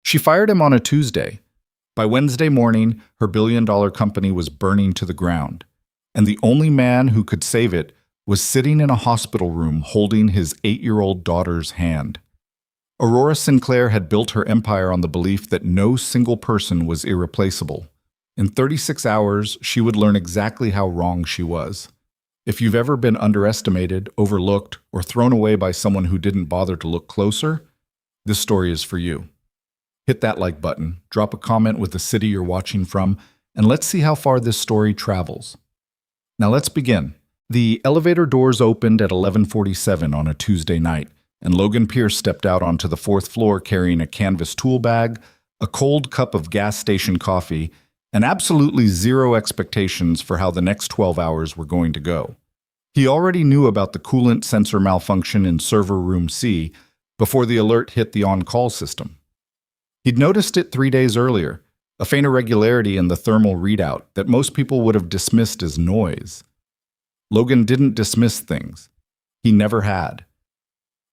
She fired him on a Tuesday. By Wednesday morning, her billion-dollar company was burning to the ground, and the only man who could save it was sitting in a hospital room holding his 8-year-old daughter's hand. Aurora Sinclair had built her empire on the belief that no single person was irreplaceable. In 36 hours, she would learn exactly how wrong she was. If you've ever been underestimated, overlooked, or thrown away by someone who didn't bother to look closer, this story is for you. Hit that like button, drop a comment with the city you're watching from, and let's see how far this story travels. Now let's begin. The elevator doors opened at 11:47 on a Tuesday night, and Logan Pierce stepped out onto the 4th floor carrying a canvas tool bag, a cold cup of gas station coffee, and absolutely zero expectations for how the next 12 hours were going to go. He already knew about the coolant sensor malfunction in server room C before the alert hit the on-call system. He'd noticed it 3 days earlier, a faint irregularity in the thermal readout that most people would have dismissed as noise. Logan didn't dismiss things. He never had.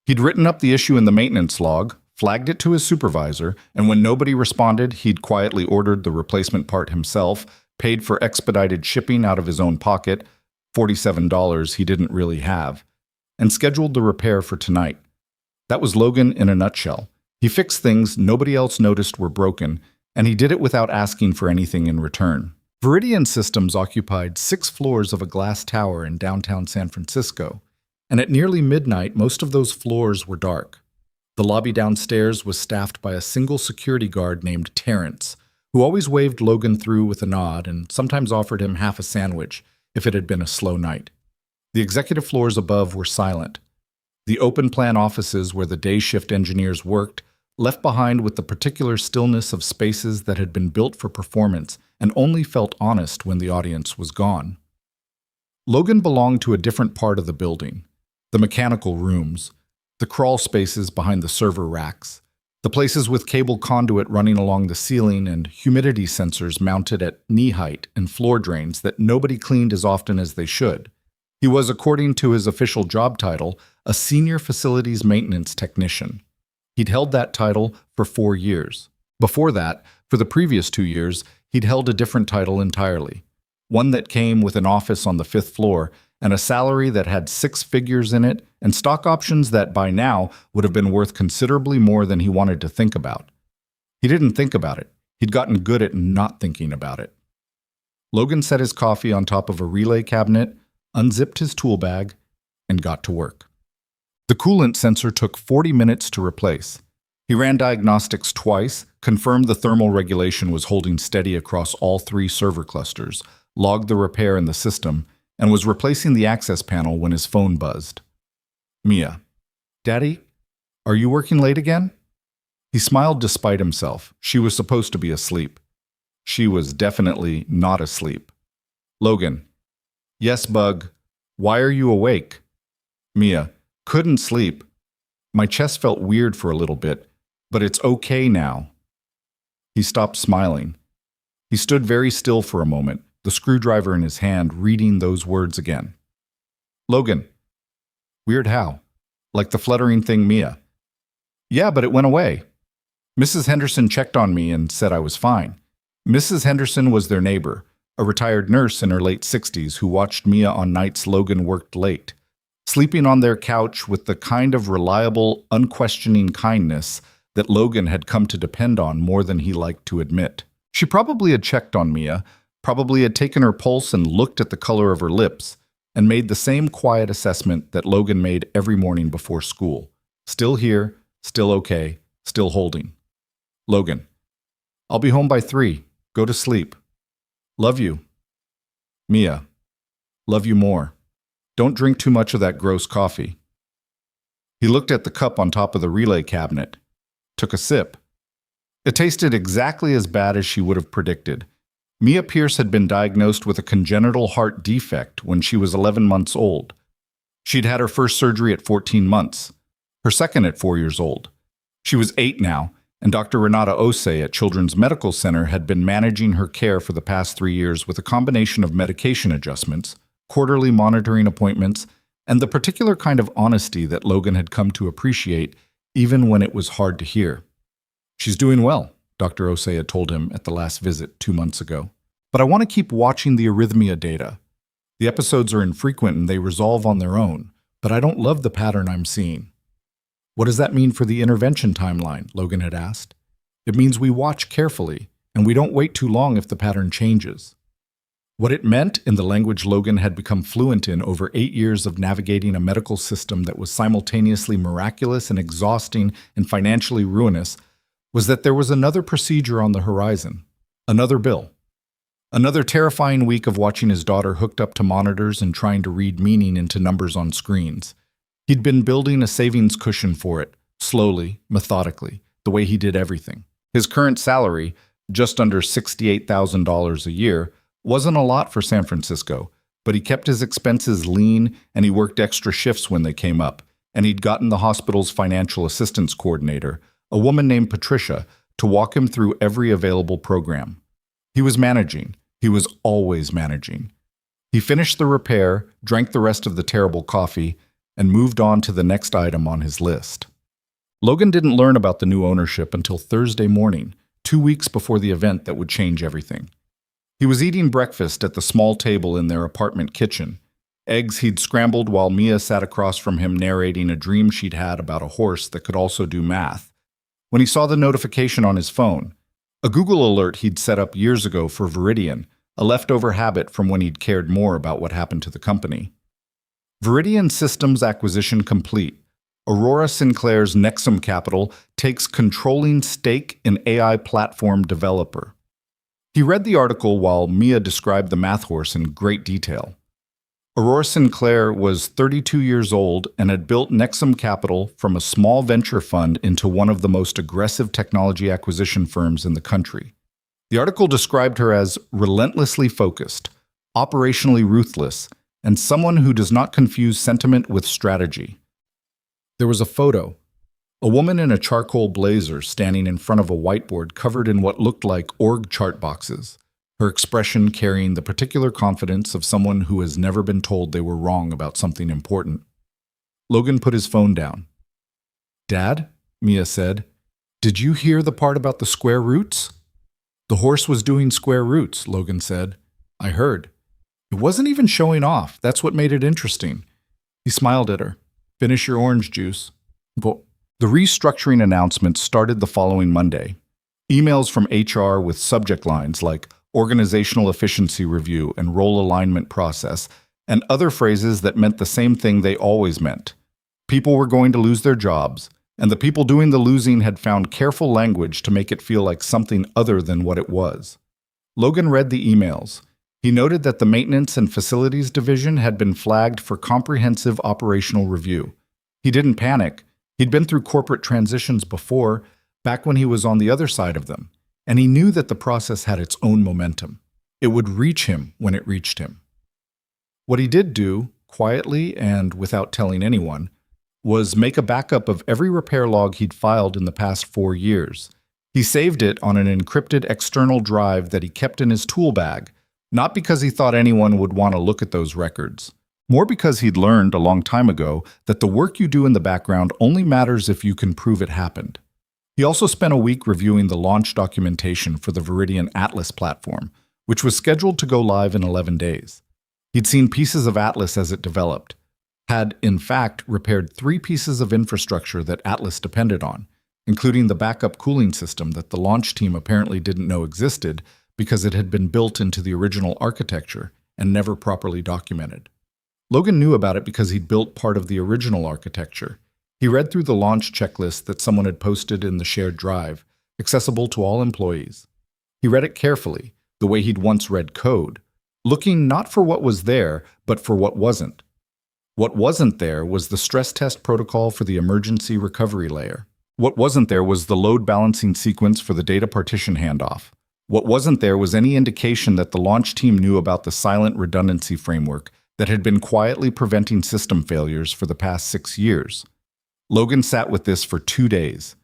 He'd written up the issue in the maintenance log, flagged it to his supervisor, and when nobody responded, he'd quietly ordered the replacement part himself, paid for expedited shipping out of his own pocket, $47 he didn't really have, and scheduled the repair for tonight. That was Logan in a nutshell. He fixed things nobody else noticed were broken, and he did it without asking for anything in return. Viridian Systems occupied 6 floors of a glass tower in downtown San Francisco, and at nearly midnight, most of those floors were dark. The lobby downstairs was staffed by a single security guard named Terrence, who always waved Logan through with a nod and sometimes offered him half a sandwich if it had been a slow night. The executive floors above were silent. The open-plan offices where the day shift engineers worked left behind with the particular stillness of spaces that had been built for performance and only felt honest when the audience was gone. Logan belonged to a different part of the building, the mechanical rooms, the crawl spaces behind the server racks, the places with cable conduit running along the ceiling and humidity sensors mounted at knee height and floor drains that nobody cleaned as often as they should. He was, according to his official job title, a senior facilities maintenance technician. He'd held that title for 4 years. Before that, for the previous 2 years, he'd held a different title entirely, one that came with an office on the 5th floor and a salary that had 6 figures in it and stock options that by now would have been worth considerably more than he wanted to think about. He didn't think about it. He'd gotten good at not thinking about it. Logan set his coffee on top of a relay cabinet, unzipped his tool bag, and got to work. The coolant sensor took 40 minutes to replace. He ran diagnostics twice, confirmed the thermal regulation was holding steady across all 3 server clusters, logged the repair in the system, and was replacing the access panel when his phone buzzed. Mia. Daddy, are you working late again? He smiled despite himself. She was supposed to be asleep. She was definitely not asleep. Logan. Yes, Bug. Why are you awake? Mia. Couldn't sleep. My chest felt weird for a little bit, but it's okay now. He stopped smiling. He stood very still for a moment, the screwdriver in his hand, reading those words again. Logan. Weird how? Like the fluttering thing, Mia. Yeah, but it went away. Mrs. Henderson checked on me and said I was fine. Mrs. Henderson was their neighbor, a retired nurse in her late 60s who watched Mia on nights Logan worked late, sleeping on their couch with the kind of reliable, unquestioning kindness that Logan had come to depend on more than he liked to admit. She probably had checked on Mia, probably had taken her pulse and looked at the color of her lips, and made the same quiet assessment that Logan made every morning before school. Still here, still okay, still holding. Logan. I'll be home by 3. Go to sleep. Love you. Mia. Love you more. Don't drink too much of that gross coffee. He looked at the cup on top of the relay cabinet, took a sip. It tasted exactly as bad as she would have predicted. Mia Pierce had been diagnosed with a congenital heart defect when she was 11 months old. She'd had her first surgery at 14 months, her second at 4 years old. She was 8 now, and Dr. Renata Osei at Children's Medical Center had been managing her care for the past 3 years with a combination of medication adjustments, quarterly monitoring appointments, and the particular kind of honesty that Logan had come to appreciate even when it was hard to hear. She's doing well, Dr. Osei had told him at the last visit 2 months ago. But I want to keep watching the arrhythmia data. The episodes are infrequent and they resolve on their own, but I don't love the pattern I'm seeing. What does that mean for the intervention timeline? Logan had asked. It means we watch carefully, and we don't wait too long if the pattern changes. What it meant, in the language Logan had become fluent in over 8 years of navigating a medical system that was simultaneously miraculous and exhausting and financially ruinous, was that there was another procedure on the horizon, another bill. Another terrifying week of watching his daughter hooked up to monitors and trying to read meaning into numbers on screens. He'd been building a savings cushion for it, slowly, methodically, the way he did everything. His current salary, just under $68,000 a year, wasn't a lot for San Francisco, but he kept his expenses lean and he worked extra shifts when they came up, and he'd gotten the hospital's financial assistance coordinator, a woman named Patricia, to walk him through every available program. He was managing. He was always managing. He finished the repair, drank the rest of the terrible coffee, and moved on to the next item on his list. Logan didn't learn about the new ownership until Thursday morning, 2 weeks before the event that would change everything. He was eating breakfast at the small table in their apartment kitchen. Eggs he'd scrambled while Mia sat across from him narrating a dream she'd had about a horse that could also do math, when he saw the notification on his phone. A Google alert he'd set up years ago for Viridian, a leftover habit from when he'd cared more about what happened to the company. Viridian Systems acquisition complete. Aurora Sinclair's Nexum Capital takes controlling stake in AI platform developer. He read the article while Mia described the math horse in great detail. Aurora Sinclair was 32 years old and had built Nexum Capital from a small venture fund into one of the most aggressive technology acquisition firms in the country. The article described her as relentlessly focused, operationally ruthless, and someone who does not confuse sentiment with strategy. There was a photo. A woman in a charcoal blazer standing in front of a whiteboard covered in what looked like org chart boxes, her expression carrying the particular confidence of someone who has never been told they were wrong about something important. Logan put his phone down. "Dad," Mia said, "did you hear the part about the square roots?" "The horse was doing square roots," Logan said. "I heard. It wasn't even showing off. That's what made it interesting." He smiled at her. "Finish your orange juice." The restructuring announcement started the following Monday. Emails from HR with subject lines like organizational efficiency review and role alignment process, and other phrases that meant the same thing they always meant. People were going to lose their jobs, and the people doing the losing had found careful language to make it feel like something other than what it was. Logan read the emails. He noted that the Maintenance and Facilities Division had been flagged for comprehensive operational review. He didn't panic. He'd been through corporate transitions before, back when he was on the other side of them, and he knew that the process had its own momentum. It would reach him when it reached him. What he did do, quietly and without telling anyone, was make a backup of every repair log he'd filed in the past 4 years. He saved it on an encrypted external drive that he kept in his tool bag, not because he thought anyone would want to look at those records. More because he'd learned a long time ago that the work you do in the background only matters if you can prove it happened. He also spent a week reviewing the launch documentation for the Viridian Atlas platform, which was scheduled to go live in 11 days. He'd seen pieces of Atlas as it developed, had, in fact, repaired 3 pieces of infrastructure that Atlas depended on, including the backup cooling system that the launch team apparently didn't know existed because it had been built into the original architecture and never properly documented. Logan knew about it because he'd built part of the original architecture. He read through the launch checklist that someone had posted in the shared drive, accessible to all employees. He read it carefully, the way he'd once read code, looking not for what was there, but for what wasn't. What wasn't there was the stress test protocol for the emergency recovery layer. What wasn't there was the load balancing sequence for the data partition handoff. What wasn't there was any indication that the launch team knew about the silent redundancy framework that had been quietly preventing system failures for the past 6 years. Logan sat with this for 2 days.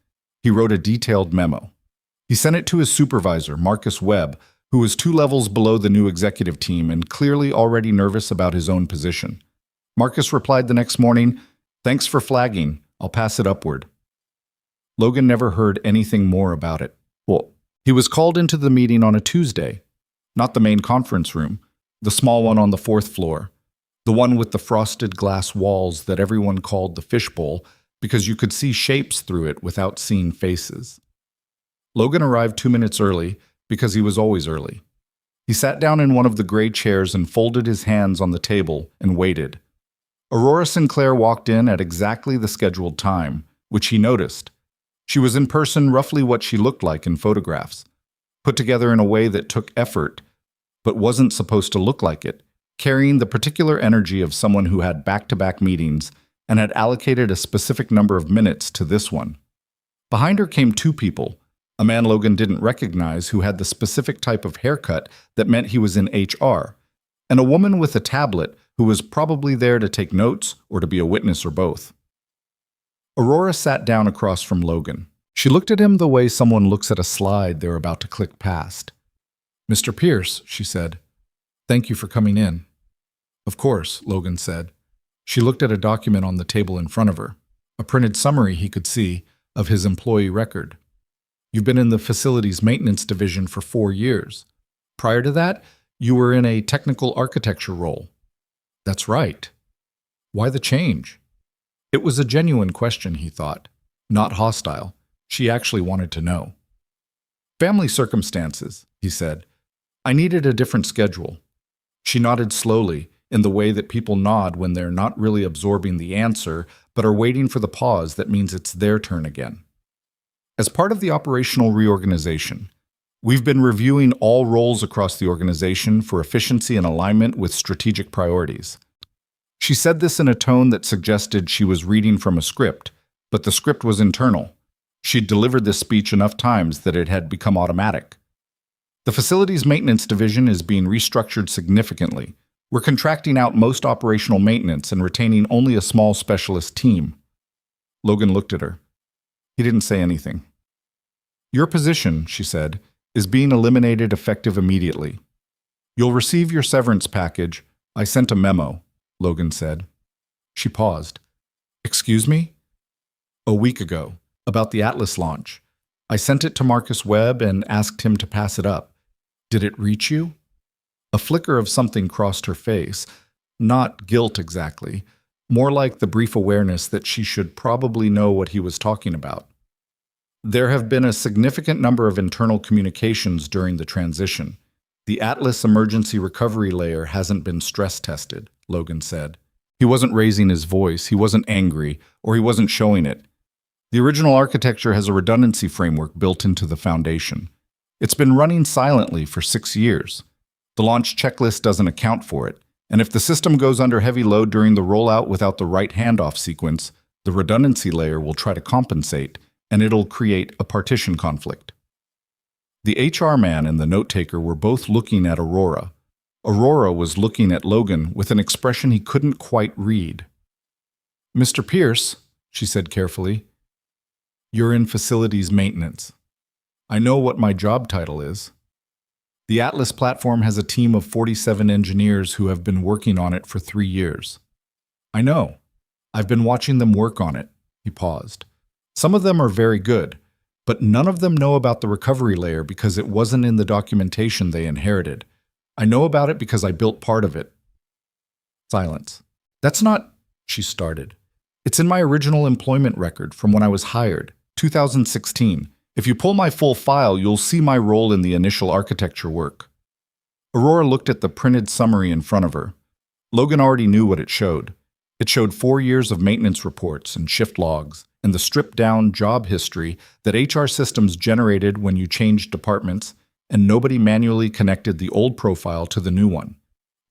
He wrote a detailed memo. He sent it to his supervisor, Marcus Webb, who was 2 levels below the new executive team and clearly already nervous about his own position. Marcus replied the next morning, "Thanks for flagging. I'll pass it upward." Logan never heard anything more about it. Well, he was called into the meeting on a Tuesday, not the main conference room, the small one on the fourth floor, the one with the frosted glass walls that everyone called the fishbowl because you could see shapes through it without seeing faces. Logan arrived 2 minutes early because he was always early. He sat down in one of the gray chairs and folded his hands on the table and waited. Aurora Sinclair walked in at exactly the scheduled time, which he noticed. She was in person roughly what she looked like in photographs, put together in a way that took effort, but wasn't supposed to look like it, carrying the particular energy of someone who had back-to-back meetings and had allocated a specific number of minutes to this one. Behind her came two people, a man Logan didn't recognize who had the specific type of haircut that meant he was in HR, and a woman with a tablet who was probably there to take notes or to be a witness or both. Aurora sat down across from Logan. She looked at him the way someone looks at a slide they're about to click past. "Mr. Pierce," she said, "thank you for coming in." "Of course," Logan said. She looked at a document on the table in front of her, a printed summary he could see of his employee record. "You've been in the facilities maintenance division for 4 years. Prior to that, you were in a technical architecture role." "That's right." "Why the change?" It was a genuine question, he thought, not hostile. She actually wanted to know. "Family circumstances," he said. "I needed a different schedule." She nodded slowly, in the way that people nod when they're not really absorbing the answer, but are waiting for the pause that means it's their turn again. "As part of the operational reorganization, we've been reviewing all roles across the organization for efficiency and alignment with strategic priorities." She said this in a tone that suggested she was reading from a script, but the script was internal. She'd delivered this speech enough times that it had become automatic. "The facilities maintenance division is being restructured significantly. We're contracting out most operational maintenance and retaining only a small specialist team." Logan looked at her. He didn't say anything. "Your position," she said, "is being eliminated effective immediately. You'll receive your severance package. I sent a memo," Logan said. She paused. "Excuse me?" "A week ago, about the Atlas launch. I sent it to Marcus Webb and asked him to pass it up. Did it reach you?" A flicker of something crossed her face. Not guilt exactly, more like the brief awareness that she should probably know what he was talking about. "There have been a significant number of internal communications during the transition. The Atlas emergency recovery layer hasn't been stress tested," Logan said. He wasn't raising his voice, he wasn't angry, or he wasn't showing it. "The original architecture has a redundancy framework built into the foundation. It's been running silently for 6 years. The launch checklist doesn't account for it, and if the system goes under heavy load during the rollout without the right handoff sequence, the redundancy layer will try to compensate, and it'll create a partition conflict." The HR man and the note-taker were both looking at Aurora. Aurora was looking at Logan with an expression he couldn't quite read. "Mr. Pierce," she said carefully, "you're in facilities maintenance. I know what my job title is. The Atlas platform has a team of 47 engineers who have been working on it for 3 years. I know. I've been watching them work on it." He paused. "Some of them are very good, but none of them know about the recovery layer because it wasn't in the documentation they inherited. I know about it because I built part of it." Silence. "That's not," she started. "It's in my original employment record from when I was hired, 2016. If you pull my full file, you'll see my role in the initial architecture work." Aurora looked at the printed summary in front of her. Logan already knew what it showed. It showed 4 years of maintenance reports and shift logs, and the stripped-down job history that HR systems generated when you changed departments, and nobody manually connected the old profile to the new one.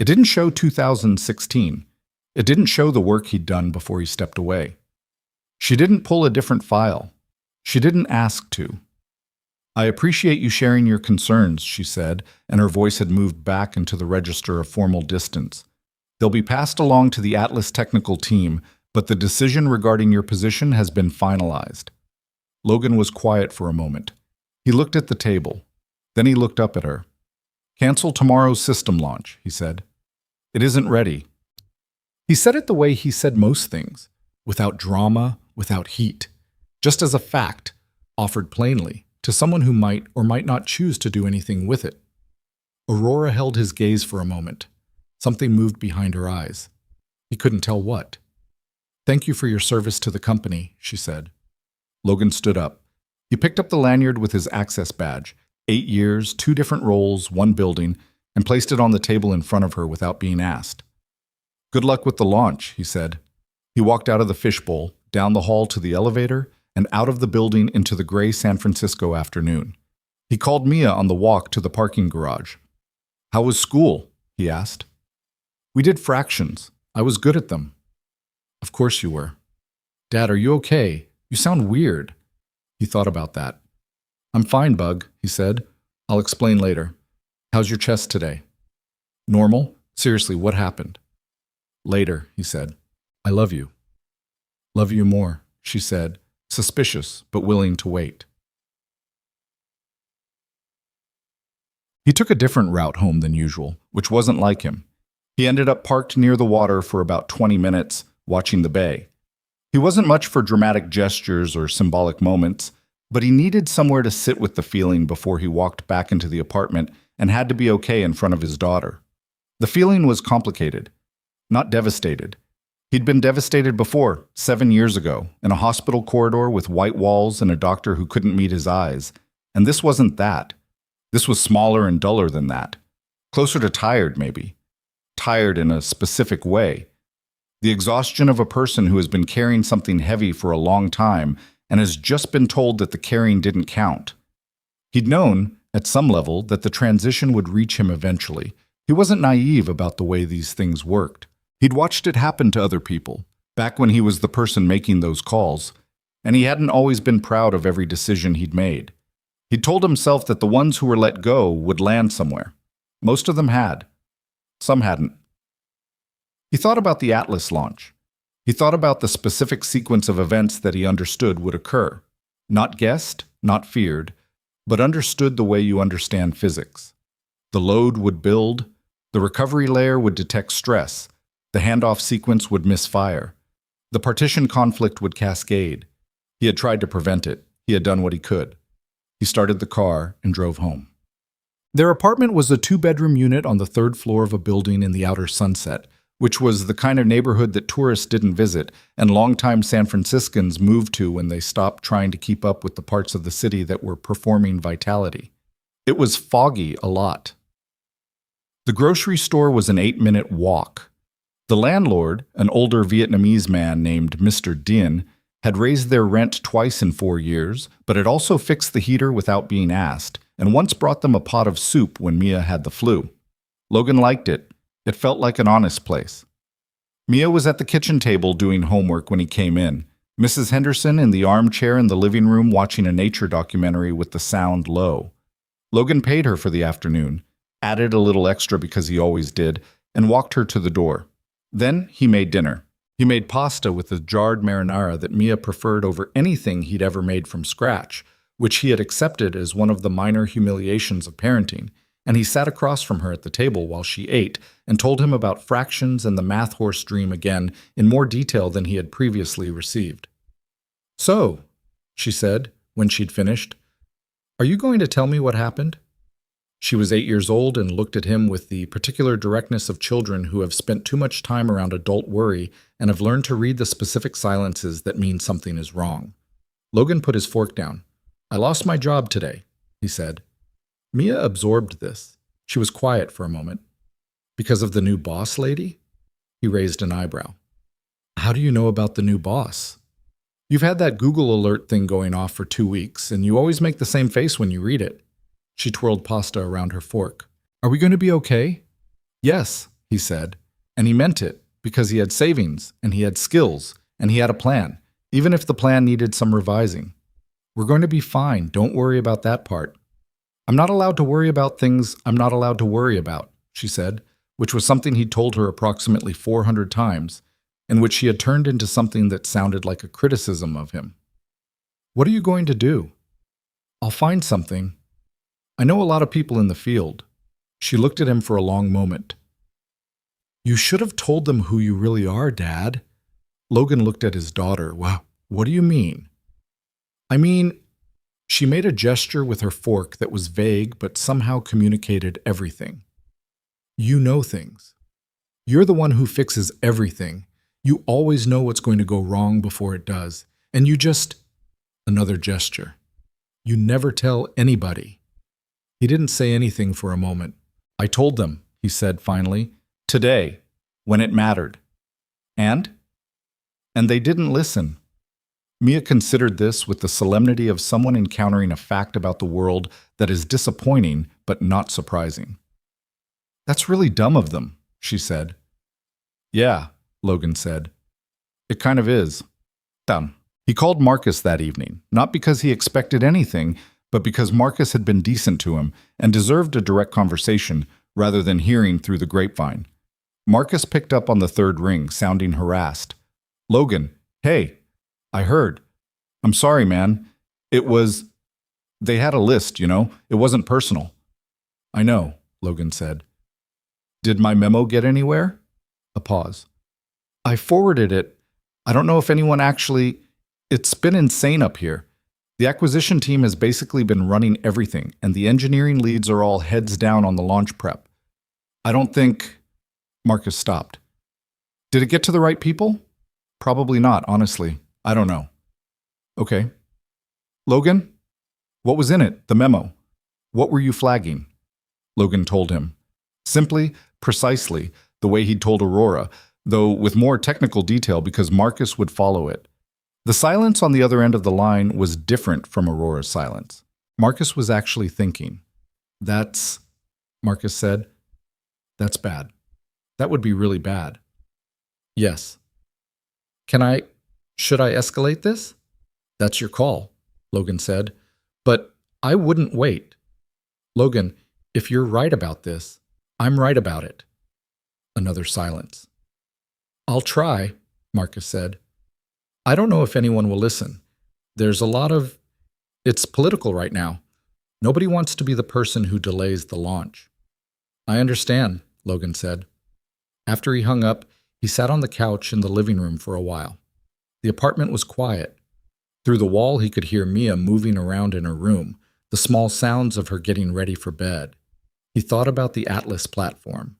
It didn't show 2016. It didn't show the work he'd done before he stepped away. She didn't pull a different file. She didn't ask to. "I appreciate you sharing your concerns," she said, and her voice had moved back into the register of formal distance. "They'll be passed along to the Atlas technical team, but the decision regarding your position has been finalized." Logan was quiet for a moment. He looked at the table. Then he looked up at her. "Cancel tomorrow's system launch," he said. "It isn't ready." He said it the way he said most things, without drama, without heat. just as a fact, offered plainly, to someone who might or might not choose to do anything with it. Aurora held his gaze for a moment. Something moved behind her eyes. He couldn't tell what. "Thank you for your service to the company," she said. Logan stood up. He picked up the lanyard with his access badge, 8 years, 2 different roles, 1 building, and placed it on the table in front of her without being asked. "Good luck with the launch," he said. He walked out of the fishbowl, down the hall to the elevator, and out of the building into the gray San Francisco afternoon. He called Mia on the walk to the parking garage. "How was school?" he asked. "We did fractions. I was good at them." "Of course you were." "Dad, are you okay? You sound weird." He thought about that. "I'm fine, Bug," he said. "I'll explain later. How's your chest today?" "Normal? Seriously, what happened?" "Later," he said. "I love you." "Love you more," she said, suspicious but willing to wait. He took a different route home than usual, which wasn't like him. He ended up parked near the water for about 20 minutes, watching the bay. He wasn't much for dramatic gestures or symbolic moments, but he needed somewhere to sit with the feeling before he walked back into the apartment and had to be okay in front of his daughter. The feeling was complicated, not devastated. He'd been devastated before, 7 years ago, in a hospital corridor with white walls and a doctor who couldn't meet his eyes. And this wasn't that. This was smaller and duller than that. Closer to tired, maybe. Tired in a specific way. The exhaustion of a person who has been carrying something heavy for a long time and has just been told that the carrying didn't count. He'd known, at some level, that the transition would reach him eventually. He wasn't naive about the way these things worked. He'd watched it happen to other people, back when he was the person making those calls, and he hadn't always been proud of every decision he'd made. He'd told himself that the ones who were let go would land somewhere. Most of them had. Some hadn't. He thought about the Atlas launch. He thought about the specific sequence of events that he understood would occur. Not guessed, not feared, but understood the way you understand physics. The load would build, the recovery layer would detect stress, the handoff sequence would misfire, the partition conflict would cascade. He had tried to prevent it. He had done what he could. He started the car and drove home. Their apartment was a 2-bedroom unit on the 3rd floor of a building in the outer Sunset, which was the kind of neighborhood that tourists didn't visit and longtime San Franciscans moved to when they stopped trying to keep up with the parts of the city that were performing vitality. It was foggy a lot. The grocery store was an 8-minute walk. The landlord, an older Vietnamese man named Mr. Dinh, had raised their rent twice in 4 years, but had also fixed the heater without being asked, and once brought them a pot of soup when Mia had the flu. Logan liked it. It felt like an honest place. Mia was at the kitchen table doing homework when he came in, Mrs. Henderson in the armchair in the living room watching a nature documentary with the sound low. Logan paid her for the afternoon, added a little extra because he always did, and walked her to the door. Then he made dinner. He made pasta with the jarred marinara that Mia preferred over anything he'd ever made from scratch, which he had accepted as one of the minor humiliations of parenting, and he sat across from her at the table while she ate and told him about fractions and the math horse dream again in more detail than he had previously received. "So," she said, when she'd finished, "are you going to tell me what happened?" She was 8 years old and looked at him with the particular directness of children who have spent too much time around adult worry and have learned to read the specific silences that mean something is wrong. Logan put his fork down. "I lost my job today," he said. Mia absorbed this. She was quiet for a moment. "Because of the new boss lady?" He raised an eyebrow. "How do you know about the new boss?" "You've had that Google alert thing going off for 2 weeks, and you always make the same face when you read it." She twirled pasta around her fork. "Are we going to be okay?" "Yes," he said, and he meant it, because he had savings, and he had skills, and he had a plan, even if the plan needed some revising. "We're going to be fine. Don't worry about that part." "I'm not allowed to worry about things I'm not allowed to worry about," she said, which was something he'd told her approximately 400 times, and which she had turned into something that sounded like a criticism of him. "What are you going to do?" "I'll find something. I know a lot of people in the field." She looked at him for a long moment. "You should have told them who you really are, Dad." Logan looked at his daughter. "Wow, what do you mean?" I mean, she made a gesture with her fork that was vague but somehow communicated everything. You know things. You're the one who fixes everything. You always know what's going to go wrong before it does. And you just... Another gesture. You never tell anybody. He didn't say anything for a moment. I told them, he said finally, today, when it mattered. And they didn't listen. Mia considered this with the solemnity of someone encountering a fact about the world that is disappointing but not surprising. That's really dumb of them, she said. Yeah, Logan said. It kind of is. Dumb. He called Marcus that evening, not because he expected anything, but because Marcus had been decent to him and deserved a direct conversation rather than hearing through the grapevine. Marcus picked up on the third ring, sounding harassed. Logan, hey, I heard. I'm sorry, man. It was... They had a list, you know? It wasn't personal. I know, Logan said. Did my memo get anywhere? A pause. I forwarded it. I don't know if anyone actually... It's been insane up here. The acquisition team has basically been running everything, and the engineering leads are all heads down on the launch prep. I don't think... Marcus stopped. Did it get to the right people? Probably not, honestly. I don't know. Okay. Logan? What was in it, the memo? What were you flagging? Logan told him. Simply, precisely, the way he'd told Aurora, though with more technical detail because Marcus would follow it. The silence on the other end of the line was different from Aurora's silence. Marcus was actually thinking. That's... Marcus said. That's bad. That would be really bad. Yes. Should I escalate this? That's your call, Logan said. But I wouldn't wait. Logan, if you're right about this, I'm right about it. Another silence. I'll try, Marcus said. I don't know if anyone will listen. There's a lot of... It's political right now. Nobody wants to be the person who delays the launch. I understand, Logan said. After he hung up, he sat on the couch in the living room for a while. The apartment was quiet. Through the wall, he could hear Mia moving around in her room, the small sounds of her getting ready for bed. He thought about the Atlas platform.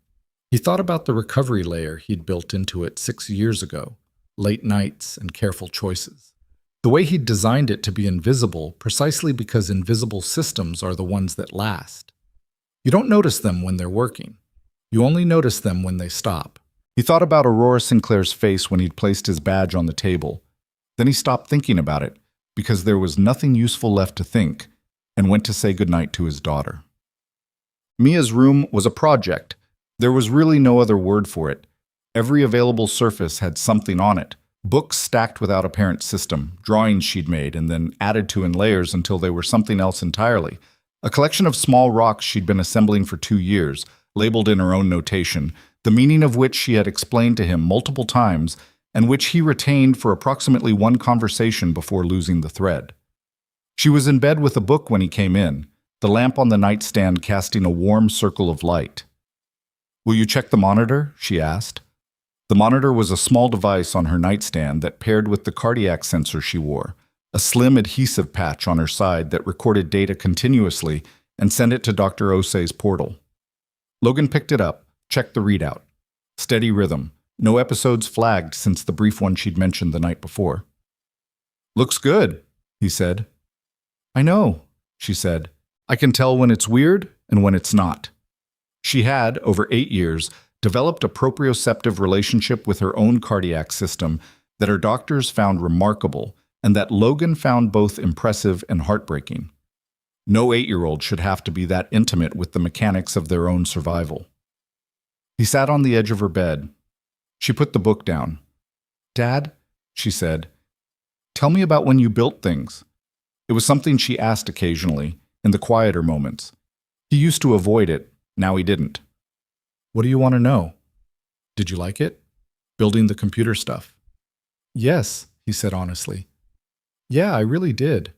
He thought about the recovery layer he'd built into it 6 years ago, late nights and careful choices. The way he'd designed it to be invisible precisely because invisible systems are the ones that last. You don't notice them when they're working. You only notice them when they stop. He thought about Aurora Sinclair's face when he'd placed his badge on the table. Then he stopped thinking about it because there was nothing useful left to think and went to say goodnight to his daughter. Mia's room was a project. There was really no other word for it. Every available surface had something on it. Books stacked without apparent system, drawings she'd made and then added to in layers until they were something else entirely. A collection of small rocks she'd been assembling for 2 years, labeled in her own notation, the meaning of which she had explained to him multiple times and which he retained for approximately one conversation before losing the thread. She was in bed with a book when he came in, the lamp on the nightstand casting a warm circle of light. "Will you check the monitor?" she asked. The monitor was a small device on her nightstand that paired with the cardiac sensor she wore, a slim adhesive patch on her side that recorded data continuously and sent it to Dr. Osei's portal. Logan picked it up, checked the readout. Steady rhythm, no episodes flagged since the brief one she'd mentioned the night before. "Looks good," he said. "I know," she said. "I can tell when it's weird and when it's not." She had, over 8 years, developed a proprioceptive relationship with her own cardiac system that her doctors found remarkable and that Logan found both impressive and heartbreaking. No 8-year-old should have to be that intimate with the mechanics of their own survival. He sat on the edge of her bed. She put the book down. "Dad," she said, "tell me about when you built things." It was something she asked occasionally, in the quieter moments. He used to avoid it, now he didn't. "What do you want to know?" "Did you like it? Building the computer stuff?" "Yes," he said honestly. "Yeah, I really did."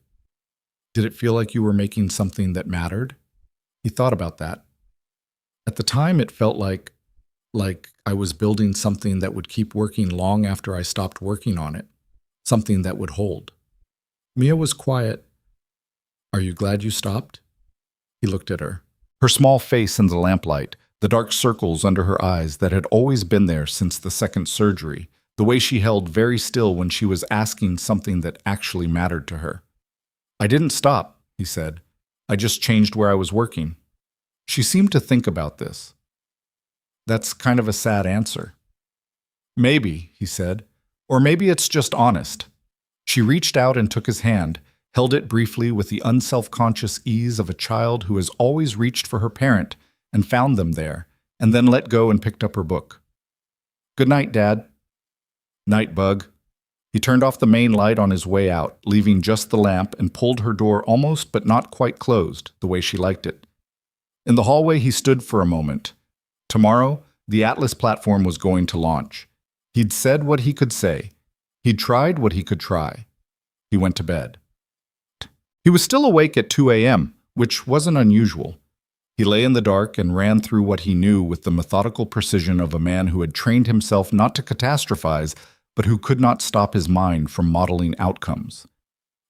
"Did it feel like you were making something that mattered?" He thought about that. "At the time, it felt like I was building something that would keep working long after I stopped working on it, something that would hold." Mia was quiet. Are you glad you stopped? He looked at her. Her small face in the lamplight, the dark circles under her eyes that had always been there since the second surgery, the way she held very still when she was asking something that actually mattered to her. I didn't stop, he said. I just changed where I was working. She seemed to think about this. That's kind of a sad answer. Maybe, he said, or maybe it's just honest. She reached out and took his hand, held it briefly with the unself-conscious ease of a child who has always reached for her parent and found them there, and then let go and picked up her book. Good night, Dad. Night, Bug. He turned off the main light on his way out, leaving just the lamp, and pulled her door almost but not quite closed, the way she liked it. In the hallway he stood for a moment. Tomorrow, the Atlas platform was going to launch. He'd said what he could say. He'd tried what he could try. He went to bed. He was still awake at 2 a.m., which wasn't unusual. He lay in the dark and ran through what he knew with the methodical precision of a man who had trained himself not to catastrophize, but who could not stop his mind from modeling outcomes.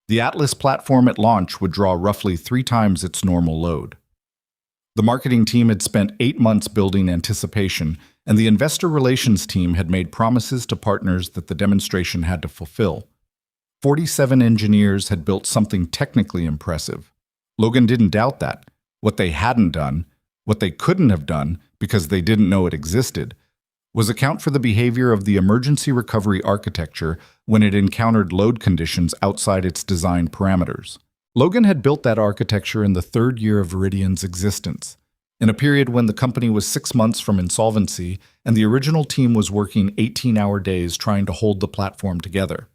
The Atlas platform at launch would draw roughly 3 times its normal load. The marketing team had spent 8 months building anticipation, and the investor relations team had made promises to partners that the demonstration had to fulfill. 47 engineers had built something technically impressive. Logan didn't doubt that. What they hadn't done, what they couldn't have done because they didn't know it existed, was account for the behavior of the emergency recovery architecture when it encountered load conditions outside its design parameters. Logan had built that architecture in the 3rd year of Viridian's existence, in a period when the company was 6 months from insolvency and the original team was working 18-hour days trying to hold the platform together.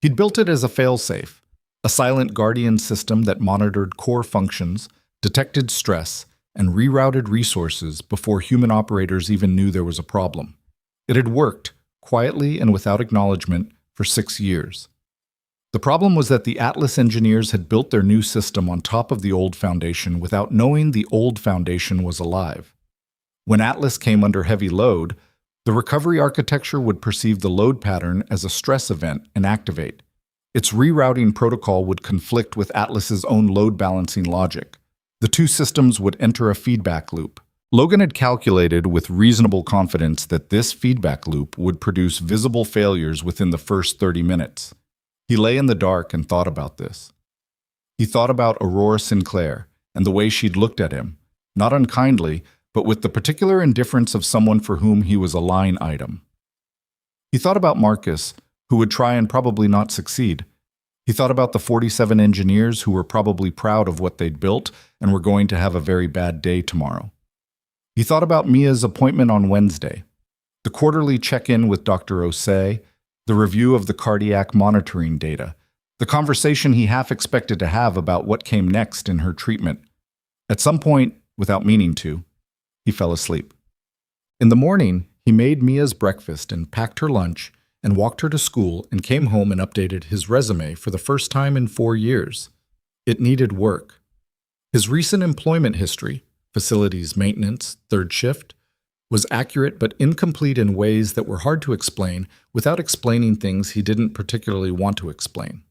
He'd built it as a failsafe, a silent guardian system that monitored core functions, detected stress, and rerouted resources before human operators even knew there was a problem. It had worked, quietly and without acknowledgement, for 6 years. The problem was that the Atlas engineers had built their new system on top of the old foundation without knowing the old foundation was alive. When Atlas came under heavy load, the recovery architecture would perceive the load pattern as a stress event and activate. Its rerouting protocol would conflict with Atlas's own load balancing logic. The 2 systems would enter a feedback loop. Logan had calculated with reasonable confidence that this feedback loop would produce visible failures within the first 30 minutes. He lay in the dark and thought about this. He thought about Aurora Sinclair and the way she'd looked at him, not unkindly, but with the particular indifference of someone for whom he was a line item. He thought about Marcus, who would try and probably not succeed. He thought about the 47 engineers who were probably proud of what they'd built and were going to have a very bad day tomorrow. He thought about Mia's appointment on Wednesday, the quarterly check-in with Dr. Osei, the review of the cardiac monitoring data, the conversation he half expected to have about what came next in her treatment. At some point, without meaning to, he fell asleep. In the morning, he made Mia's breakfast and packed her lunch and walked her to school and came home and updated his resume for the first time in 4 years. It needed work. His recent employment history, facilities maintenance, 3rd shift, was accurate but incomplete in ways that were hard to explain without explaining things he didn't particularly want to explain.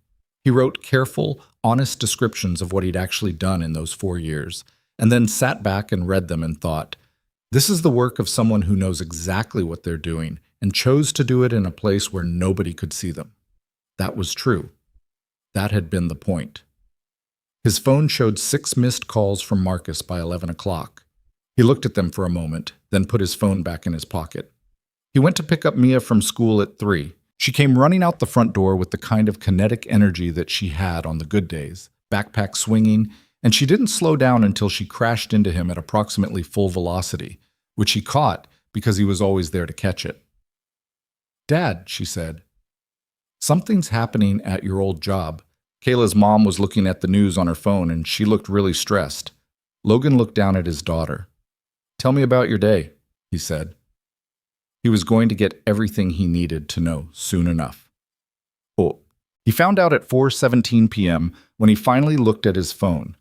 He wrote careful, honest descriptions of what he'd actually done in those 4 years, and then sat back and read them and thought, this is the work of someone who knows exactly what they're doing and chose to do it in a place where nobody could see them. That was true. That had been the point. His phone showed 6 missed calls from Marcus by 11 o'clock. He looked at them for a moment, then put his phone back in his pocket. He went to pick up Mia from school at 3. She came running out the front door with the kind of kinetic energy that she had on the good days, backpack swinging, and she didn't slow down until she crashed into him at approximately full velocity, which he caught because he was always there to catch it. "Dad," she said, "something's happening at your old job." Kayla's mom was looking at the news on her phone, and she looked really stressed. Logan looked down at his daughter. "Tell me about your day," he said. He was going to get everything he needed to know soon enough. Oh, he found out at 4:17 p.m. when he finally looked at his phone.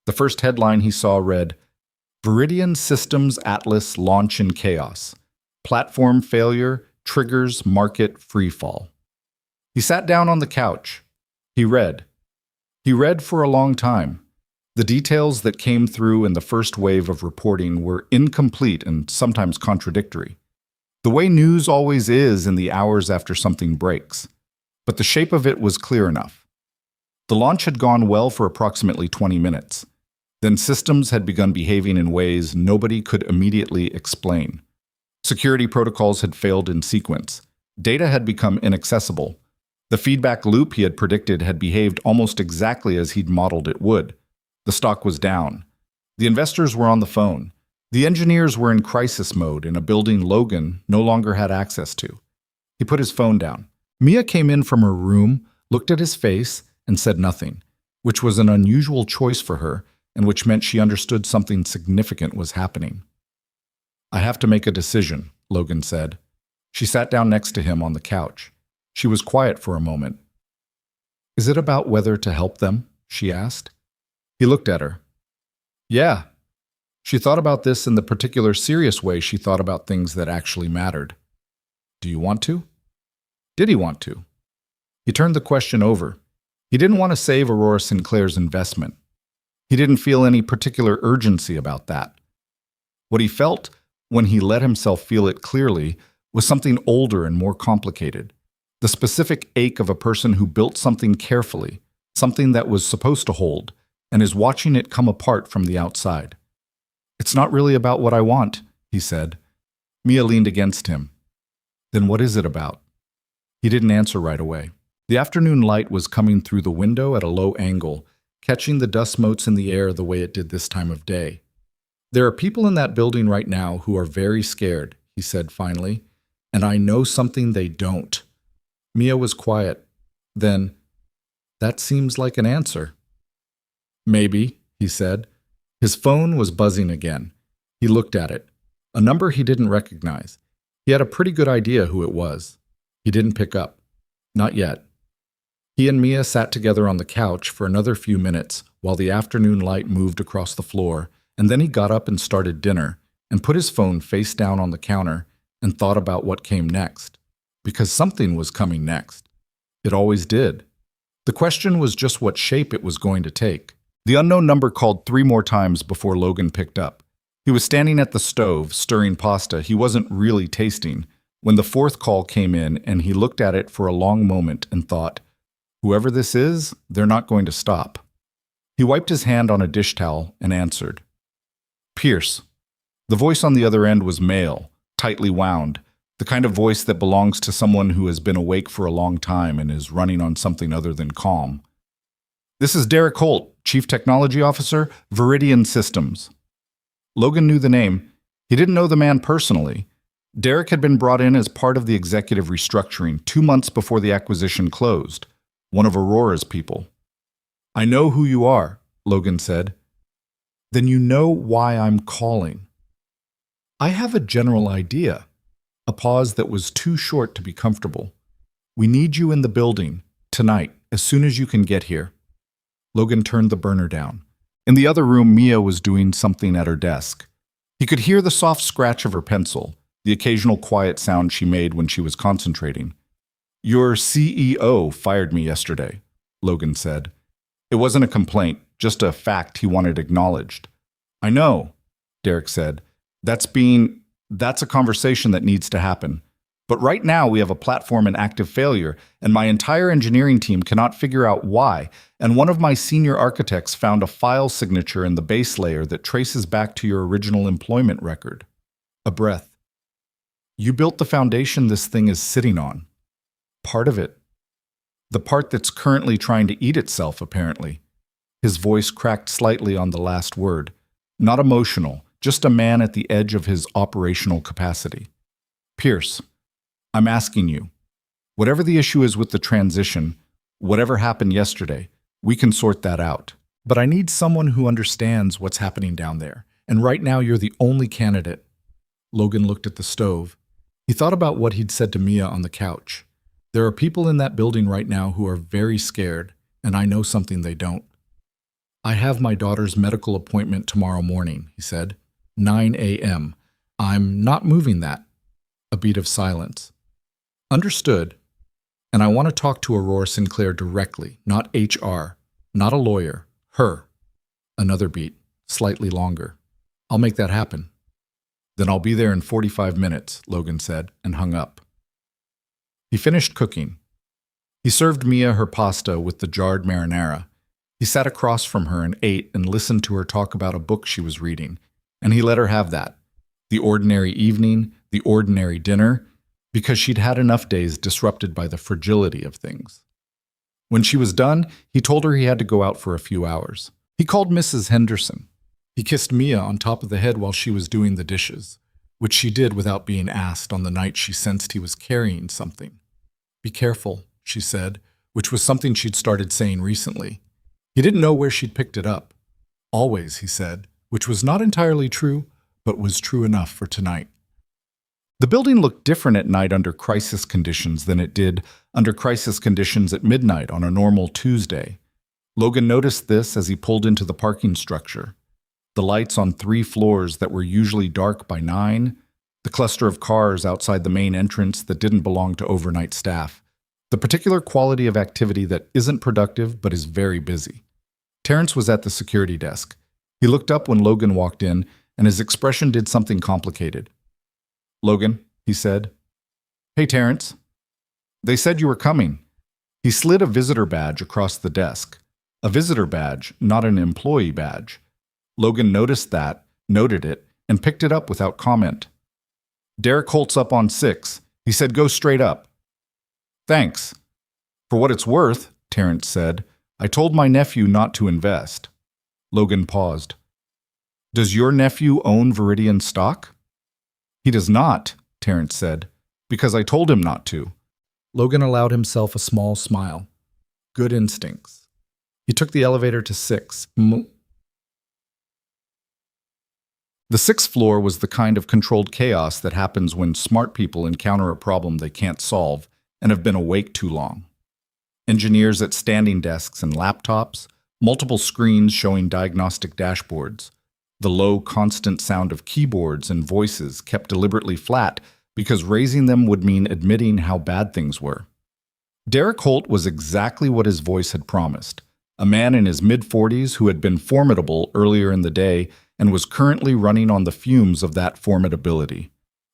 The first headline he saw read, "Viridian Systems Atlas Launch in Chaos. Platform Failure Triggers Market Freefall." He sat down on the couch. He read, He read for a long time. The details that came through in the first wave of reporting were incomplete and sometimes contradictory. The way news always is in the hours after something breaks. But the shape of it was clear enough. The launch had gone well for approximately 20 minutes. Then systems had begun behaving in ways nobody could immediately explain. Security protocols had failed in sequence. Data had become inaccessible. The feedback loop he had predicted had behaved almost exactly as he'd modeled it would. The stock was down. The investors were on the phone. The engineers were in crisis mode in a building Logan no longer had access to. He put his phone down. Mia came in from her room, looked at his face, and said nothing, which was an unusual choice for her, and which meant she understood something significant was happening. "I have to make a decision," Logan said. She sat down next to him on the couch. She was quiet for a moment. "Is it about whether to help them?" she asked. He looked at her. "Yeah." She thought about this in the particular serious way she thought about things that actually mattered. "Do you want to?" Did he want to? He turned the question over. He didn't want to save Aurora Sinclair's investment. He didn't feel any particular urgency about that. What he felt, when he let himself feel it clearly, was something older and more complicated. The specific ache of a person who built something carefully, something that was supposed to hold, and is watching it come apart from the outside. "It's not really about what I want," he said. Mia leaned against him. "Then what is it about?" He didn't answer right away. The afternoon light was coming through the window at a low angle, catching the dust motes in the air the way it did this time of day. "There are people in that building right now who are very scared," he said finally, "and I know something they don't." Mia was quiet. Then, "That seems like an answer." "Maybe," he said. His phone was buzzing again. He looked at it. A number he didn't recognize. He had a pretty good idea who it was. He didn't pick up. Not yet. He and Mia sat together on the couch for another few minutes while the afternoon light moved across the floor, and then he got up and started dinner and put his phone face down on the counter and thought about what came next. Because something was coming next. It always did. The question was just what shape it was going to take. The unknown number called 3 more times before Logan picked up. He was standing at the stove, stirring pasta he wasn't really tasting, when the 4th call came in, and he looked at it for a long moment and thought, "Whoever this is, they're not going to stop." He wiped his hand on a dish towel and answered. "Pierce." The voice on the other end was male, tightly wound, the kind of voice that belongs to someone who has been awake for a long time and is running on something other than calm. "This is Derek Holt, Chief Technology Officer, Viridian Systems." Logan knew the name. He didn't know the man personally. Derek had been brought in as part of the executive restructuring 2 months before the acquisition closed, one of Aurora's people. "I know who you are," Logan said. "Then you know why I'm calling." "I have a general idea." A pause that was too short to be comfortable. "We need you in the building, tonight, as soon as you can get here." Logan turned the burner down. In the other room, Mia was doing something at her desk. He could hear the soft scratch of her pencil, the occasional quiet sound she made when she was concentrating. "Your CEO fired me yesterday," Logan said. It wasn't a complaint, just a fact he wanted acknowledged. "I know," Derek said. That's a conversation that needs to happen. But right now we have a platform in active failure, and my entire engineering team cannot figure out why, and one of my senior architects found a file signature in the base layer that traces back to your original employment record." A breath. "You built the foundation this thing is sitting on." "Part of it. The part that's currently trying to eat itself, apparently." His voice cracked slightly on the last word. Not emotional, just a man at the edge of his operational capacity. "Pierce, I'm asking you, whatever the issue is with the transition, whatever happened yesterday, we can sort that out. But I need someone who understands what's happening down there, and right now you're the only candidate." Logan looked at the stove. He thought about what he'd said to Mia on the couch. "There are people in that building right now who are very scared, and I know something they don't." "I have my daughter's medical appointment tomorrow morning," he said. 9 a.m. "I'm not moving that." A beat of silence. "Understood. And I want to talk to Aurora Sinclair directly, not HR. Not a lawyer. Her. Another beat, slightly longer. I'll make that happen. Then I'll be there in 45 minutes, Logan said, and hung up. He finished cooking. He served Mia her pasta with the jarred marinara. He sat across from her and ate and listened to her talk about a book she was reading, and he let her have that. The ordinary evening, the ordinary dinner, because she'd had enough days disrupted by the fragility of things. When she was done, he told her he had to go out for a few hours. He called Mrs. Henderson. He kissed Mia on top of the head while she was doing the dishes, which she did without being asked on the night she sensed he was carrying something. Be careful, she said, which was something she'd started saying recently. He didn't know where she'd picked it up. Always, he said, which was not entirely true, but was true enough for tonight. The building looked different at night under crisis conditions than it did under crisis conditions at midnight on a normal Tuesday. Logan noticed this as he pulled into the parking structure. The lights on 3 floors that were usually dark by 9, the cluster of cars outside the main entrance that didn't belong to overnight staff, the particular quality of activity that isn't productive but is very busy. Terrence was at the security desk. He looked up when Logan walked in, and his expression did something complicated. Logan, he said. Hey, Terrence. They said you were coming. He slid a visitor badge across the desk. A visitor badge, not an employee badge. Logan noticed that, noted it, and picked it up without comment. Derek Holt's up on 6. He said go straight up. Thanks. For what it's worth, Terrence said, I told my nephew not to invest. Logan paused. Does your nephew own Viridian stock? He does not, Terrence said, because I told him not to. Logan allowed himself a small smile. Good instincts. He took the elevator to 6. The 6th floor was the kind of controlled chaos that happens when smart people encounter a problem they can't solve and have been awake too long. Engineers at standing desks and laptops, multiple screens showing diagnostic dashboards. The low, constant sound of keyboards and voices kept deliberately flat because raising them would mean admitting how bad things were. Derek Holt was exactly what his voice had promised, a man in his mid-40s who had been formidable earlier in the day and was currently running on the fumes of that formidability.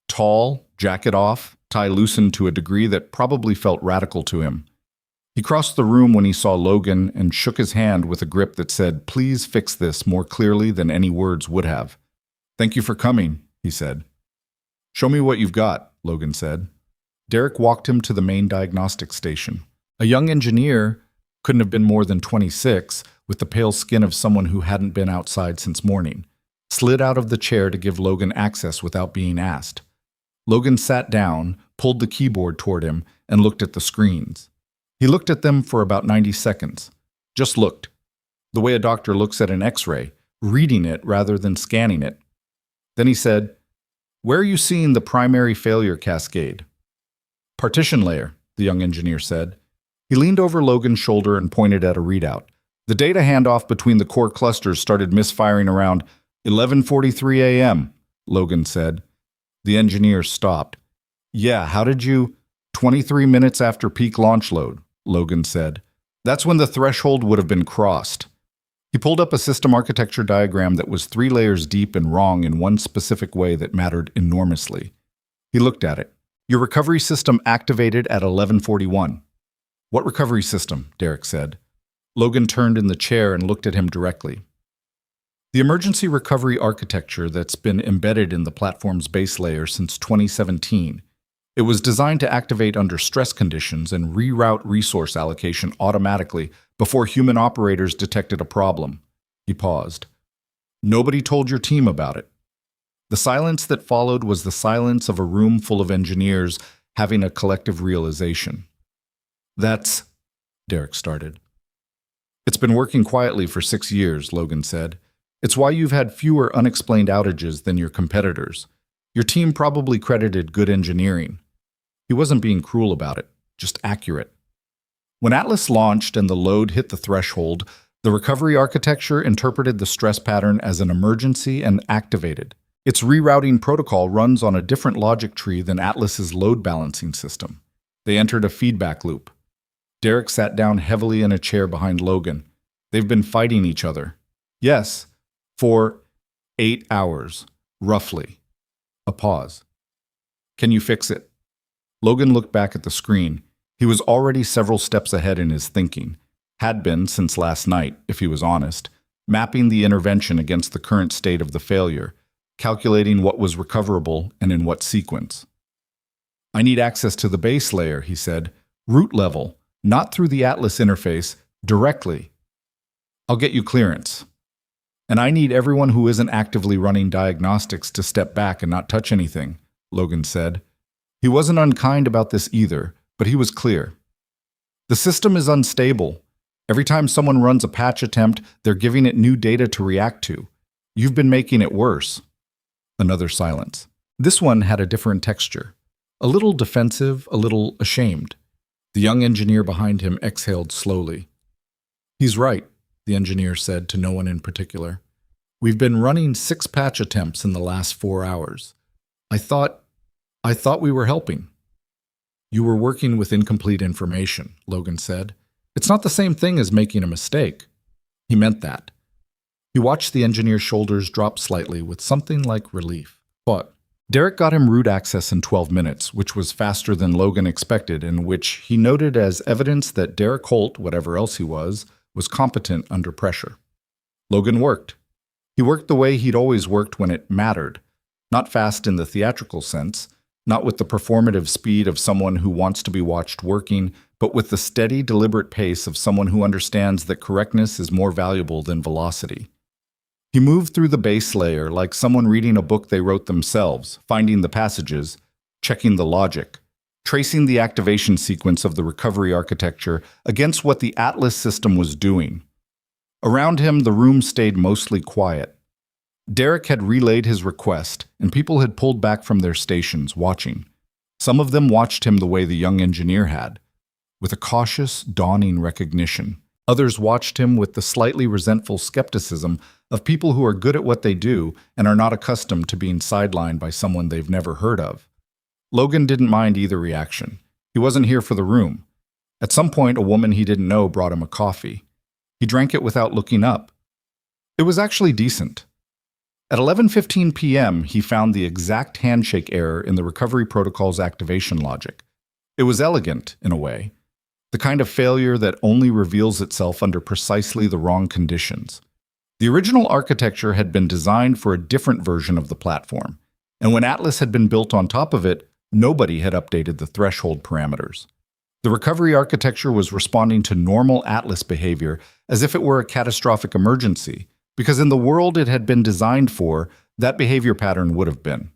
Tall, jacket off, tie loosened to a degree that probably felt radical to him. He crossed the room when he saw Logan and shook his hand with a grip that said, "Please fix this," more clearly than any words would have. "Thank you for coming," he said. "Show me what you've got," Logan said. Derek walked him to the main diagnostic station. A young engineer, couldn't have been more than 26, with the pale skin of someone who hadn't been outside since morning, slid out of the chair to give Logan access without being asked. Logan sat down, pulled the keyboard toward him, and looked at the screens. He looked at them for about 90 seconds. Just looked. The way a doctor looks at an X-ray, reading it rather than scanning it. Then he said, "Where are you seeing the primary failure cascade?" "Partition layer," the young engineer said. He leaned over Logan's shoulder and pointed at a readout. The data handoff between the core clusters started misfiring around 11:43 a.m., Logan said. The engineer stopped. "Yeah, how did you—" 23 minutes after peak launch load, Logan said. "That's when the threshold would have been crossed." He pulled up a system architecture diagram that was 3 layers deep and wrong in one specific way that mattered enormously. He looked at it. "Your recovery system activated at 11:41. "What recovery system?" Derek said. Logan turned in the chair and looked at him directly. "The emergency recovery architecture that's been embedded in the platform's base layer since 2017. It was designed to activate under stress conditions and reroute resource allocation automatically before human operators detected a problem." He paused. "Nobody told your team about it." The silence that followed was the silence of a room full of engineers having a collective realization. "That's—" Derek started. "It's been working quietly for 6 years, Logan said. "It's why you've had fewer unexplained outages than your competitors. Your team probably credited good engineering." He wasn't being cruel about it, just accurate. When Atlas launched and the load hit the threshold, the recovery architecture interpreted the stress pattern as an emergency and activated. Its rerouting protocol runs on a different logic tree than Atlas's load balancing system. They entered a feedback loop. Derek sat down heavily in a chair behind Logan. They've been fighting each other. Yes, for 8 hours, roughly. A pause. Can you fix it? Logan looked back at the screen. He was already several steps ahead in his thinking. Had been since last night, if he was honest, mapping the intervention against the current state of the failure, calculating what was recoverable and in what sequence. I need access to the base layer, he said. Root level, not through the Atlas interface, directly. I'll get you clearance. And I need everyone who isn't actively running diagnostics to step back and not touch anything, Logan said. He wasn't unkind about this either, but he was clear. The system is unstable. Every time someone runs a patch attempt, they're giving it new data to react to. You've been making it worse. Another silence. This one had a different texture. A little defensive, a little ashamed. The young engineer behind him exhaled slowly. He's right, the engineer said to no one in particular. We've been running 6 patch attempts in the last 4 hours. I thought we were helping. You were working with incomplete information, Logan said. It's not the same thing as making a mistake. He meant that. He watched the engineer's shoulders drop slightly with something like relief. But Derek got him root access in 12 minutes, which was faster than Logan expected and which he noted as evidence that Derek Holt, whatever else he was competent under pressure. Logan worked. He worked the way he'd always worked when it mattered. Not fast in the theatrical sense, not with the performative speed of someone who wants to be watched working, but with the steady, deliberate pace of someone who understands that correctness is more valuable than velocity. He moved through the base layer like someone reading a book they wrote themselves, finding the passages, checking the logic, tracing the activation sequence of the recovery architecture against what the Atlas system was doing. Around him, the room stayed mostly quiet. Derek had relayed his request, and people had pulled back from their stations, watching. Some of them watched him the way the young engineer had, with a cautious, dawning recognition. Others watched him with the slightly resentful skepticism of people who are good at what they do and are not accustomed to being sidelined by someone they've never heard of. Logan didn't mind either reaction. He wasn't here for the room. At some point, a woman he didn't know brought him a coffee. He drank it without looking up. It was actually decent. At 11:15 p.m., he found the exact handshake error in the recovery protocol's activation logic. It was elegant, in a way, the kind of failure that only reveals itself under precisely the wrong conditions. The original architecture had been designed for a different version of the platform, and when Atlas had been built on top of it, nobody had updated the threshold parameters. The recovery architecture was responding to normal Atlas behavior as if it were a catastrophic emergency, because in the world it had been designed for, that behavior pattern would have been.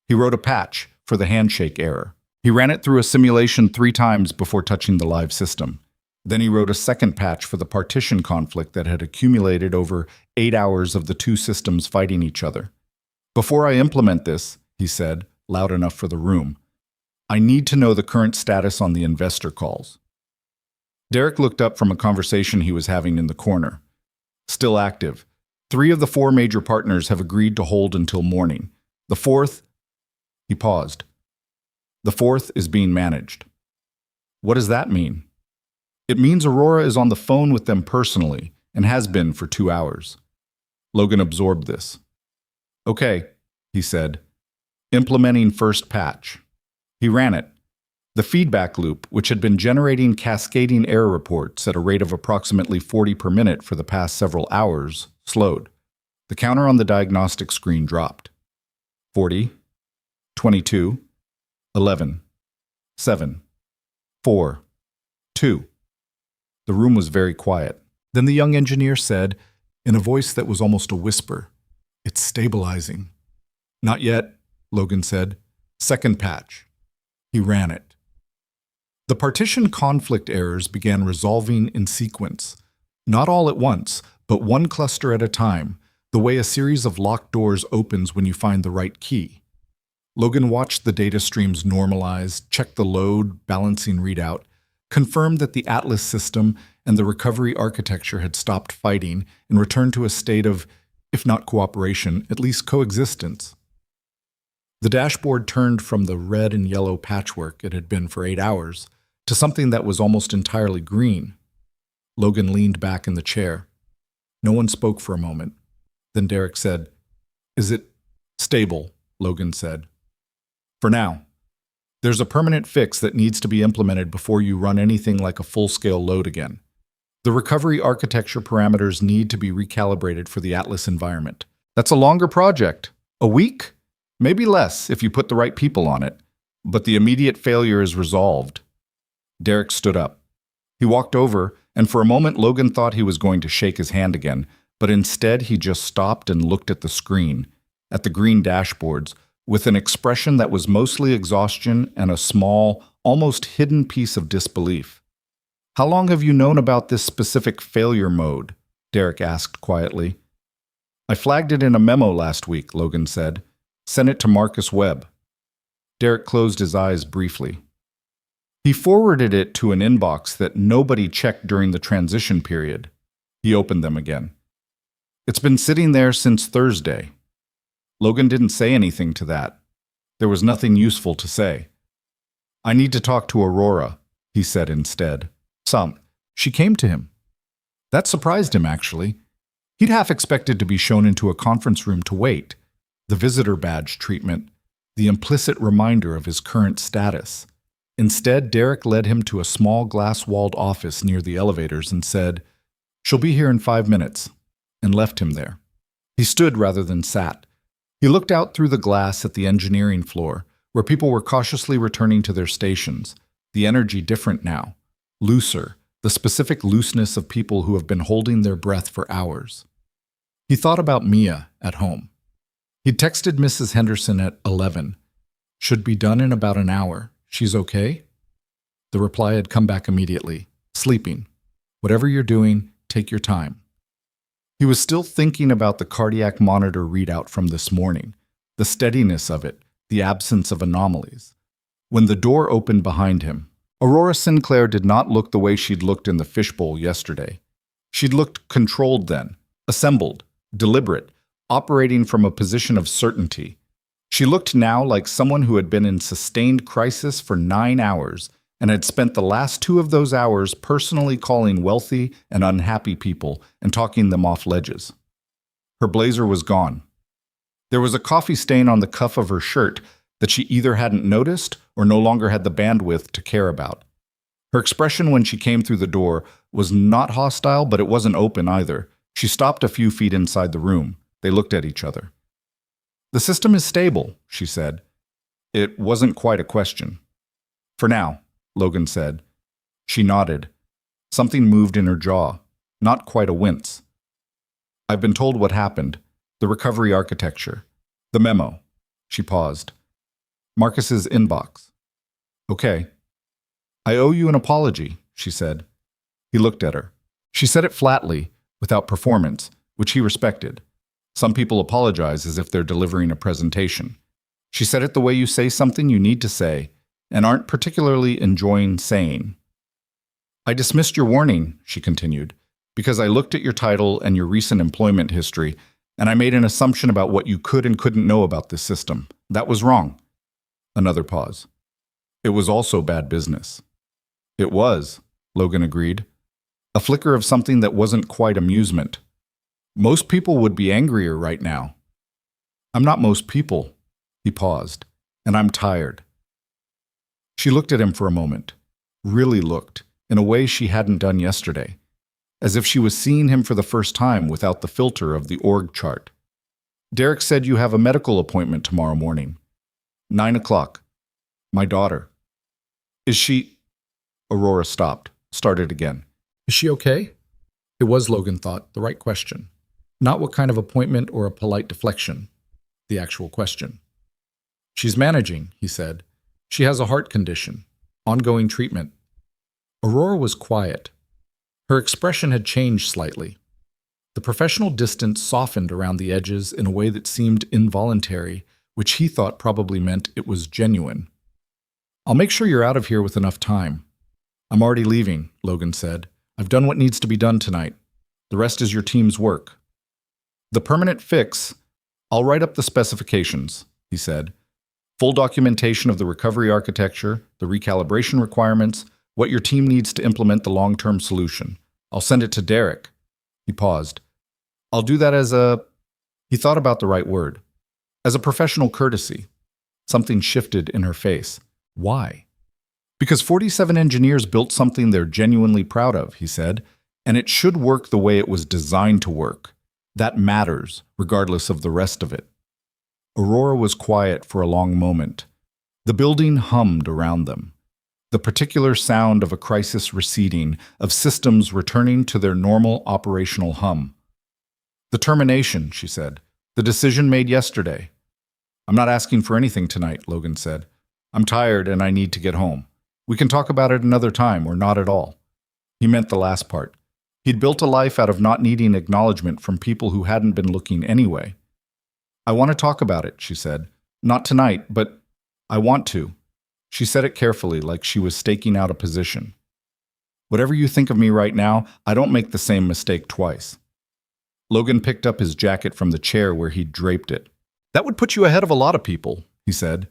He wrote a patch for the handshake error. He ran it through a simulation 3 times before touching the live system. Then he wrote a second patch for the partition conflict that had accumulated over 8 hours of the 2 systems fighting each other. Before I implement this, he said, loud enough for the room, I need to know the current status on the investor calls. Derek looked up from a conversation he was having in the corner. Still active. 3 of the 4 major partners have agreed to hold until morning. The 4th, he paused. The 4th is being managed. What does that mean? It means Aurora is on the phone with them personally and has been for 2 hours. Logan absorbed this. Okay, he said, implementing first patch. He ran it. The feedback loop, which had been generating cascading error reports at a rate of approximately 40 per minute for the past several hours, slowed. The counter on the diagnostic screen dropped. 40, 22, 11, 7, 4, 2. The room was very quiet. Then the young engineer said, in a voice that was almost a whisper, It's stabilizing. Not yet, Logan said. Second patch. He ran it. The partition conflict errors began resolving in sequence. Not all at once, but one cluster at a time, the way a series of locked doors opens when you find the right key. Logan watched the data streams normalize, checked the load, balancing readout, confirmed that the Atlas system and the recovery architecture had stopped fighting and returned to a state of, if not cooperation, at least coexistence. The dashboard turned from the red and yellow patchwork it had been for 8 hours to something that was almost entirely green. Logan leaned back in the chair. No one spoke for a moment. Then Derek said, "Is it stable?" Logan said. "For now. There's a permanent fix that needs to be implemented before you run anything like a full-scale load again. The recovery architecture parameters need to be recalibrated for the Atlas environment. That's a longer project. A week? Maybe less if you put the right people on it. But the immediate failure is resolved." Derek stood up. He walked over, and for a moment Logan thought he was going to shake his hand again, but instead he just stopped and looked at the screen, at the green dashboards, with an expression that was mostly exhaustion and a small, almost hidden piece of disbelief. "How long have you known about this specific failure mode?" Derek asked quietly. "I flagged it in a memo last week," Logan said. "Sent it to Marcus Webb." Derek closed his eyes briefly. He forwarded it to an inbox that nobody checked during the transition period. He opened them again. "It's been sitting there since Thursday." Logan didn't say anything to that. There was nothing useful to say. "I need to talk to Aurora," he said instead. She came to him. That surprised him, actually. He'd half expected to be shown into a conference room to wait. The visitor badge treatment, the implicit reminder of his current status. Instead, Derek led him to a small glass-walled office near the elevators and said, "She'll be here in 5 minutes," and left him there. He stood rather than sat. He looked out through the glass at the engineering floor, where people were cautiously returning to their stations, the energy different now, looser, the specific looseness of people who have been holding their breath for hours. He thought about Mia at home. He'd texted Mrs. Henderson at 11. "Should be done in about an hour. She's okay?" The reply had come back immediately. "Sleeping. Whatever you're doing, take your time." He was still thinking about the cardiac monitor readout from this morning, the steadiness of it, the absence of anomalies. When the door opened behind him, Aurora Sinclair did not look the way she'd looked in the fishbowl yesterday. She'd looked controlled then, assembled, deliberate, operating from a position of certainty. She looked now like someone who had been in sustained crisis for 9 hours and had spent the last 2 of those hours personally calling wealthy and unhappy people and talking them off ledges. Her blazer was gone. There was a coffee stain on the cuff of her shirt that she either hadn't noticed or no longer had the bandwidth to care about. Her expression when she came through the door was not hostile, but it wasn't open either. She stopped a few feet inside the room. They looked at each other. "The system is stable," she said. It wasn't quite a question. "For now," Logan said. She nodded. Something moved in her jaw, not quite a wince. "I've been told what happened, the recovery architecture, the memo." She paused. "Marcus's inbox." "Okay." "I owe you an apology," she said. He looked at her. She said it flatly, without performance, which he respected. Some people apologize as if they're delivering a presentation. She said it the way you say something you need to say, and aren't particularly enjoying saying. "I dismissed your warning," she continued, "because I looked at your title and your recent employment history, and I made an assumption about what you could and couldn't know about this system. That was wrong." Another pause. "It was also bad business." "It was," Logan agreed. A flicker of something that wasn't quite amusement. "Most people would be angrier right now." "I'm not most people," he paused, "and I'm tired." She looked at him for a moment, really looked, in a way she hadn't done yesterday, as if she was seeing him for the first time without the filter of the org chart. "Derek said you have a medical appointment tomorrow morning. 9 o'clock. My daughter." "Is she—" Aurora stopped, started again. "Is she okay?" It was, Logan thought, the right question. Not what kind of appointment or a polite deflection. The actual question. "She's managing," he said. "She has a heart condition. Ongoing treatment." Aurora was quiet. Her expression had changed slightly. The professional distance softened around the edges in a way that seemed involuntary, which he thought probably meant it was genuine. "I'll make sure you're out of here with enough time." "I'm already leaving," Logan said. "I've done what needs to be done tonight. The rest is your team's work." "The permanent fix, I'll write up the specifications," he said. "Full documentation of the recovery architecture, the recalibration requirements, what your team needs to implement the long-term solution. I'll send it to Derek." He paused. I'll do that as a... He thought about the right word. As a professional courtesy. Something shifted in her face. Why? Because 47 engineers built something they're genuinely proud of, he said, and it should work the way it was designed to work. That matters, regardless of the rest of it. Aurora was quiet for a long moment. The building hummed around them. The particular sound of a crisis receding, of systems returning to their normal operational hum. The termination, she said. The decision made yesterday. I'm not asking for anything tonight, Logan said. I'm tired and I need to get home. We can talk about it another time or not at all. He meant the last part. He'd built a life out of not needing acknowledgement from people who hadn't been looking anyway. I want to talk about it, she said. Not tonight, but I want to. She said it carefully, like she was staking out a position. Whatever you think of me right now, I don't make the same mistake twice. Logan picked up his jacket from the chair where he'd draped it. That would put you ahead of a lot of people, he said.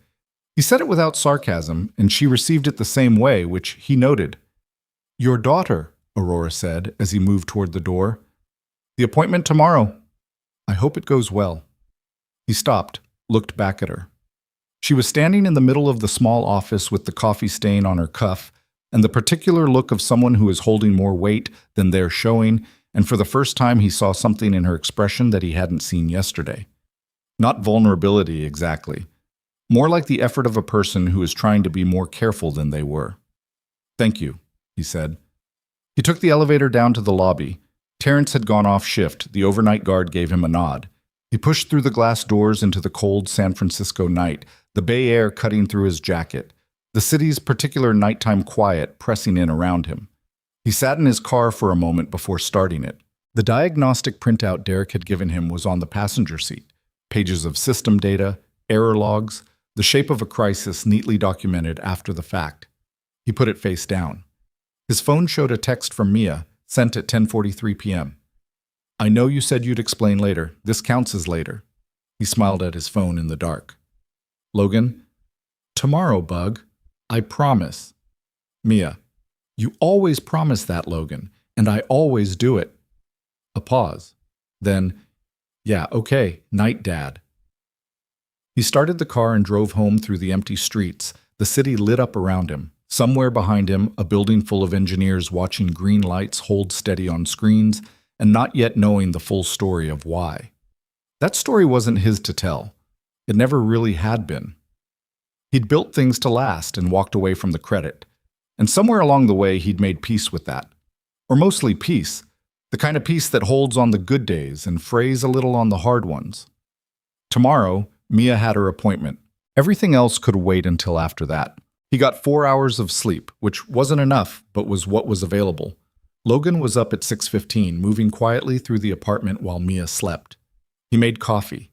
He said it without sarcasm, and she received it the same way, which he noted. Your daughter, Aurora said as he moved toward the door. The appointment tomorrow. I hope it goes well. He stopped, looked back at her. She was standing in the middle of the small office with the coffee stain on her cuff and the particular look of someone who is holding more weight than they're showing, and for the first time he saw something in her expression that he hadn't seen yesterday. Not vulnerability exactly. More like the effort of a person who is trying to be more careful than they were. Thank you, he said. He took the elevator down to the lobby. Terrence had gone off shift. The overnight guard gave him a nod. He pushed through the glass doors into the cold San Francisco night, the Bay Air cutting through his jacket, the city's particular nighttime quiet pressing in around him. He sat in his car for a moment before starting it. The diagnostic printout Derek had given him was on the passenger seat. Pages of system data, error logs, the shape of a crisis neatly documented after the fact. He put it face down. His phone showed a text from Mia, sent at 10:43 p.m. I know you said you'd explain later. This counts as later. He smiled at his phone in the dark. Logan, tomorrow, bug. I promise. Mia, you always promise that, Logan, and I always do it. A pause. Then, yeah, okay, night, Dad. He started the car and drove home through the empty streets, the city lit up around him. Somewhere behind him, a building full of engineers watching green lights hold steady on screens and not yet knowing the full story of why. That story wasn't his to tell. It never really had been. He'd built things to last and walked away from the credit. And somewhere along the way, he'd made peace with that. Or mostly peace, the kind of peace that holds on the good days and frays a little on the hard ones. Tomorrow, Mia had her appointment. Everything else could wait until after that. He got 4 hours of sleep, which wasn't enough, but was what was available. Logan was up at 6:15, moving quietly through the apartment while Mia slept. He made coffee.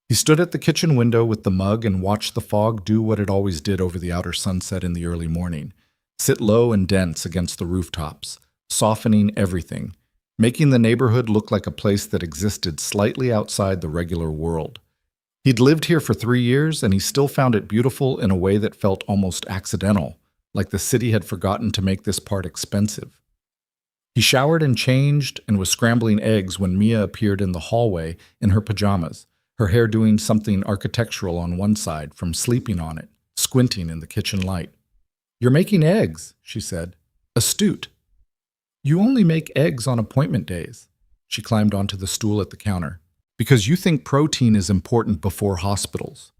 He stood at the kitchen window with the mug and watched the fog do what it always did over the outer sunset in the early morning, sit low and dense against the rooftops, softening everything, making the neighborhood look like a place that existed slightly outside the regular world. He'd lived here for 3 years, and he still found it beautiful in a way that felt almost accidental, like the city had forgotten to make this part expensive. He showered and changed and was scrambling eggs when Mia appeared in the hallway in her pajamas, her hair doing something architectural on one side from sleeping on it, squinting in the kitchen light. You're making eggs, she said. Astute. You only make eggs on appointment days. She climbed onto the stool at the counter. Because you think protein is important before hospitals.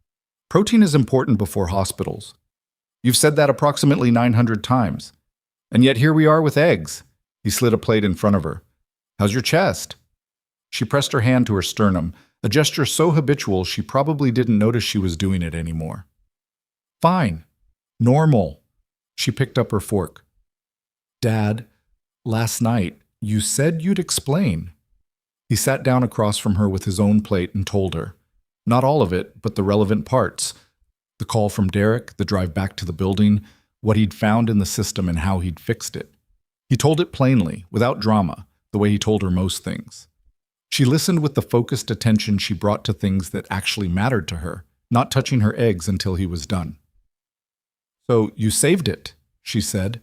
Protein is important before hospitals. You've said that approximately 900 times. And yet here we are with eggs. He slid a plate in front of her. How's your chest? She pressed her hand to her sternum, a gesture so habitual she probably didn't notice she was doing it anymore. Fine. Normal. She picked up her fork. Dad, last night, you said you'd explain. He sat down across from her with his own plate and told her. Not all of it, but the relevant parts. The call from Derek, the drive back to the building, what he'd found in the system and how he'd fixed it. He told it plainly, without drama, the way he told her most things. She listened with the focused attention she brought to things that actually mattered to her, not touching her eggs until he was done. So you saved it, she said.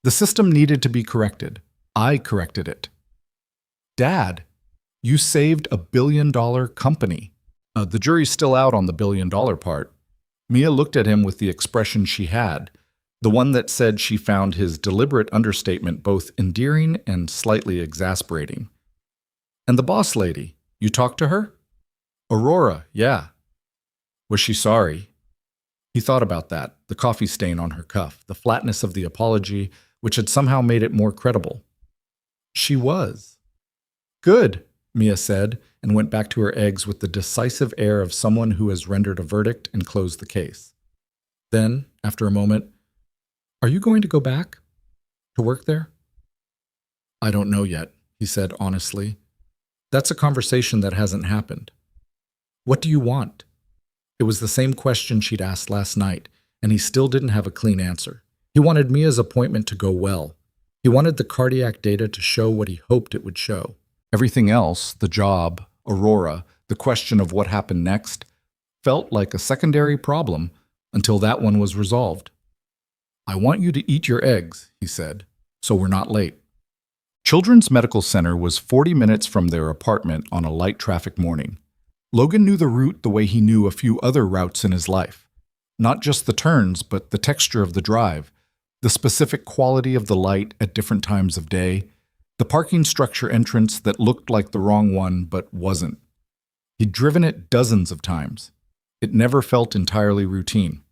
The system needed to be corrected. I corrected it. Dad, You saved a billion-dollar company. The jury's still out on the billion-dollar part. Mia looked at him with the expression she had, the one that said she found his deliberate understatement both endearing and slightly exasperating. And the boss lady, you talked to her? Aurora, yeah. Was she sorry? He thought about that, the coffee stain on her cuff, the flatness of the apology, which had somehow made it more credible. She was. Good, Mia said, and went back to her eggs with the decisive air of someone who has rendered a verdict and closed the case. Then, after a moment, are you going to go back? To work there? I don't know yet, he said honestly. That's a conversation that hasn't happened. What do you want? It was the same question she'd asked last night, and he still didn't have a clean answer. He wanted Mia's appointment to go well. He wanted the cardiac data to show what he hoped it would show. Everything else, the job, Aurora, the question of what happened next, felt like a secondary problem until that one was resolved. I want you to eat your eggs, he said, so we're not late. Children's Medical Center was 40 minutes from their apartment on a light traffic morning. Logan knew the route the way he knew a few other routes in his life. Not just the turns, but the texture of the drive, the specific quality of the light at different times of day, the parking structure entrance that looked like the wrong one but wasn't. He'd driven it dozens of times. It never felt entirely routine.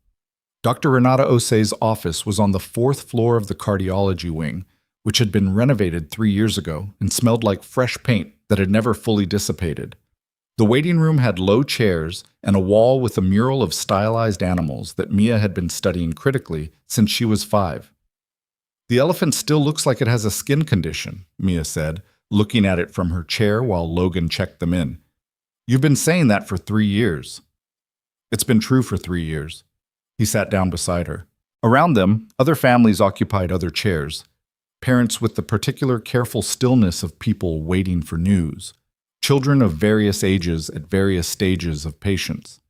Dr. Renata Osei's office was on the 4th floor of the cardiology wing, which had been renovated 3 years ago and smelled like fresh paint that had never fully dissipated. The waiting room had low chairs and a wall with a mural of stylized animals that Mia had been studying critically since she was 5. The elephant still looks like it has a skin condition, Mia said, looking at it from her chair while Logan checked them in. You've been saying that for 3 years. It's been true for 3 years. He sat down beside her. Around them, other families occupied other chairs. Parents with the particular careful stillness of people waiting for news. Children of various ages at various stages of patience.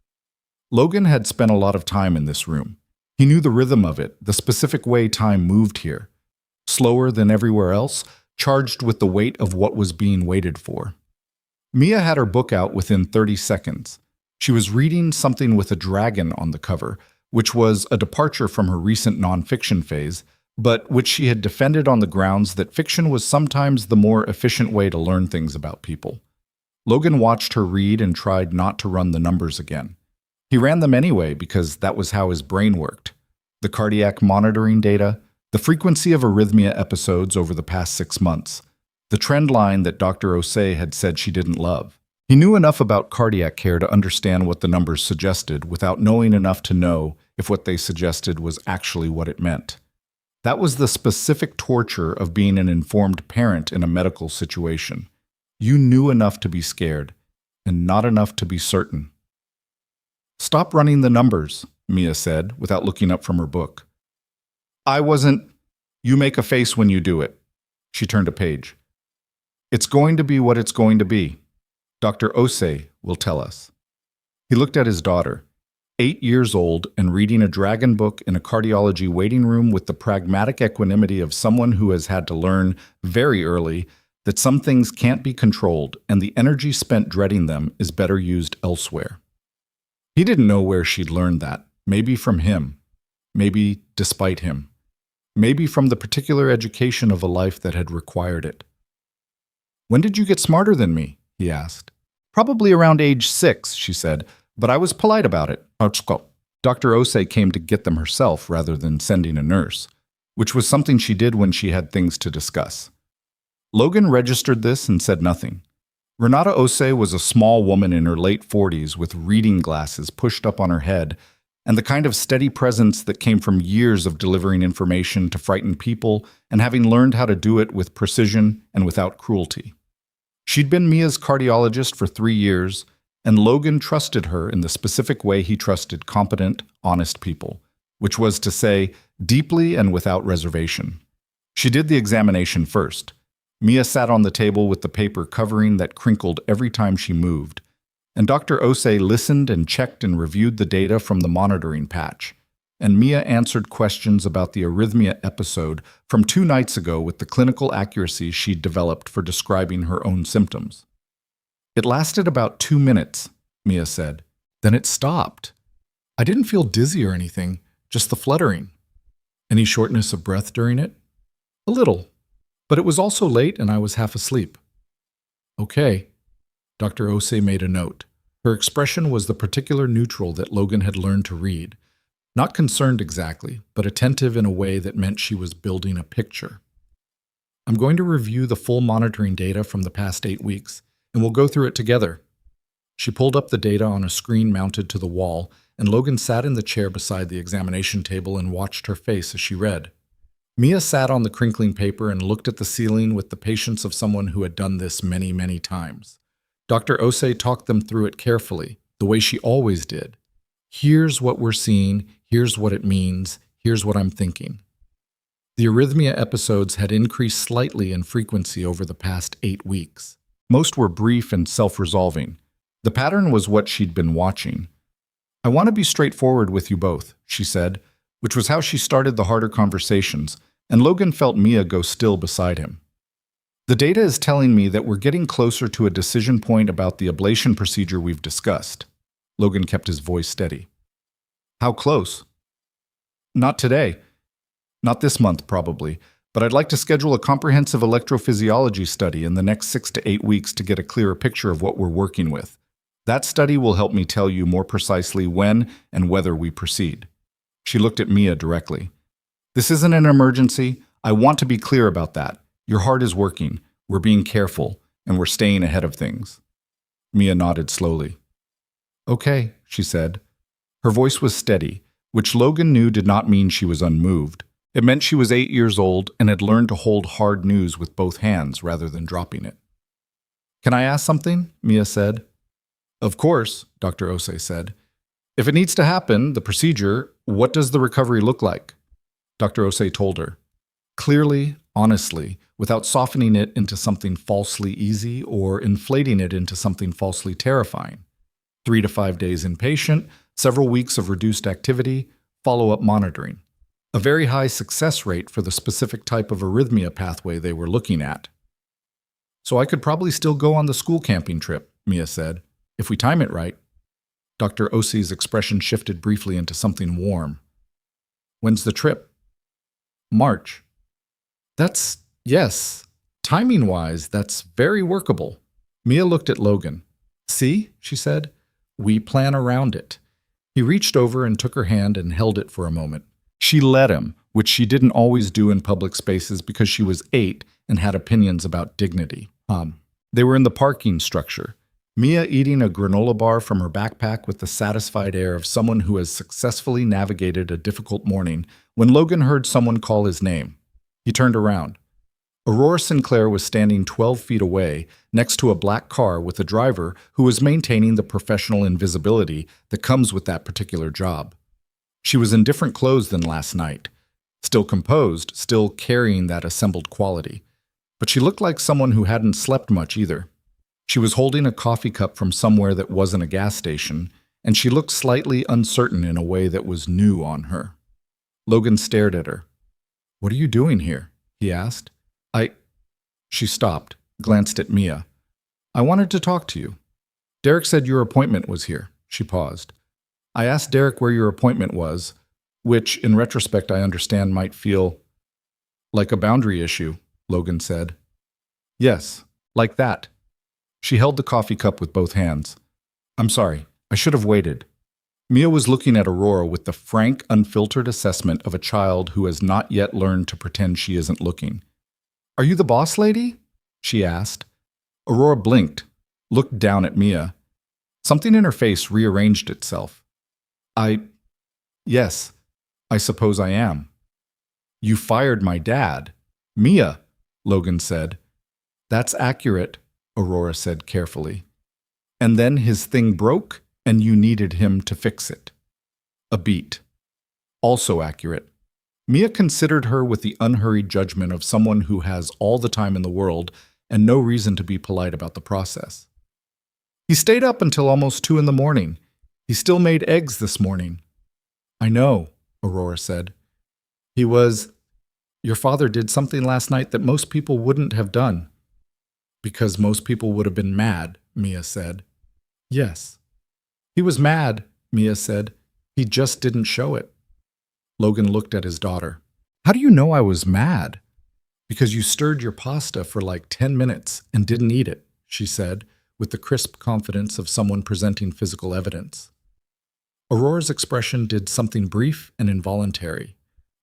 Logan had spent a lot of time in this room. He knew the rhythm of it, the specific way time moved here. Slower than everywhere else, charged with the weight of what was being waited for. Mia had her book out within 30 seconds. She was reading something with a dragon on the cover, which was a departure from her recent nonfiction phase, but which she had defended on the grounds that fiction was sometimes the more efficient way to learn things about people. Logan watched her read and tried not to run the numbers again. He ran them anyway because that was how his brain worked. The cardiac monitoring data, the frequency of arrhythmia episodes over the past 6 months, the trend line that Dr. Osei had said she didn't love. He knew enough about cardiac care to understand what the numbers suggested without knowing enough to know if what they suggested was actually what it meant. That was the specific torture of being an informed parent in a medical situation. You knew enough to be scared, and not enough to be certain. Stop running the numbers, Mia said, without looking up from her book. I wasn't. You make a face when you do it. She turned a page. It's going to be what it's going to be. Dr. Osei will tell us. He looked at his daughter, 8 years old and reading a dragon book in a cardiology waiting room with the pragmatic equanimity of someone who has had to learn very early that some things can't be controlled and the energy spent dreading them is better used elsewhere. He didn't know where she'd learned that, maybe from him, maybe despite him, maybe from the particular education of a life that had required it. When did you get smarter than me? He asked. Probably around age 6, she said, but I was polite about it. Dr. Osei came to get them herself rather than sending a nurse, which was something she did when she had things to discuss. Logan registered this and said nothing. Renata Osei was a small woman in her late 40s with reading glasses pushed up on her head and the kind of steady presence that came from years of delivering information to frighten people and having learned how to do it with precision and without cruelty. She'd been Mia's cardiologist for 3 years, and Logan trusted her in the specific way he trusted competent, honest people, which was to say, deeply and without reservation. She did the examination first. Mia sat on the table with the paper covering that crinkled every time she moved, and Dr. Osei listened and checked and reviewed the data from the monitoring patch, and Mia answered questions about the arrhythmia episode from 2 nights ago with the clinical accuracy she'd developed for describing her own symptoms. It lasted about 2 minutes, Mia said. Then it stopped. I didn't feel dizzy or anything, just the fluttering. Any shortness of breath during it? A little. But it was also late and I was half asleep. Okay. Dr. Osei made a note. Her expression was the particular neutral that Logan had learned to read. Not concerned exactly, but attentive in a way that meant she was building a picture. I'm going to review the full monitoring data from the past 8 weeks, and we'll go through it together. She pulled up the data on a screen mounted to the wall, and Logan sat in the chair beside the examination table and watched her face as she read. Mia sat on the crinkling paper and looked at the ceiling with the patience of someone who had done this many, many times. Dr. Osei talked them through it carefully, the way she always did. Here's what we're seeing, here's what it means, here's what I'm thinking. The arrhythmia episodes had increased slightly in frequency over the past 8 weeks. Most were brief and self-resolving. The pattern was what she'd been watching. I want to be straightforward with you both, she said, which was how she started the harder conversations, and Logan felt Mia go still beside him. The data is telling me that we're getting closer to a decision point about the ablation procedure we've discussed. Logan kept his voice steady. How close? Not today. Not this month, probably, but I'd like to schedule a comprehensive electrophysiology study in the next 6 to 8 weeks to get a clearer picture of what we're working with. That study will help me tell you more precisely when and whether we proceed. She looked at Mia directly. This isn't an emergency. I want to be clear about that. Your heart is working, we're being careful, and we're staying ahead of things. Mia nodded slowly. Okay, she said. Her voice was steady, which Logan knew did not mean she was unmoved. It meant she was 8 years old and had learned to hold hard news with both hands rather than dropping it. Can I ask something? Mia said. Of course, Dr. Osei said. If it needs to happen, the procedure, what does the recovery look like? Dr. Osei told her. Clearly, honestly, without softening it into something falsely easy or inflating it into something falsely terrifying. 3 to 5 days inpatient, several weeks of reduced activity, follow-up monitoring. A very high success rate for the specific type of arrhythmia pathway they were looking at. So I could probably still go on the school camping trip, Mia said, if we time it right. Dr. Osei's expression shifted briefly into something warm. When's the trip? March. Yes, timing-wise, that's very workable. Mia looked at Logan. See, she said, we plan around it. He reached over and took her hand and held it for a moment. She let him, which she didn't always do in public spaces because she was 8 and had opinions about dignity. They were in the parking structure. Mia eating a granola bar from her backpack with the satisfied air of someone who has successfully navigated a difficult morning when Logan heard someone call his name. He turned around. Aurora Sinclair was standing 12 feet away next to a black car with a driver who was maintaining the professional invisibility that comes with that particular job. She was in different clothes than last night, still composed, still carrying that assembled quality. But she looked like someone who hadn't slept much either. She was holding a coffee cup from somewhere that wasn't a gas station, and she looked slightly uncertain in a way that was new on her. Logan stared at her. What are you doing here? He asked. She stopped, glanced at Mia. I wanted to talk to you. Derek said your appointment was here. She paused. I asked Derek where your appointment was, which, in retrospect, I understand might feel like a boundary issue, Logan said. Yes, like that. She held the coffee cup with both hands. I'm sorry, I should have waited. Mia was looking at Aurora with the frank, unfiltered assessment of a child who has not yet learned to pretend she isn't looking. Are you the boss lady? She asked. Aurora blinked, looked down at Mia. Something in her face rearranged itself. Yes, I suppose I am. You fired my dad. Mia, Logan said. That's accurate, Aurora said carefully. And then his thing broke, and you needed him to fix it. A beat. Also accurate. Mia considered her with the unhurried judgment of someone who has all the time in the world and no reason to be polite about the process. He stayed up until almost 2 a.m. He still made eggs this morning. I know, Aurora said. Your father did something last night that most people wouldn't have done. Because most people would have been mad, Mia said. Yes. He was mad, Mia said. He just didn't show it. Logan looked at his daughter. How do you know I was mad? Because you stirred your pasta for like 10 minutes and didn't eat it, she said, with the crisp confidence of someone presenting physical evidence. Aurora's expression did something brief and involuntary,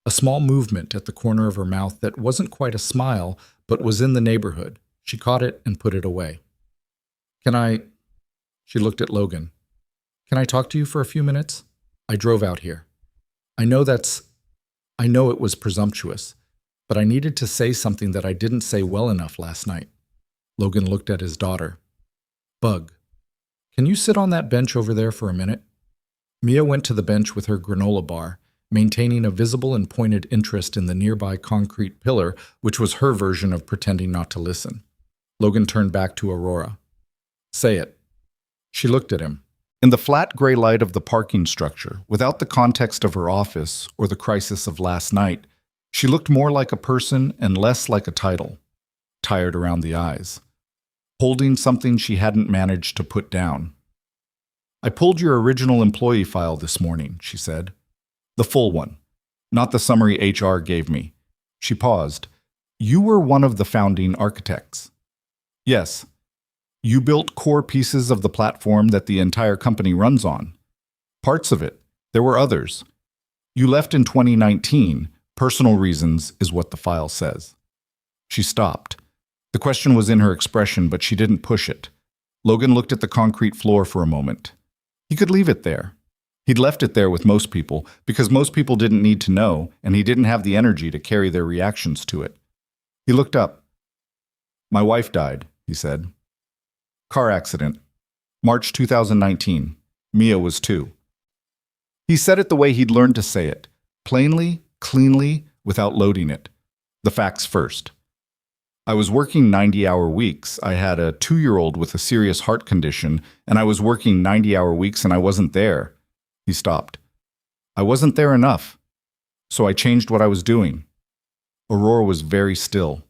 a small movement at the corner of her mouth that wasn't quite a smile, but was in the neighborhood. She caught it and put it away. Can I? She looked at Logan. Can I talk to you for a few minutes? I drove out here. I know it was presumptuous, but I needed to say something that I didn't say well enough last night. Logan looked at his daughter. Bug, can you sit on that bench over there for a minute? Mia went to the bench with her granola bar, maintaining a visible and pointed interest in the nearby concrete pillar, which was her version of pretending not to listen. Logan turned back to Aurora. Say it. She looked at him. In the flat gray light of the parking structure, without the context of her office or the crisis of last night, she looked more like a person and less like a title, tired around the eyes, holding something she hadn't managed to put down. I pulled your original employee file this morning, she said. The full one, not the summary HR gave me. She paused. You were one of the founding architects. Yes. You built core pieces of the platform that the entire company runs on. Parts of it. There were others. You left in 2019. Personal reasons is what the file says. She stopped. The question was in her expression, but she didn't push it. Logan looked at the concrete floor for a moment. He could leave it there. He'd left it there with most people because most people didn't need to know, and he didn't have the energy to carry their reactions to it. He looked up. My wife died, he said. Car accident. March 2019. Mia was 2. He said it the way he'd learned to say it, plainly, cleanly, without loading it. The facts first. I was working 90-hour weeks. I had a 2-year-old with a serious heart condition, and I was working 90-hour weeks and I wasn't there. He stopped. I wasn't there enough, so I changed what I was doing. Aurora was very still.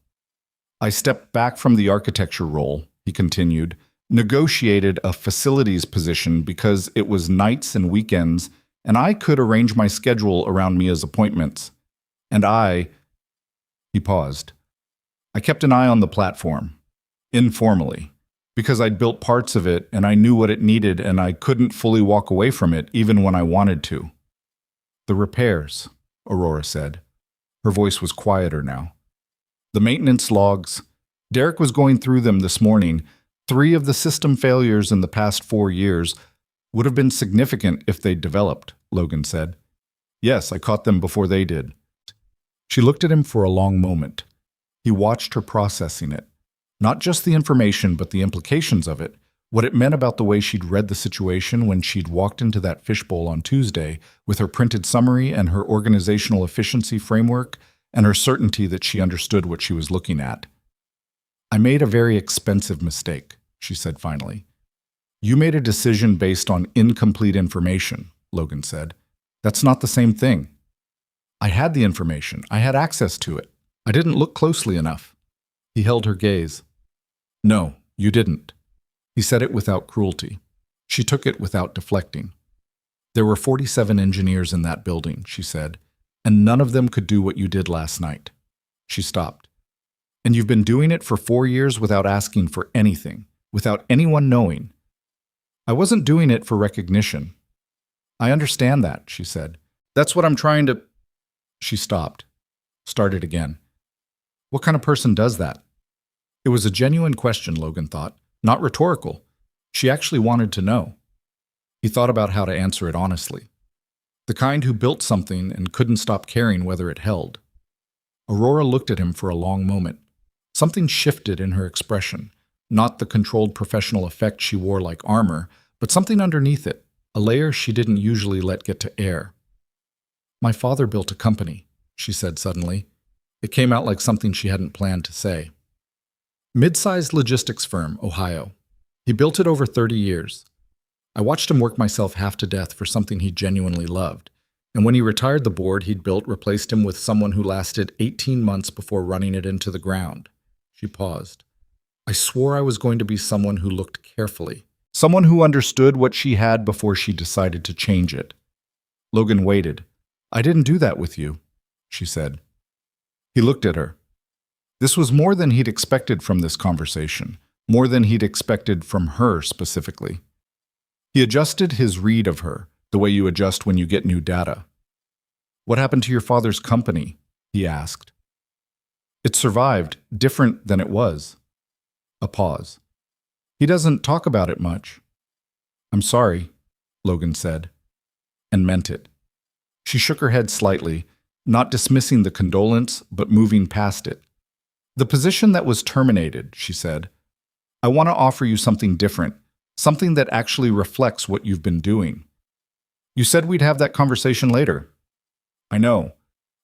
I stepped back from the architecture role, he continued, negotiated a facilities position because it was nights and weekends, and I could arrange my schedule around Mia's appointments. And he paused. I kept an eye on the platform, informally, because I'd built parts of it and I knew what it needed and I couldn't fully walk away from it even when I wanted to. The repairs, Aurora said. Her voice was quieter now. The maintenance logs. Derek was going through them this morning. 3 of the system failures in the past 4 years would have been significant if they'd developed, Logan said. Yes, I caught them before they did. She looked at him for a long moment. He watched her processing it. Not just the information, but the implications of it, what it meant about the way she'd read the situation when she'd walked into that fishbowl on Tuesday with her printed summary and her organizational efficiency framework and her certainty that she understood what she was looking at. I made a very expensive mistake, she said finally. You made a decision based on incomplete information, Logan said. That's not the same thing. I had the information. I had access to it. I didn't look closely enough. He held her gaze. No, you didn't. He said it without cruelty. She took it without deflecting. There were 47 engineers in that building, she said, and none of them could do what you did last night. She stopped. And you've been doing it for 4 years without asking for anything, without anyone knowing. I wasn't doing it for recognition. I understand that, she said. That's what I'm trying to... She stopped. Started again. What kind of person does that? It was a genuine question, Logan thought, not rhetorical. She actually wanted to know. He thought about how to answer it honestly. The kind who built something and couldn't stop caring whether it held. Aurora looked at him for a long moment. Something shifted in her expression, not the controlled professional effect she wore like armor, but something underneath it, a layer she didn't usually let get to air. My father built a company, she said suddenly. It came out like something she hadn't planned to say. Mid-sized logistics firm, Ohio. He built it over 30 years. I watched him work myself half to death for something he genuinely loved, and when he retired, the board he'd built replaced him with someone who lasted 18 months before running it into the ground. She paused. I swore I was going to be someone who looked carefully, someone who understood what she had before she decided to change it. Logan waited. I didn't do that with you, she said. He looked at her. This was more than he'd expected from this conversation, more than he'd expected from her specifically. He adjusted his read of her, the way you adjust when you get new data. What happened to your father's company? He asked. It survived, different than it was. A pause. He doesn't talk about it much. I'm sorry, Logan said, and meant it. She shook her head slightly, not dismissing the condolence, but moving past it. The position that was terminated, she said. I want to offer you something different, something that actually reflects what you've been doing. You said we'd have that conversation later. I know,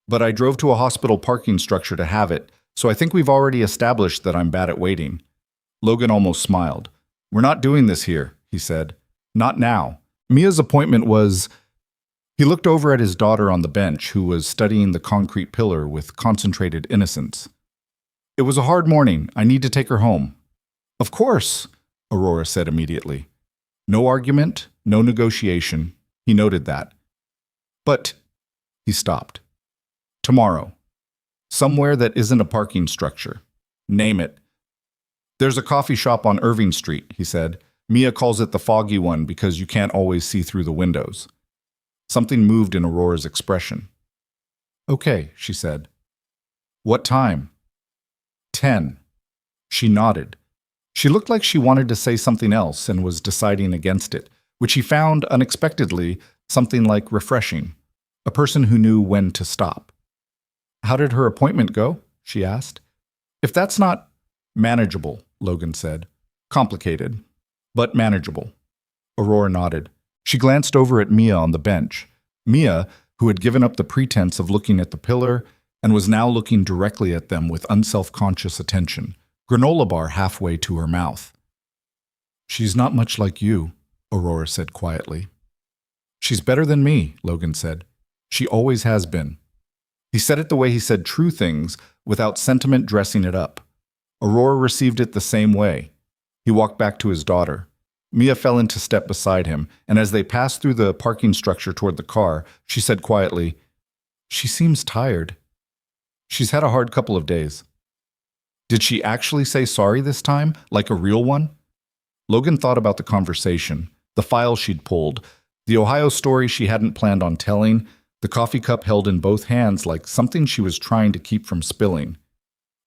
but I drove to a hospital parking structure to have it, so I think we've already established that I'm bad at waiting. Logan almost smiled. We're not doing this here, he said. Not now. Mia's appointment was... He looked over at his daughter on the bench, who was studying the concrete pillar with concentrated innocence. It was a hard morning. I need to take her home. Of course, Aurora said immediately. No argument, no negotiation. He noted that. But... He stopped. Tomorrow. Somewhere that isn't a parking structure. Name it. There's a coffee shop on Irving Street, he said. Mia calls it the foggy one because you can't always see through the windows. Something moved in Aurora's expression. Okay, she said. What time? 10. She nodded. She looked like she wanted to say something else and was deciding against it, which he found unexpectedly something like refreshing. A person who knew when to stop. How did her appointment go? She asked. If that's not manageable, Logan said. Complicated, but manageable. Aurora nodded. She glanced over at Mia on the bench. Mia, who had given up the pretense of looking at the pillar and was now looking directly at them with unself-conscious attention, granola bar halfway to her mouth. She's not much like you, Aurora said quietly. She's better than me, Logan said. She always has been. He said it the way he said true things, without sentiment dressing it up. Aurora received it the same way. He walked back to his daughter. Mia fell into step beside him, and as they passed through the parking structure toward the car, she said quietly, She seems tired. She's had a hard couple of days. Did she actually say sorry this time, like a real one? Logan thought about the conversation, the file she'd pulled, the Ohio story she hadn't planned on telling, the coffee cup held in both hands like something she was trying to keep from spilling.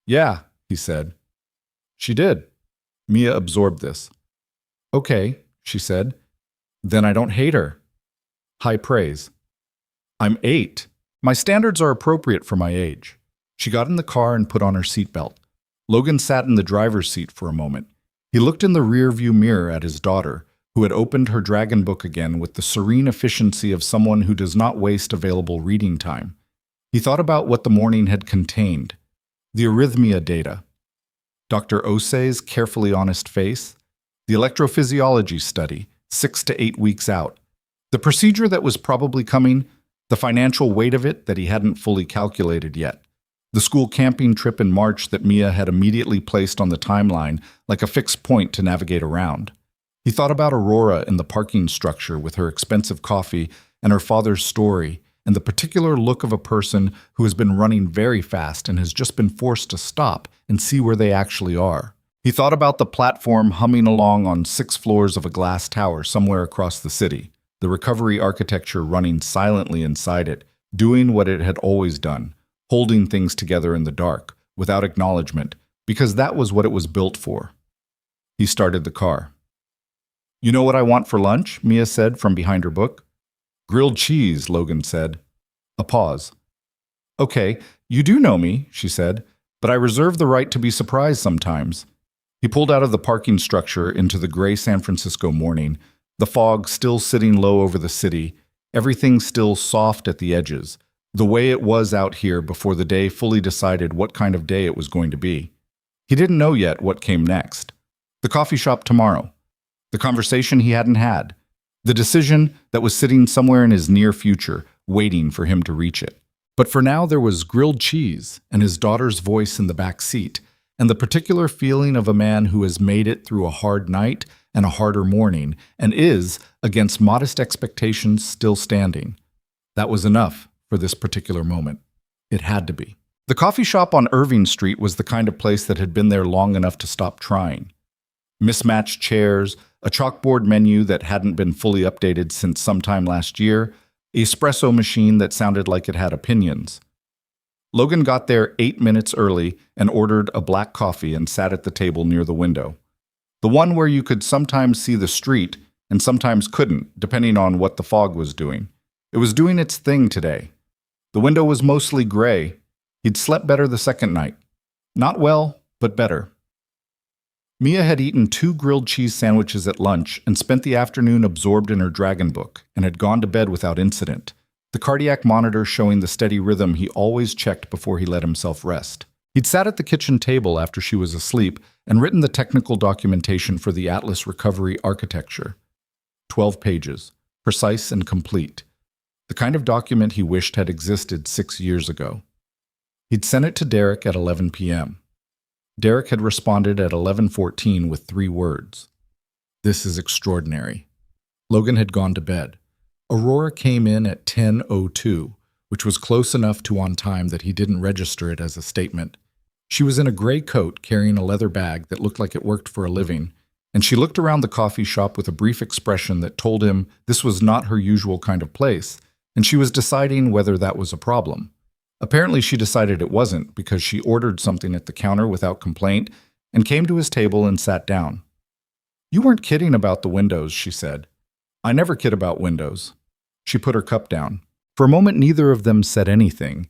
Yeah, he said. She did. Mia absorbed this. Okay, she said. Then I don't hate her. High praise. I'm 8. My standards are appropriate for my age. She got in the car and put on her seatbelt. Logan sat in the driver's seat for a moment. He looked in the rearview mirror at his daughter, who had opened her dragon book again with the serene efficiency of someone who does not waste available reading time. He thought about what the morning had contained. The arrhythmia data. Dr. Osei's carefully honest face. The electrophysiology study, 6 to 8 weeks out. The procedure that was probably coming, the financial weight of it that he hadn't fully calculated yet. The school camping trip in March that Mia had immediately placed on the timeline like a fixed point to navigate around. He thought about Aurora in the parking structure with her expensive coffee and her father's story and the particular look of a person who has been running very fast and has just been forced to stop and see where they actually are. He thought about the platform humming along on 6 floors of a glass tower somewhere across the city, the recovery architecture running silently inside it, doing what it had always done, holding things together in the dark, without acknowledgement, because that was what it was built for. He started the car. You know what I want for lunch? Mia said from behind her book. Grilled cheese, Logan said. A pause. Okay, you do know me, she said, but I reserve the right to be surprised sometimes. He pulled out of the parking structure into the gray San Francisco morning, the fog still sitting low over the city, everything still soft at the edges, the way it was out here before the day fully decided what kind of day it was going to be. He didn't know yet what came next. The coffee shop tomorrow. The conversation he hadn't had. The decision that was sitting somewhere in his near future, waiting for him to reach it. But for now there was grilled cheese and his daughter's voice in the back seat, and the particular feeling of a man who has made it through a hard night and a harder morning and is, against modest expectations, still standing. That was enough for this particular moment. It had to be. The coffee shop on Irving Street was the kind of place that had been there long enough to stop trying. Mismatched chairs, a chalkboard menu that hadn't been fully updated since sometime last year, an espresso machine that sounded like it had opinions. Logan got there 8 minutes early and ordered a black coffee and sat at the table near the window. The one where you could sometimes see the street and sometimes couldn't, depending on what the fog was doing. It was doing its thing today. The window was mostly gray. He'd slept better the second night. Not well, but better. Mia had eaten 2 grilled cheese sandwiches at lunch and spent the afternoon absorbed in her dragon book and had gone to bed without incident, the cardiac monitor showing the steady rhythm he always checked before he let himself rest. He'd sat at the kitchen table after she was asleep and written the technical documentation for the Atlas recovery architecture. 12 pages, precise and complete. The kind of document he wished had existed 6 years ago. He'd sent it to Derek at 11 p.m. Derek had responded at 11:14 with 3 words. This is extraordinary. Logan had gone to bed. Aurora came in at 10:02, which was close enough to on time that he didn't register it as a statement. She was in a gray coat carrying a leather bag that looked like it worked for a living, and she looked around the coffee shop with a brief expression that told him this was not her usual kind of place, and she was deciding whether that was a problem. Apparently she decided it wasn't because she ordered something at the counter without complaint and came to his table and sat down. You weren't kidding about the windows, she said. I never kid about windows. She put her cup down. For a moment neither of them said anything,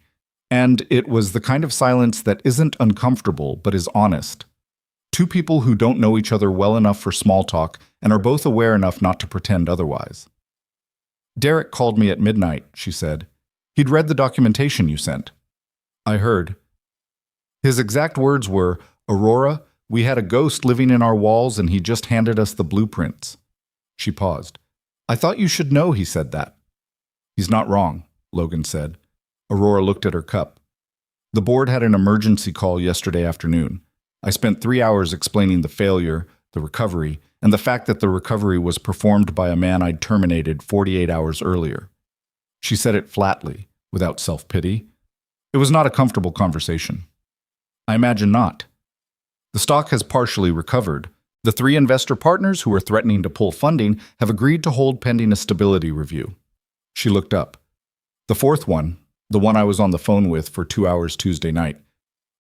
and it was the kind of silence that isn't uncomfortable but is honest. 2 people who don't know each other well enough for small talk and are both aware enough not to pretend otherwise. Derek called me at midnight, she said. He'd read the documentation you sent. I heard. His exact words were, Aurora, we had a ghost living in our walls and he just handed us the blueprints. She paused. I thought you should know he said that. He's not wrong, Logan said. Aurora looked at her cup. The board had an emergency call yesterday afternoon. I spent 3 hours explaining the failure, the recovery, and the fact that the recovery was performed by a man I'd terminated 48 hours earlier. She said it flatly, without self-pity. It was not a comfortable conversation. I imagine not. The stock has partially recovered. The 3 investor partners who were threatening to pull funding have agreed to hold pending a stability review. She looked up. The 4th one, the one I was on the phone with for 2 hours Tuesday night,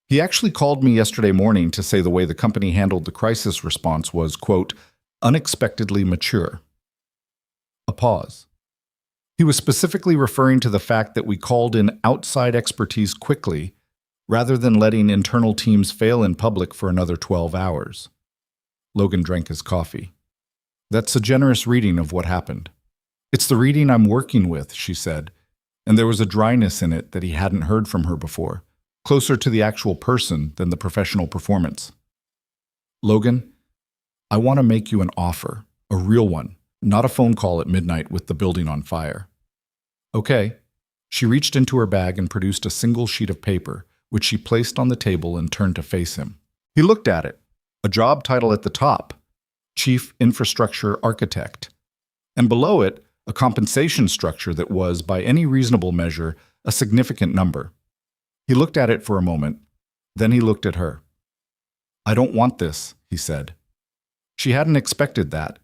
he actually called me yesterday morning to say the way the company handled the crisis response was, quote, unexpectedly mature. A pause. He was specifically referring to the fact that we called in outside expertise quickly, rather than letting internal teams fail in public for another 12 hours. Logan drank his coffee. That's a generous reading of what happened. It's the reading I'm working with, she said, and there was a dryness in it that he hadn't heard from her before, closer to the actual person than the professional performance. Logan, I want to make you an offer, a real one, not a phone call at midnight with the building on fire. Okay. She reached into her bag and produced a single sheet of paper, which she placed on the table and turned to face him. He looked at it, a job title at the top, Chief Infrastructure Architect, and below it, a compensation structure that was, by any reasonable measure, a significant number. He looked at it for a moment, then he looked at her. I don't want this, he said. She hadn't expected that.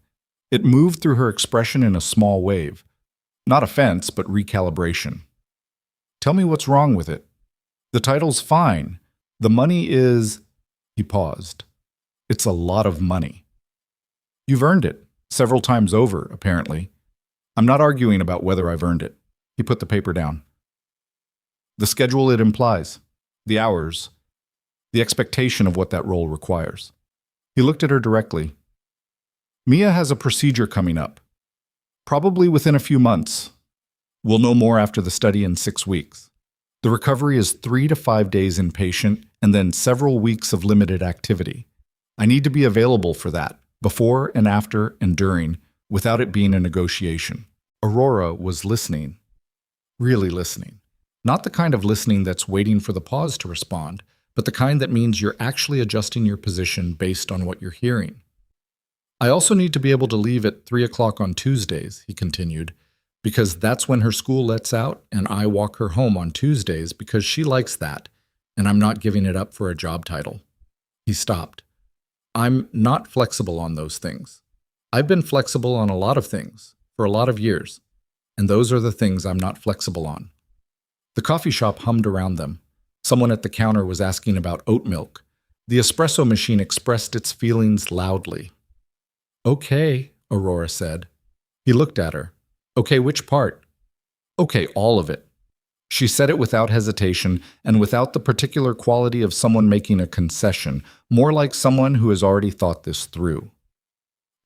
It moved through her expression in a small wave. Not offense, but recalibration. Tell me what's wrong with it. The title's fine. The money is... He paused. It's a lot of money. You've earned it, several times over, apparently. I'm not arguing about whether I've earned it. He put the paper down. The schedule it implies, the hours, the expectation of what that role requires. He looked at her directly. Mia has a procedure coming up. Probably within a few months. We'll know more after the study in 6 weeks. The recovery is 3 to 5 days inpatient and then several weeks of limited activity. I need to be available for that, before and after and during, without it being a negotiation. Aurora was listening. Really listening. Not the kind of listening that's waiting for the pause to respond, but the kind that means you're actually adjusting your position based on what you're hearing. I also need to be able to leave at 3 o'clock on Tuesdays, he continued, because that's when her school lets out, and I walk her home on Tuesdays because she likes that, and I'm not giving it up for a job title. He stopped. I'm not flexible on those things. I've been flexible on a lot of things for a lot of years, and those are the things I'm not flexible on. The coffee shop hummed around them. Someone at the counter was asking about oat milk. The espresso machine expressed its feelings loudly. Okay, Aurora said. He looked at her. Okay, which part? Okay, all of it. She said it without hesitation and without the particular quality of someone making a concession, more like someone who has already thought this through.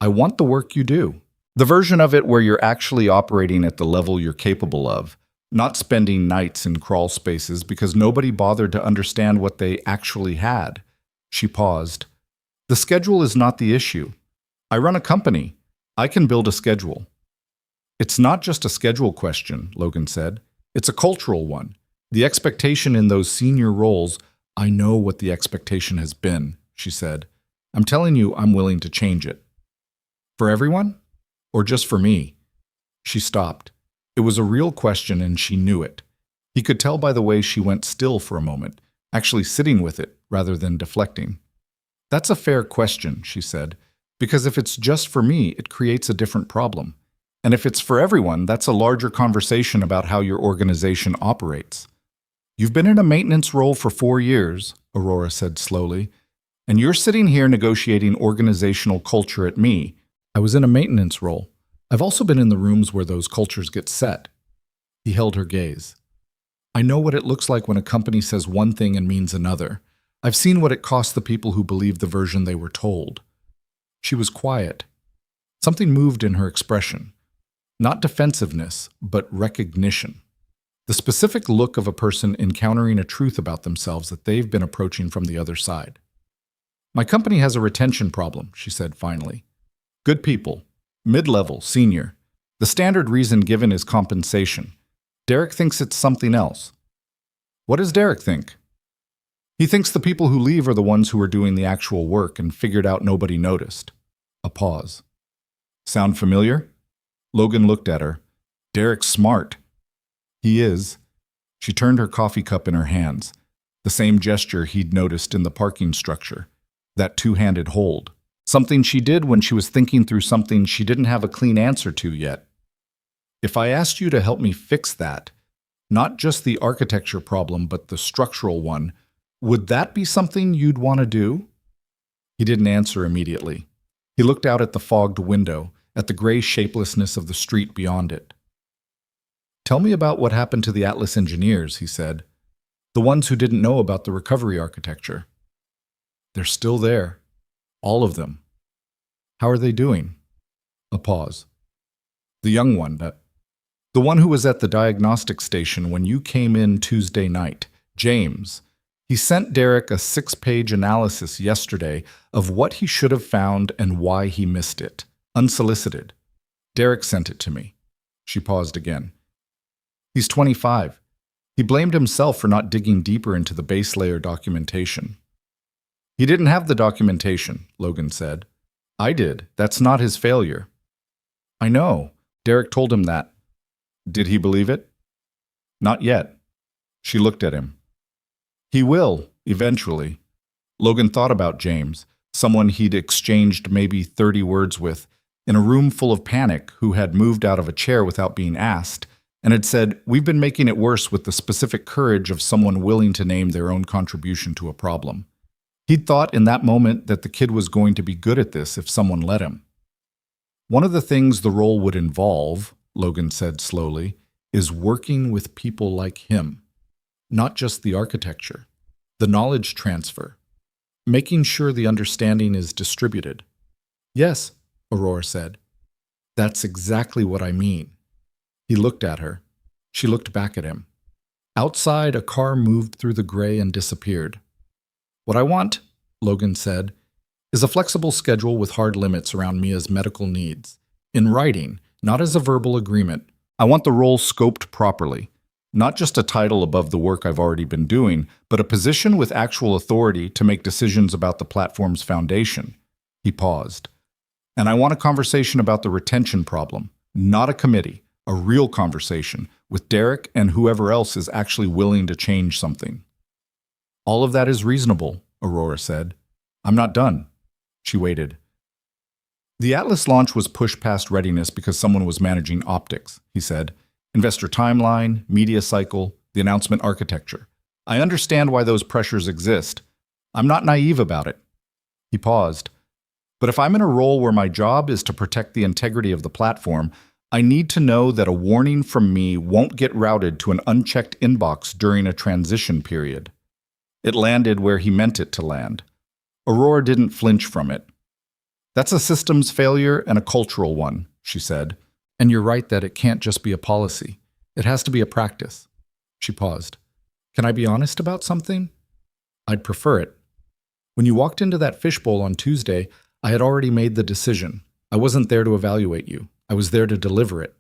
I want the work you do. The version of it where you're actually operating at the level you're capable of, not spending nights in crawl spaces because nobody bothered to understand what they actually had. She paused. The schedule is not the issue. I run a company. I can build a schedule. It's not just a schedule question, Logan said. It's a cultural one. The expectation in those senior roles, I know what the expectation has been, she said. I'm telling you, I'm willing to change it. For everyone? Or just for me? She stopped. It was a real question and she knew it. He could tell by the way she went still for a moment, actually sitting with it rather than deflecting. That's a fair question, she said, because if it's just for me, it creates a different problem. And if it's for everyone, that's a larger conversation about how your organization operates. You've been in a maintenance role for 4 years, Aurora said slowly, and you're sitting here negotiating organizational culture at me. I was in a maintenance role. I've also been in the rooms where those cultures get set. He held her gaze. I know what it looks like when a company says one thing and means another. I've seen what it costs the people who believe the version they were told. She was quiet. Something moved in her expression. Not defensiveness, but recognition. The specific look of a person encountering a truth about themselves that they've been approaching from the other side. My company has a retention problem, she said finally. Good people, mid-level, senior. The standard reason given is compensation. Derek thinks it's something else. What does Derek think? He thinks the people who leave are the ones who are doing the actual work and figured out nobody noticed. A pause. Sound familiar? Logan looked at her. Derek's smart. He is. She turned her coffee cup in her hands, the same gesture he'd noticed in the parking structure, that two-handed hold, something she did when she was thinking through something she didn't have a clean answer to yet. If I asked you to help me fix that, not just the architecture problem but the structural one, would that be something you'd want to do? He didn't answer immediately. He looked out at the fogged window, at the gray shapelessness of the street beyond it. Tell me about what happened to the Atlas engineers, he said. The ones who didn't know about the recovery architecture. They're still there. All of them. How are they doing? A pause. The young one, the one who was at the diagnostic station when you came in Tuesday night, James. He sent Derek a 6-page analysis yesterday of what he should have found and why he missed it. Unsolicited. Derek sent it to me. She paused again. He's 25. He blamed himself for not digging deeper into the base layer documentation. He didn't have the documentation, Logan said. I did. That's not his failure. I know. Derek told him that. Did he believe it? Not yet. She looked at him. He will, eventually. Logan thought about James, someone he'd exchanged maybe 30 words with, in a room full of panic, who had moved out of a chair without being asked, and had said, we've been making it worse with the specific courage of someone willing to name their own contribution to a problem. He'd thought in that moment that the kid was going to be good at this if someone let him. One of the things the role would involve, Logan said slowly, is working with people like him. Not just the architecture, the knowledge transfer, making sure the understanding is distributed. Yes, Aurora said. That's exactly what I mean. He looked at her. She looked back at him. Outside, a car moved through the gray and disappeared. What I want, Logan said, is a flexible schedule with hard limits around Mia's medical needs. In writing, not as a verbal agreement. I want the role scoped properly. Not just a title above the work I've already been doing, but a position with actual authority to make decisions about the platform's foundation. He paused. And I want a conversation about the retention problem, not a committee, a real conversation with Derek and whoever else is actually willing to change something. All of that is reasonable, Aurora said. I'm not done. She waited. The Atlas launch was pushed past readiness because someone was managing optics, he said. Investor timeline, media cycle, the announcement architecture. I understand why those pressures exist. I'm not naive about it. He paused. But if I'm in a role where my job is to protect the integrity of the platform, I need to know that a warning from me won't get routed to an unchecked inbox during a transition period. It landed where he meant it to land. Aurora didn't flinch from it. That's a systems failure and a cultural one, she said. And you're right that it can't just be a policy. It has to be a practice. She paused. Can I be honest about something? I'd prefer it. When you walked into that fishbowl on Tuesday, I had already made the decision. I wasn't there to evaluate you. I was there to deliver it.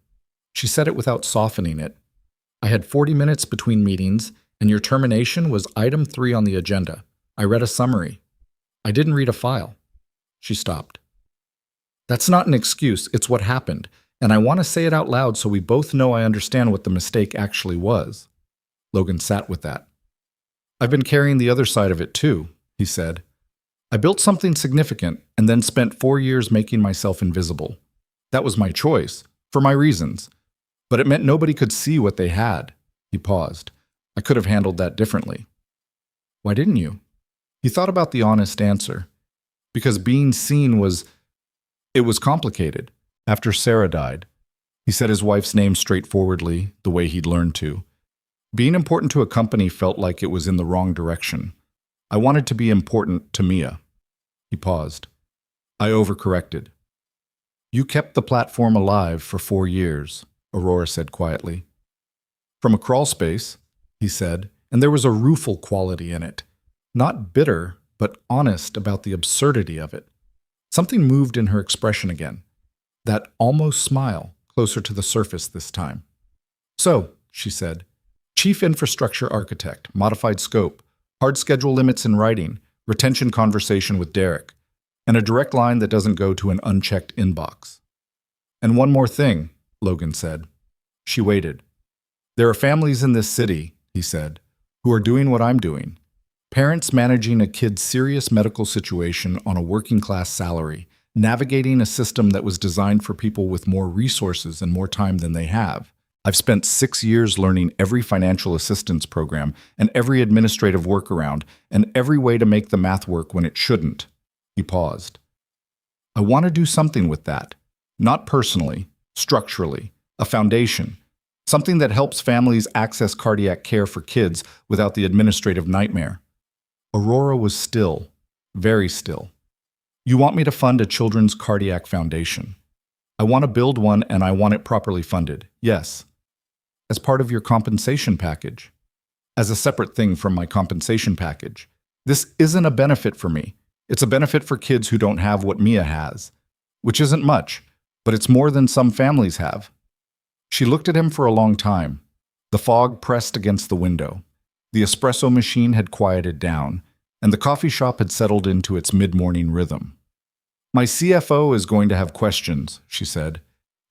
She said it without softening it. I had 40 minutes between meetings, and your termination was item 3 on the agenda. I read a summary. I didn't read a file. She stopped. That's not an excuse. It's what happened. And I want to say it out loud so we both know I understand what the mistake actually was. Logan sat with that. I've been carrying the other side of it too, he said. I built something significant and then spent 4 years making myself invisible. That was my choice, for my reasons. But it meant nobody could see what they had. He paused. I could have handled that differently. Why didn't you? He thought about the honest answer. Because being seen was complicated. After Sarah died, he said his wife's name straightforwardly, the way he'd learned to. Being important to a company felt like it was in the wrong direction. I wanted to be important to Mia. He paused. I overcorrected. You kept the platform alive for 4 years, Aurora said quietly. From a crawl space, he said, and there was a rueful quality in it. Not bitter, but honest about the absurdity of it. Something moved in her expression again. That almost smile, closer to the surface this time. So, she said, Chief Infrastructure Architect, modified scope, hard schedule limits in writing, retention conversation with Derek, and a direct line that doesn't go to an unchecked inbox. And one more thing, Logan said. She waited. There are families in this city, he said, who are doing what I'm doing. Parents managing a kid's serious medical situation on a working-class salary, navigating a system that was designed for people with more resources and more time than they have. I've spent 6 years learning every financial assistance program and every administrative workaround and every way to make the math work when it shouldn't. He paused. I want to do something with that. Not personally, structurally, a foundation. Something that helps families access cardiac care for kids without the administrative nightmare. Aurora was still, very still. You want me to fund a children's cardiac foundation. I want to build one and I want it properly funded, yes. As part of your compensation package. As a separate thing from my compensation package. This isn't a benefit for me. It's a benefit for kids who don't have what Mia has. Which isn't much, but it's more than some families have. She looked at him for a long time. The fog pressed against the window. The espresso machine had quieted down, and the coffee shop had settled into its mid-morning rhythm. My CFO is going to have questions, she said.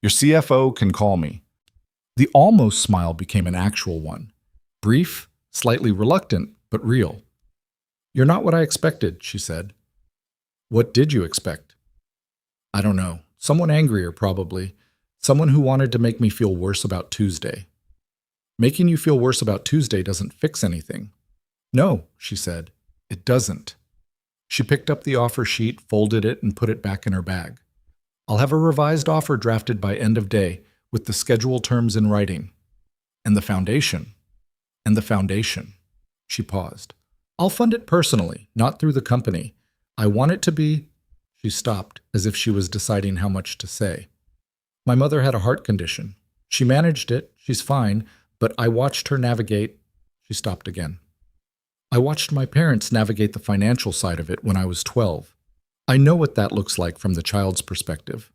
Your CFO can call me. The almost smile became an actual one. Brief, slightly reluctant, but real. You're not what I expected, she said. What did you expect? I don't know. Someone angrier, probably. Someone who wanted to make me feel worse about Tuesday. Making you feel worse about Tuesday doesn't fix anything. No, she said. It doesn't. She picked up the offer sheet, folded it, and put it back in her bag. I'll have a revised offer drafted by end of day, with the schedule terms in writing. And the foundation. And the foundation. She paused. I'll fund it personally, not through the company. I want it to be... She stopped, as if she was deciding how much to say. My mother had a heart condition. She managed it, she's fine, but I watched her navigate... She stopped again. I watched my parents navigate the financial side of it when I was 12. I know what that looks like from the child's perspective.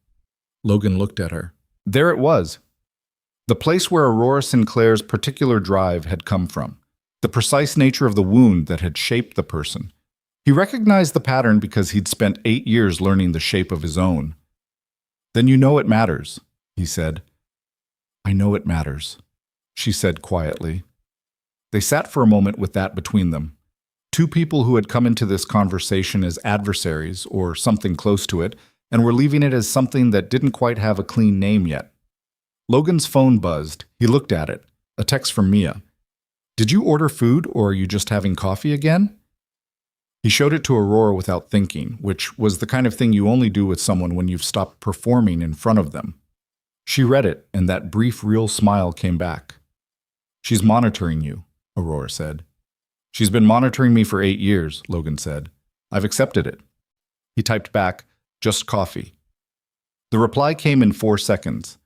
Logan looked at her. There it was. The place where Aurora Sinclair's particular drive had come from, the precise nature of the wound that had shaped the person. He recognized the pattern because he'd spent 8 years learning the shape of his own. "Then you know it matters," he said. "I know it matters," she said quietly. They sat for a moment with that between them. Two people who had come into this conversation as adversaries, or something close to it, and were leaving it as something that didn't quite have a clean name yet. Logan's phone buzzed. He looked at it. A text from Mia. "Did you order food, or are you just having coffee again?" He showed it to Aurora without thinking, which was the kind of thing you only do with someone when you've stopped performing in front of them. She read it, and that brief, real smile came back. "She's monitoring you," Aurora said. "She's been monitoring me for 8 years, Logan said. "I've accepted it." He typed back, "Just coffee." The reply came in 4 seconds.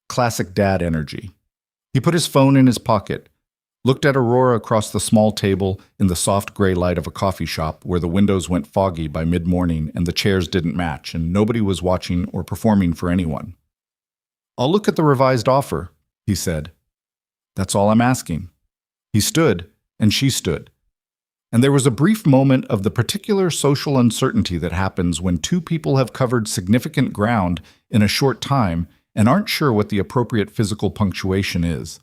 Classic dad energy. He put his phone in his pocket, looked at Aurora across the small table in the soft gray light of a coffee shop where the windows went foggy by mid-morning and the chairs didn't match and nobody was watching or performing for anyone. "I'll look at the revised offer," he said. "That's all I'm asking." He stood, and she stood. And there was a brief moment of the particular social uncertainty that happens when two people have covered significant ground in a short time and aren't sure what the appropriate physical punctuation is.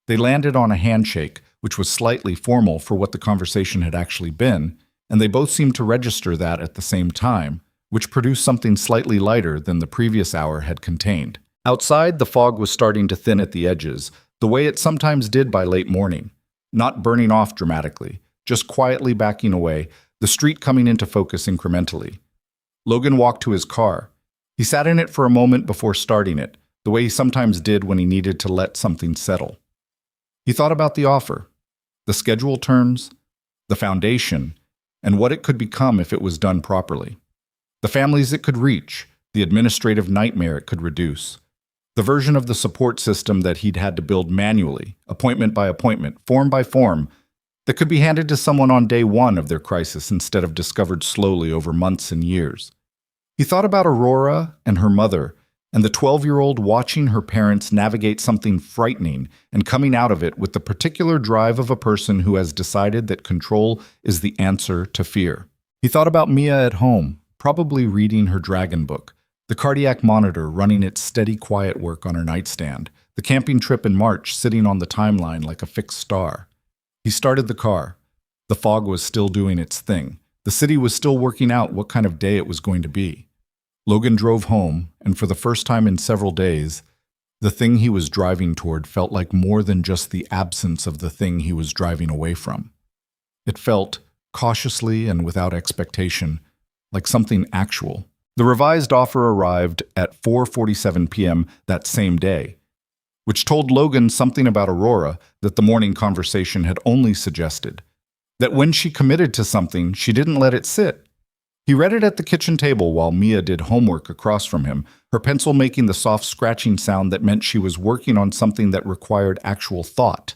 They landed on a handshake, which was slightly formal for what the conversation had actually been, and they both seemed to register that at the same time, which produced something slightly lighter than the previous hour had contained. Outside, the fog was starting to thin at the edges, the way it sometimes did by late morning, not burning off dramatically, just quietly backing away, the street coming into focus incrementally. Logan walked to his car. He sat in it for a moment before starting it, the way he sometimes did when he needed to let something settle. He thought about the offer, the schedule terms, the foundation, and what it could become if it was done properly. The families it could reach, the administrative nightmare it could reduce. The version of the support system that he'd had to build manually, appointment by appointment, form by form, that could be handed to someone on day one of their crisis instead of discovered slowly over months and years. He thought about Aurora and her mother, and the 12-year-old watching her parents navigate something frightening and coming out of it with the particular drive of a person who has decided that control is the answer to fear. He thought about Mia at home, probably reading her dragon book, the cardiac monitor running its steady quiet work on her nightstand, the camping trip in March sitting on the timeline like a fixed star. He started the car. The fog was still doing its thing. The city was still working out what kind of day it was going to be. Logan drove home, and for the first time in several days, the thing he was driving toward felt like more than just the absence of the thing he was driving away from. It felt, cautiously and without expectation, like something actual. The revised offer arrived at 4:47 p.m. that same day, which told Logan something about Aurora that the morning conversation had only suggested. That when she committed to something, she didn't let it sit. He read it at the kitchen table while Mia did homework across from him, her pencil making the soft scratching sound that meant she was working on something that required actual thought.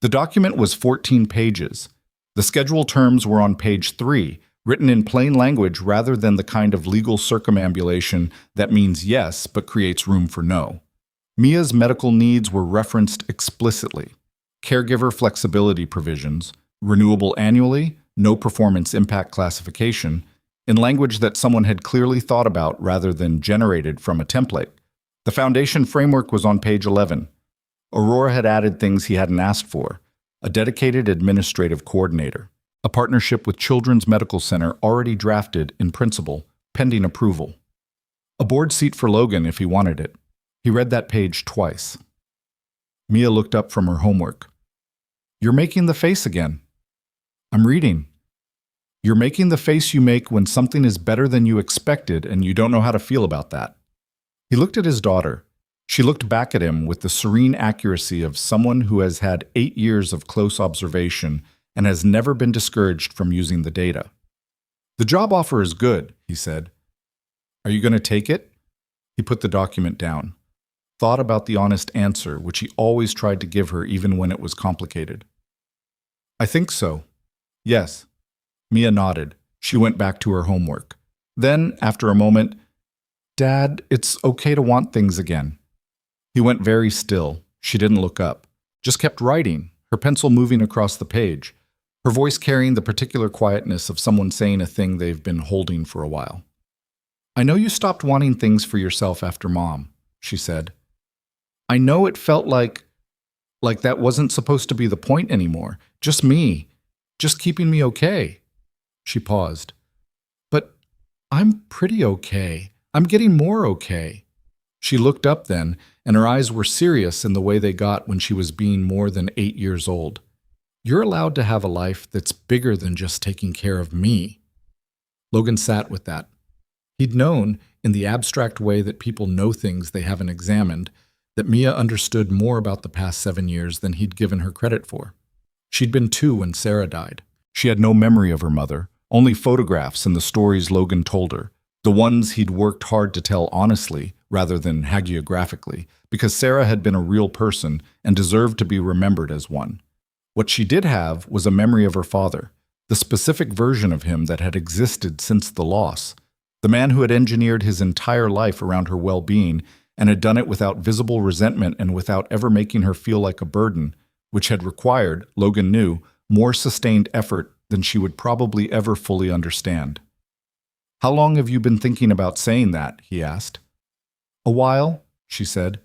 The document was 14 pages. The schedule terms were on page 3, written in plain language rather than the kind of legal circumambulation that means yes but creates room for no. Mia's medical needs were referenced explicitly. Caregiver flexibility provisions, renewable annually, no performance impact classification, in language that someone had clearly thought about rather than generated from a template. The foundation framework was on page 11. Aurora had added things he hadn't asked for: a dedicated administrative coordinator, a partnership with Children's Medical Center already drafted in principle, pending approval, a board seat for Logan if he wanted it. He read that page twice. Mia looked up from her homework. "You're making the face again." "I'm reading." "You're making the face you make when something is better than you expected and you don't know how to feel about that." He looked at his daughter. She looked back at him with the serene accuracy of someone who has had 8 years of close observation and has never been discouraged from using the data. "The job offer is good," he said. "Are you going to take it?" He put the document down. Thought about the honest answer, which he always tried to give her even when it was complicated. "I think so. Yes." Mia nodded. She went back to her homework. Then, after a moment, "Dad, it's okay to want things again." He went very still. She didn't look up, just kept writing, her pencil moving across the page, her voice carrying the particular quietness of someone saying a thing they've been holding for a while. "I know you stopped wanting things for yourself after Mom," she said. "I know it felt like that wasn't supposed to be the point anymore. Just me. Just keeping me okay." She paused. "But I'm pretty okay. I'm getting more okay." She looked up then, and her eyes were serious in the way they got when she was being more than 8 years old. "You're allowed to have a life that's bigger than just taking care of me." Logan sat with that. He'd known, in the abstract way that people know things they haven't examined, that Mia understood more about the past 7 years than he'd given her credit for. She'd been 2 when Sarah died. She had no memory of her mother, only photographs and the stories Logan told her, the ones he'd worked hard to tell honestly rather than hagiographically, because Sarah had been a real person and deserved to be remembered as one. What she did have was a memory of her father, the specific version of him that had existed since the loss, the man who had engineered his entire life around her well-being and had done it without visible resentment and without ever making her feel like a burden, which had required, Logan knew, more sustained effort than she would probably ever fully understand. "How long have you been thinking about saying that?" he asked. "A while," she said.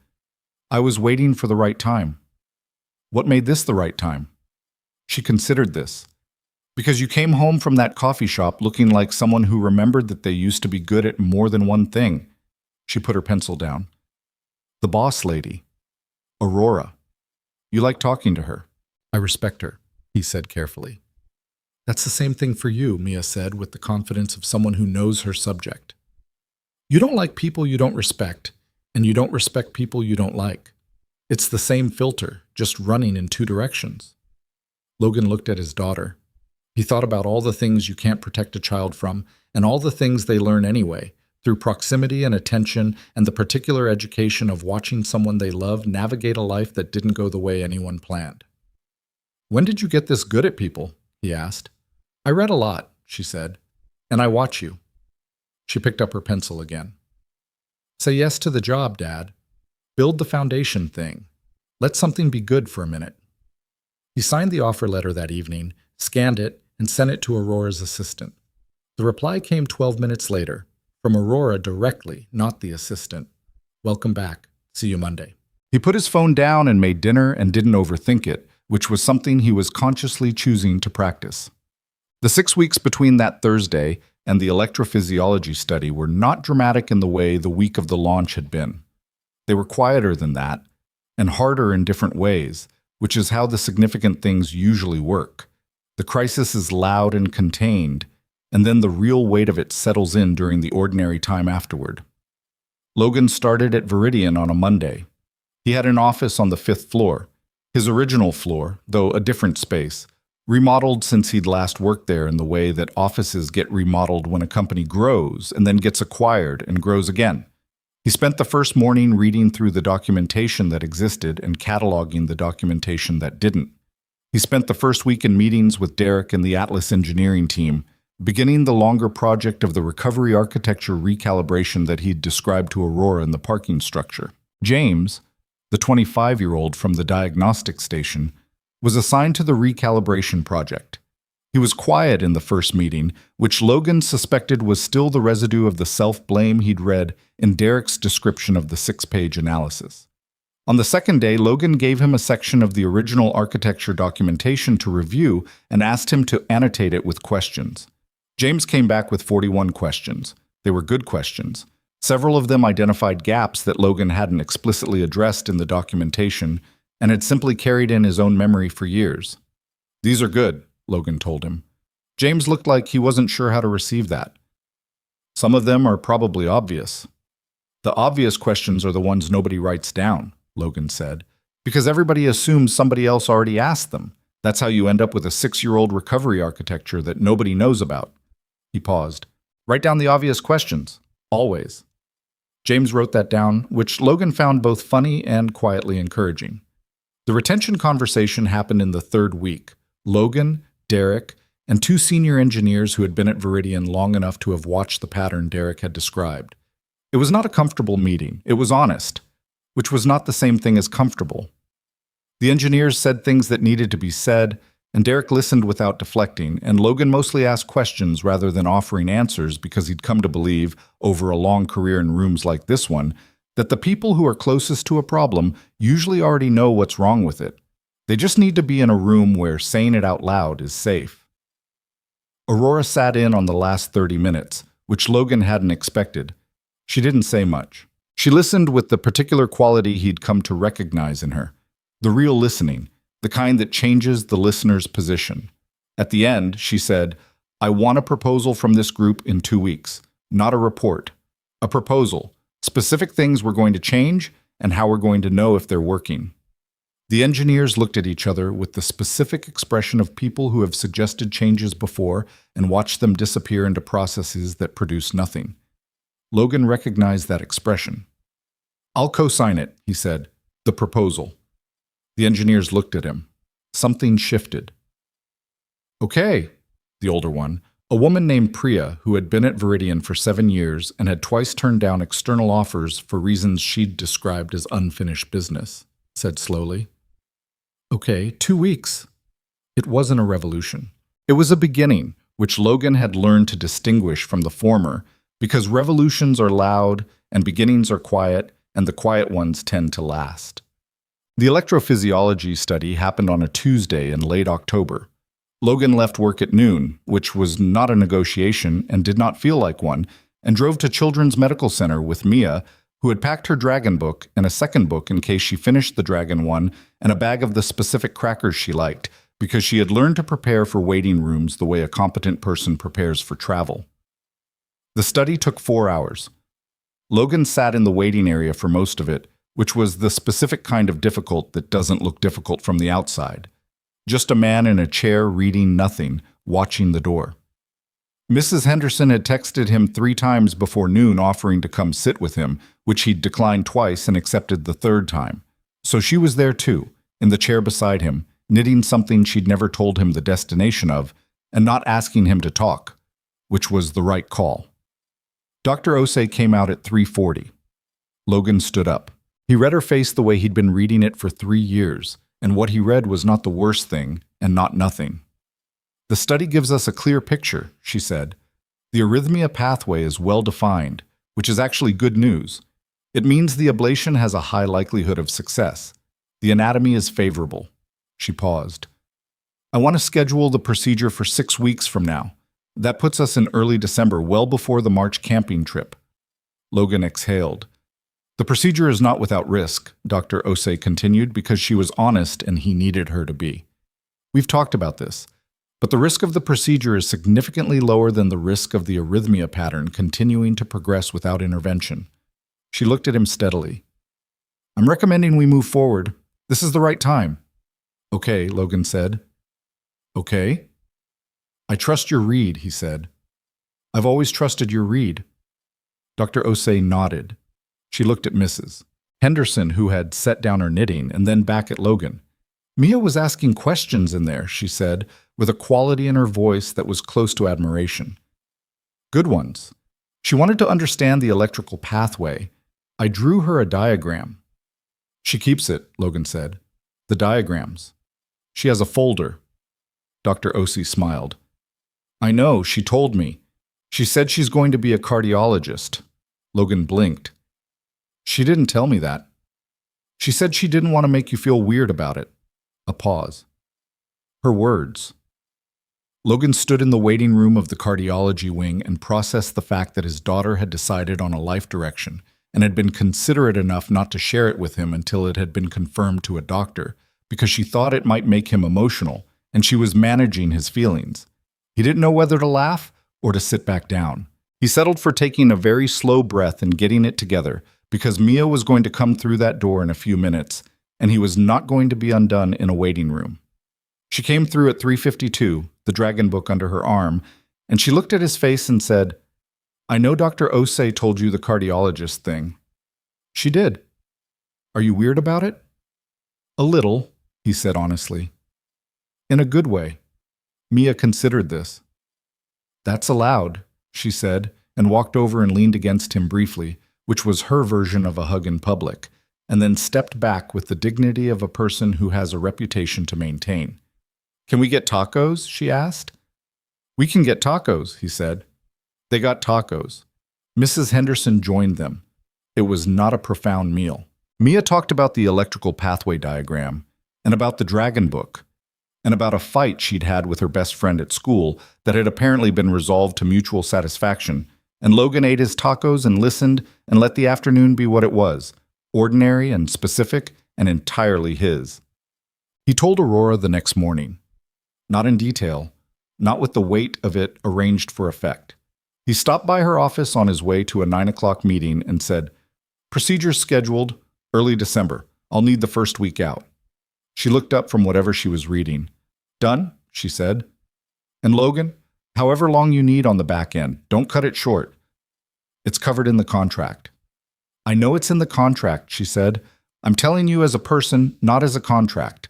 "I was waiting for the right time." "What made this the right time?" She considered this. "Because you came home from that coffee shop looking like someone who remembered that they used to be good at more than one thing." She put her pencil down. "The boss lady. Aurora. You like talking to her." "I respect her," he said carefully. "That's the same thing for you," Mia said with the confidence of someone who knows her subject. "You don't like people you don't respect, and you don't respect people you don't like. It's the same filter, just running in 2 directions." Logan looked at his daughter. He thought about all the things you can't protect a child from, and all the things they learn anyway, through proximity and attention and the particular education of watching someone they love navigate a life that didn't go the way anyone planned. "When did you get this good at people?" he asked. "I read a lot," she said, "and I watch you." She picked up her pencil again. "Say yes to the job, Dad. Build the foundation thing. Let something be good for a minute." He signed the offer letter that evening, scanned it, and sent it to Aurora's assistant. The reply came 12 minutes later, from Aurora directly, not the assistant. "Welcome back. See you Monday." He put his phone down and made dinner and didn't overthink it, which was something he was consciously choosing to practice. The 6 weeks between that Thursday and the electrophysiology study were not dramatic in the way the week of the launch had been. They were quieter than that, and harder in different ways, which is how the significant things usually work. The crisis is loud and contained, and then the real weight of it settles in during the ordinary time afterward. Logan started at Viridian on a Monday. He had an office on the 5th floor, his original floor, though a different space, remodeled since he'd last worked there in the way that offices get remodeled when a company grows and then gets acquired and grows again. He spent the first morning reading through the documentation that existed and cataloging the documentation that didn't. He spent the first week in meetings with Derek and the Atlas engineering team, beginning the longer project of the recovery architecture recalibration that he'd described to Aurora in the parking structure. James, the 25-year-old from the diagnostic station, was assigned to the recalibration project. He was quiet in the first meeting, which Logan suspected was still the residue of the self-blame he'd read in Derek's description of the 6-page analysis. On the second day, Logan gave him a section of the original architecture documentation to review and asked him to annotate it with questions. James came back with 41 questions. They were good questions. Several of them identified gaps that Logan hadn't explicitly addressed in the documentation and had simply carried in his own memory for years. "These are good," Logan told him. James looked like he wasn't sure how to receive that. "Some of them are probably obvious." "The obvious questions are the ones nobody writes down," Logan said, "because everybody assumes somebody else already asked them. That's how you end up with a 6-year-old recovery architecture that nobody knows about." He paused. "Write down the obvious questions. Always." James wrote that down, which Logan found both funny and quietly encouraging. The retention conversation happened in the 3rd week. Logan, Derek, and 2 senior engineers who had been at Viridian long enough to have watched the pattern Derek had described. It was not a comfortable meeting. It was honest, which was not the same thing as comfortable. The engineers said things that needed to be said, and Derek listened without deflecting, and Logan mostly asked questions rather than offering answers because he'd come to believe, over a long career in rooms like this one, that the people who are closest to a problem usually already know what's wrong with it. They just need to be in a room where saying it out loud is safe. Aurora sat in on the last 30 minutes, which Logan hadn't expected. She didn't say much. She listened with the particular quality he'd come to recognize in her. The real listening, the kind that changes the listener's position. At the end, she said, "I want a proposal from this group in 2 weeks. Not a report. A proposal. Specific things we're going to change and how we're going to know if they're working." The engineers looked at each other with the specific expression of people who have suggested changes before and watched them disappear into processes that produce nothing. Logan recognized that expression. "I'll co-sign it," he said. "The proposal." The engineers looked at him. Something shifted. "Okay," the older one, a woman named Priya who had been at Viridian for 7 years and had twice turned down external offers for reasons she'd described as unfinished business, said slowly. "Okay, 2 weeks." It wasn't a revolution. It was a beginning, which Logan had learned to distinguish from the former, because revolutions are loud and beginnings are quiet, and the quiet ones tend to last. The electrophysiology study happened on a Tuesday in late October. Logan left work at noon, which was not a negotiation and did not feel like one, and drove to Children's Medical Center with Mia, who had packed her dragon book and a second book in case she finished the dragon one, and a bag of the specific crackers she liked, because she had learned to prepare for waiting rooms the way a competent person prepares for travel. The study took 4 hours. Logan sat in the waiting area for most of it, which was the specific kind of difficult that doesn't look difficult from the outside. Just a man in a chair reading nothing, watching the door. Mrs. Henderson had texted him 3 times before noon offering to come sit with him, which he'd declined twice and accepted the 3rd time. So she was there too, in the chair beside him, knitting something she'd never told him the destination of, and not asking him to talk, which was the right call. Dr. Osei came out at 3:40. Logan stood up. He read her face the way he'd been reading it for 3 years, and what he read was not the worst thing and not nothing. "The study gives us a clear picture," she said. "The arrhythmia pathway is well defined, which is actually good news. It means the ablation has a high likelihood of success. The anatomy is favorable." She paused. "I want to schedule the procedure for 6 weeks from now. That puts us in early December, well before the March camping trip." Logan exhaled. "The procedure is not without risk," Dr. Osei continued, because she was honest and he needed her to be. "We've talked about this, but the risk of the procedure is significantly lower than the risk of the arrhythmia pattern continuing to progress without intervention." She looked at him steadily. "I'm recommending we move forward. This is the right time." "Okay," Logan said. "Okay?" "I trust your read," he said. "I've always trusted your read." Dr. Osei nodded. She looked at Mrs. Henderson, who had set down her knitting, and then back at Logan. "Mia was asking questions in there," she said, with a quality in her voice that was close to admiration. "Good ones. She wanted to understand the electrical pathway. I drew her a diagram." "She keeps it," Logan said. "The diagrams. She has a folder." Dr. Osei smiled. "I know, she told me. She said she's going to be a cardiologist." Logan blinked. "She didn't tell me that." "She said she didn't want to make you feel weird about it." A pause. Her words. Logan stood in the waiting room of the cardiology wing and processed the fact that his daughter had decided on a life direction and had been considerate enough not to share it with him until it had been confirmed to a doctor, because she thought it might make him emotional, and she was managing his feelings. He didn't know whether to laugh or to sit back down. He settled for taking a very slow breath and getting it together, because Mia was going to come through that door in a few minutes, and he was not going to be undone in a waiting room. She came through at 3:52, the dragon book under her arm, and she looked at his face and said, "I know Dr. Osei told you the cardiologist thing." "She did." "Are you weird about it?" "A little," he said honestly. "In a good way." Mia considered this. "That's allowed," she said, and walked over and leaned against him briefly, which was her version of a hug in public, and then stepped back with the dignity of a person who has a reputation to maintain. "Can we get tacos?" she asked. "We can get tacos," he said. They got tacos. Mrs. Henderson joined them. It was not a profound meal. Mia talked about the electrical pathway diagram, and about the dragon book, and about a fight she'd had with her best friend at school that had apparently been resolved to mutual satisfaction, and Logan ate his tacos and listened and let the afternoon be what it was, ordinary and specific and entirely his. He told Aurora the next morning. Not in detail, not with the weight of it arranged for effect. He stopped by her office on his way to a 9 o'clock meeting and said, "Procedures scheduled, early December. I'll need the first week out." She looked up from whatever she was reading. "Done?" she said. "And Logan, however long you need on the back end, don't cut it short. It's covered in the contract." "I know it's in the contract," she said. "I'm telling you as a person, not as a contract."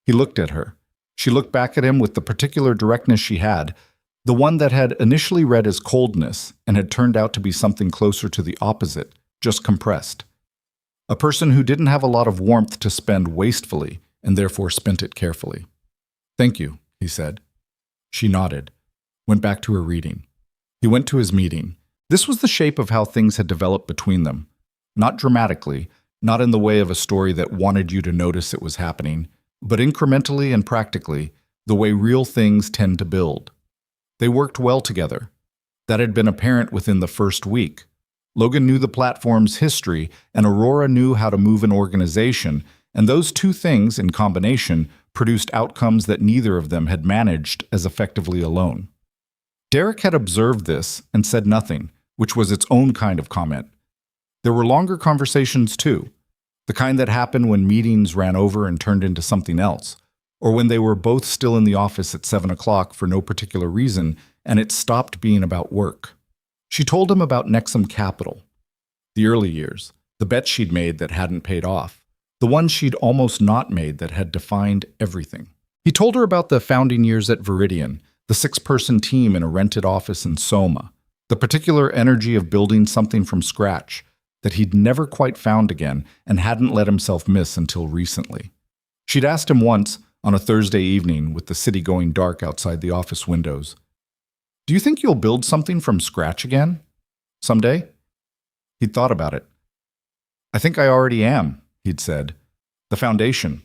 He looked at her. She looked back at him with the particular directness she had, the one that had initially read as coldness and had turned out to be something closer to the opposite, just compressed. A person who didn't have a lot of warmth to spend wastefully and therefore spent it carefully. "Thank you," he said. She nodded, went back to her reading. He went to his meeting. This was the shape of how things had developed between them. Not dramatically, not in the way of a story that wanted you to notice it was happening, but incrementally and practically, the way real things tend to build. They worked well together. That had been apparent within the first week. Logan knew the platform's history, and Aurora knew how to move an organization, and those two things, in combination, produced outcomes that neither of them had managed as effectively alone. Derek had observed this and said nothing, which was its own kind of comment. There were longer conversations, too, the kind that happened when meetings ran over and turned into something else, or when they were both still in the office at 7 o'clock for no particular reason, and it stopped being about work. She told him about Nexum Capital, the early years, the bets she'd made that hadn't paid off, the ones she'd almost not made that had defined everything. He told her about the founding years at Viridian, the 6-person team in a rented office in Soma, the particular energy of building something from scratch that he'd never quite found again and hadn't let himself miss until recently. She'd asked him once, on a Thursday evening with the city going dark outside the office windows, "Do you think you'll build something from scratch again? Someday?" He'd thought about it. "I think I already am," he'd said. "The foundation.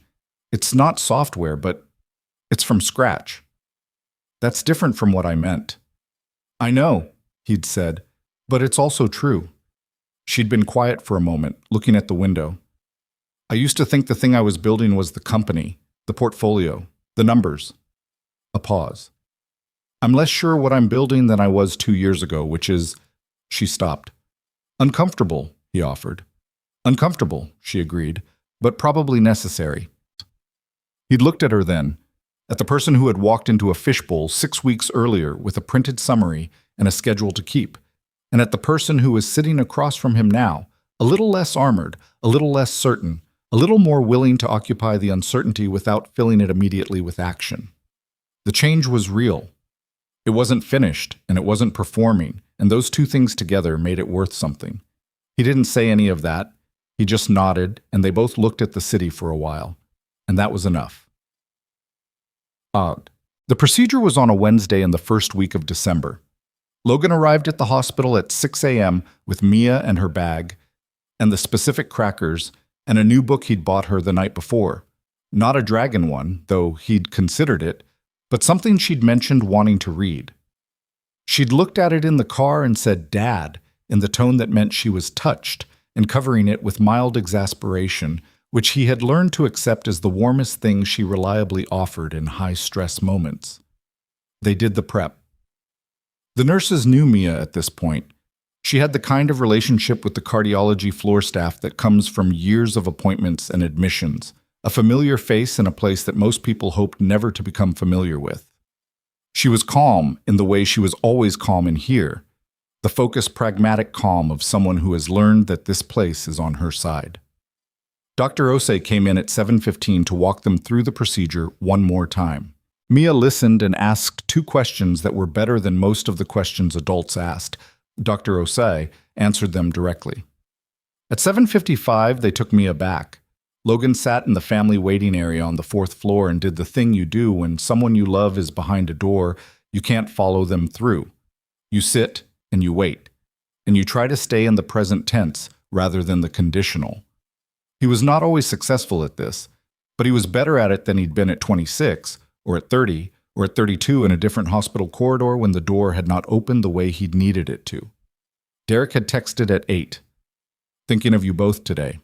It's not software, but it's from scratch." "That's different from what I meant." "I know," he'd said, "but it's also true." She'd been quiet for a moment, looking at the window. "I used to think the thing I was building was the company, the portfolio, the numbers." A pause. "I'm less sure what I'm building than I was 2 years ago, which is..." She stopped. "Uncomfortable," he offered. "Uncomfortable," she agreed, "but probably necessary." He'd looked at her then, at the person who had walked into a fishbowl 6 weeks earlier with a printed summary and a schedule to keep, and at the person who was sitting across from him now, a little less armored, a little less certain, a little more willing to occupy the uncertainty without filling it immediately with action. The change was real. It wasn't finished, and it wasn't performing, and those two things together made it worth something. He didn't say any of that. He just nodded, and they both looked at the city for a while, and that was enough. Odd. The procedure was on a Wednesday in the first week of December. Logan arrived at the hospital at 6 a.m. with Mia and her bag, and the specific crackers, and a new book he'd bought her the night before. Not a dragon one, though he'd considered it, but something she'd mentioned wanting to read. She'd looked at it in the car and said "Dad" in the tone that meant she was touched, and covering it with mild exasperation, which he had learned to accept as the warmest thing she reliably offered in high-stress moments. They did the prep. The nurses knew Mia at this point. She had the kind of relationship with the cardiology floor staff that comes from years of appointments and admissions, a familiar face in a place that most people hoped never to become familiar with. She was calm in the way she was always calm in here, the focused, pragmatic calm of someone who has learned that this place is on her side. Dr. Osei came in at 7:15 to walk them through the procedure one more time. Mia listened and asked 2 questions that were better than most of the questions adults asked. Dr. Osei answered them directly. At 7:55, they took Mia back. Logan sat in the family waiting area on the fourth floor and did the thing you do when someone you love is behind a door you can't follow them through. You sit and you wait, and you try to stay in the present tense rather than the conditional. He was not always successful at this, but he was better at it than he'd been at 26, or at 30, or at 32 in a different hospital corridor when the door had not opened the way he'd needed it to. Derek had texted at 8. Thinking of you both today.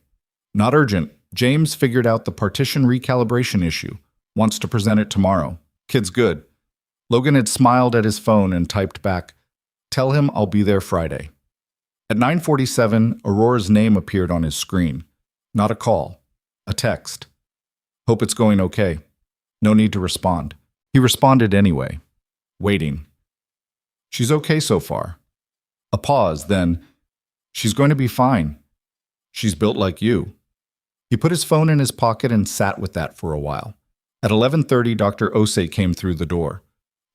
Not urgent. James figured out the partition recalibration issue. Wants to present it tomorrow. Kid's good. Logan had smiled at his phone and typed back, "Tell him I'll be there Friday." At 9:47, Aurora's name appeared on his screen. Not a call. A text. "Hope it's going okay." No need to respond. He responded anyway. Waiting. "She's okay so far." A pause, then, "She's going to be fine. She's built like you." He put his phone in his pocket and sat with that for a while. At 11:30, Dr. Osei came through the door.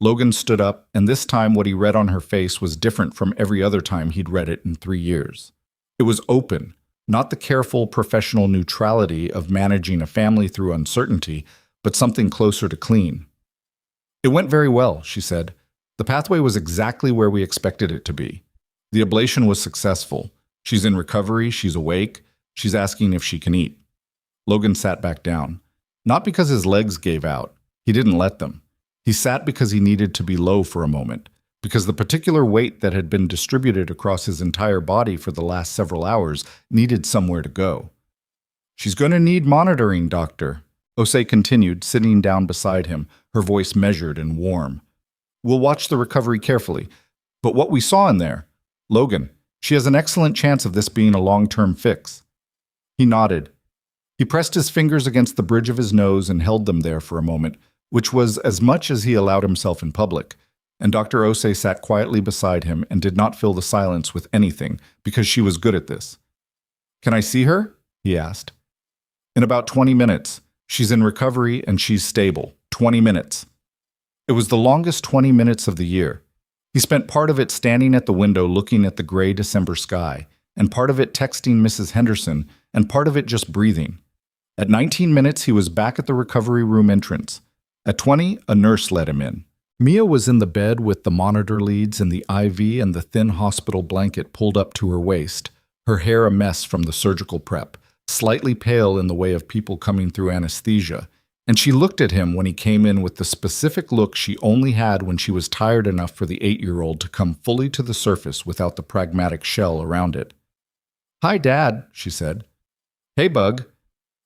Logan stood up, and this time what he read on her face was different from every other time he'd read it in 3 years. It was open, not the careful professional neutrality of managing a family through uncertainty, but something closer to clean. "It went very well," she said. "The pathway was exactly where we expected it to be. The ablation was successful. She's in recovery, she's awake, she's asking if she can eat." Logan sat back down. Not because his legs gave out. He didn't let them. He sat because he needed to be low for a moment, because the particular weight that had been distributed across his entire body for the last several hours needed somewhere to go. "She's going to need monitoring, doctor," Osei continued, sitting down beside him, her voice measured and warm. "We'll watch the recovery carefully. But what we saw in there, Logan, she has an excellent chance of this being a long-term fix." He nodded. He pressed his fingers against the bridge of his nose and held them there for a moment, which was as much as he allowed himself in public, and Dr. Osei sat quietly beside him and did not fill the silence with anything, because she was good at this. "Can I see her?" he asked. "In about 20 minutes. She's in recovery and she's stable. 20 minutes. It was the longest 20 minutes of the year. He spent part of it standing at the window looking at the gray December sky, and part of it texting Mrs. Henderson, and part of it just breathing. At 19 minutes, he was back at the recovery room entrance. At 20, a nurse let him in. Mia was in the bed with the monitor leads and the IV and the thin hospital blanket pulled up to her waist, her hair a mess from the surgical prep, slightly pale in the way of people coming through anesthesia, and she looked at him when he came in with the specific look she only had when she was tired enough for the 8-year-old to come fully to the surface without the pragmatic shell around it. "Hi, Dad," she said. "Hey, Bug."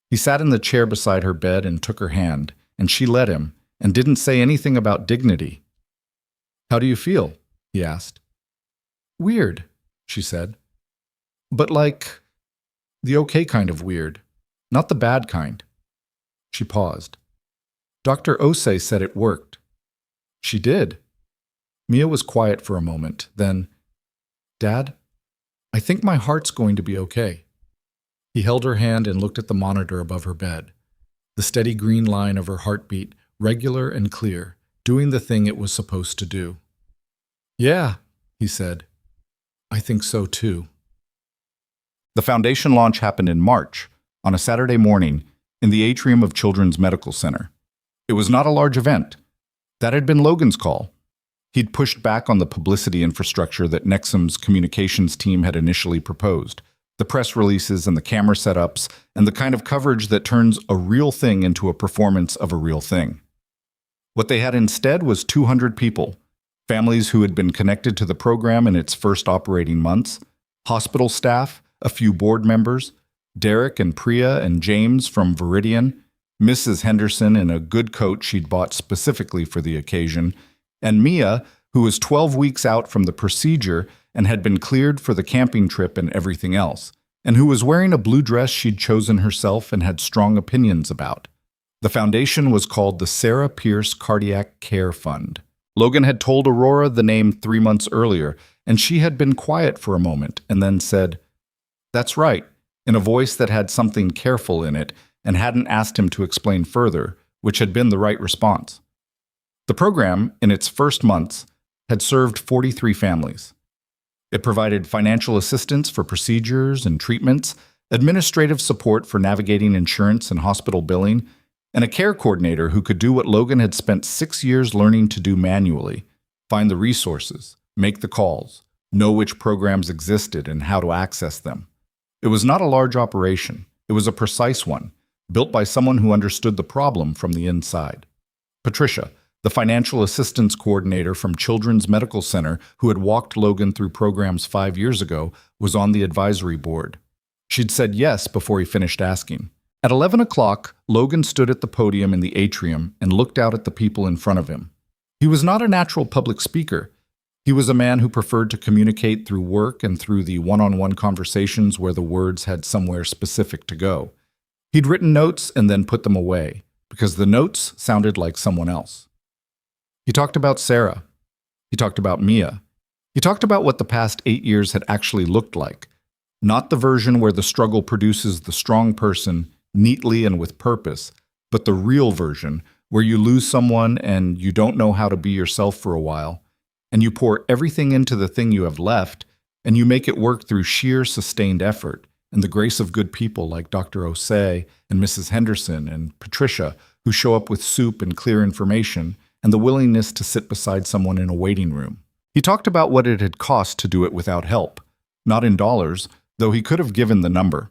He sat in the chair beside her bed and took her hand, and she let him, and didn't say anything about dignity. "How do you feel?" he asked. "Weird," she said. "But like, the okay kind of weird, not the bad kind." She paused. "Dr. Osei said it worked." "She did." Mia was quiet for a moment, then, "Dad, I think my heart's going to be okay." He held her hand and looked at the monitor above her bed. The steady green line of her heartbeat, regular and clear, doing the thing it was supposed to do. "Yeah," he said. "I think so too." The foundation launch happened in March, on a Saturday morning, in the atrium of Children's Medical Center. It was not a large event. That had been Logan's call. He'd pushed back on the publicity infrastructure that Nexum's communications team had initially proposed. The press releases and the camera setups, and the kind of coverage that turns a real thing into a performance of a real thing. What they had instead was 200 people, families who had been connected to the program in its first operating months, hospital staff, a few board members, Derek and Priya and James from Viridian, Mrs. Henderson in a good coat she'd bought specifically for the occasion, and Mia, who was 12 weeks out from the procedure and had been cleared for the camping trip and everything else, and who was wearing a blue dress she'd chosen herself and had strong opinions about. The foundation was called the Sarah Pierce Cardiac Care Fund. Logan had told Aurora the name 3 months earlier, and she had been quiet for a moment and then said, "That's right," in a voice that had something careful in it and hadn't asked him to explain further, which had been the right response. The program, in its first months, had served 43 families. It provided financial assistance for procedures and treatments, administrative support for navigating insurance and hospital billing, and a care coordinator who could do what Logan had spent 6 years learning to do manually: find the resources, make the calls, know which programs existed and how to access them. It was not a large operation. It was a precise one, built by someone who understood the problem from the inside. Patricia, the financial assistance coordinator from Children's Medical Center who had walked Logan through programs 5 years ago, was on the advisory board. She'd said yes before he finished asking. At 11 o'clock, Logan stood at the podium in the atrium and looked out at the people in front of him. He was not a natural public speaker. He was a man who preferred to communicate through work and through the one-on-one conversations where the words had somewhere specific to go. He'd written notes and then put them away, because the notes sounded like someone else. He talked about Sarah. He talked about Mia. He talked about what the past 8 years had actually looked like. Not the version where the struggle produces the strong person neatly and with purpose, but the real version where you lose someone and you don't know how to be yourself for a while, and you pour everything into the thing you have left, and you make it work through sheer sustained effort and the grace of good people like Dr. Osei and Mrs. Henderson and Patricia, who show up with soup and clear information and the willingness to sit beside someone in a waiting room. He talked about what it had cost to do it without help, not in dollars, though he could have given the number.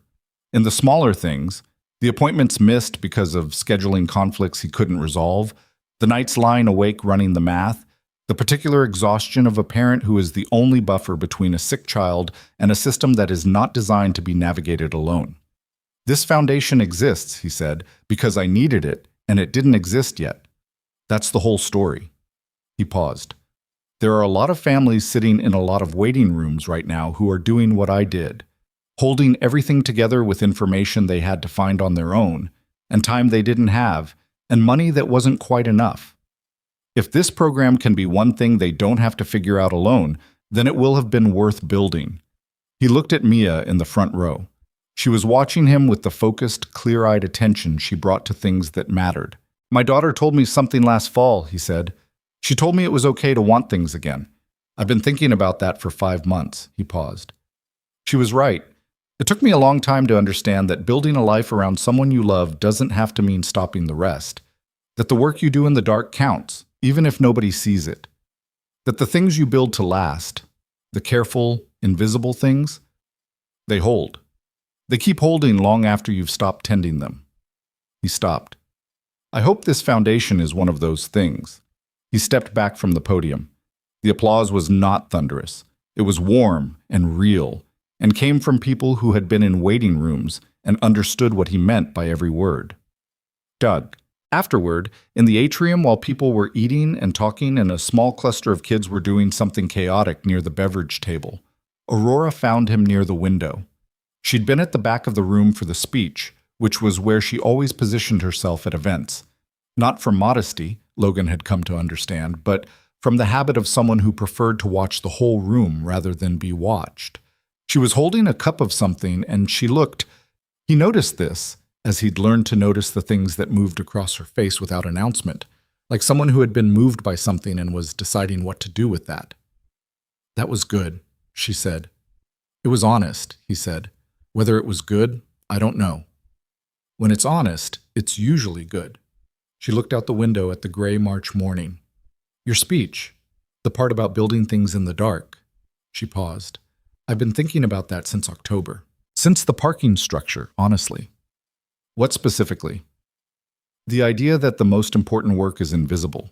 In the smaller things, the appointments missed because of scheduling conflicts he couldn't resolve, the nights lying awake running the math, the particular exhaustion of a parent who is the only buffer between a sick child and a system that is not designed to be navigated alone. This foundation exists, he said, because I needed it, and it didn't exist yet. That's the whole story. He paused. There are a lot of families sitting in a lot of waiting rooms right now who are doing what I did, holding everything together with information they had to find on their own, and time they didn't have, and money that wasn't quite enough. If this program can be one thing they don't have to figure out alone, then it will have been worth building. He looked at Mia in the front row. She was watching him with the focused, clear-eyed attention she brought to things that mattered. My daughter told me something last fall, he said. She told me it was okay to want things again. I've been thinking about that for 5 months, he paused. She was right. It took me a long time to understand that building a life around someone you love doesn't have to mean stopping the rest. That the work you do in the dark counts, even if nobody sees it. That the things you build to last, the careful, invisible things, they hold. They keep holding long after you've stopped tending them. He stopped. I hope this foundation is one of those things. He stepped back from the podium. The applause was not thunderous. It was warm and real, and came from people who had been in waiting rooms and understood what he meant by every word. Doug. Afterward, in the atrium while people were eating and talking and a small cluster of kids were doing something chaotic near the beverage table, Aurora found him near the window. She'd been at the back of the room for the speech, which was where she always positioned herself at events. Not from modesty, Logan had come to understand, but from the habit of someone who preferred to watch the whole room rather than be watched. She was holding a cup of something, and she looked. He noticed this, as he'd learned to notice the things that moved across her face without announcement, like someone who had been moved by something and was deciding what to do with that. That was good, she said. It was honest, he said. Whether it was good, I don't know. When it's honest, it's usually good. She looked out the window at the gray March morning. Your speech, the part about building things in the dark. She paused. I've been thinking about that since October. Since the parking structure, honestly. What specifically? The idea that the most important work is invisible.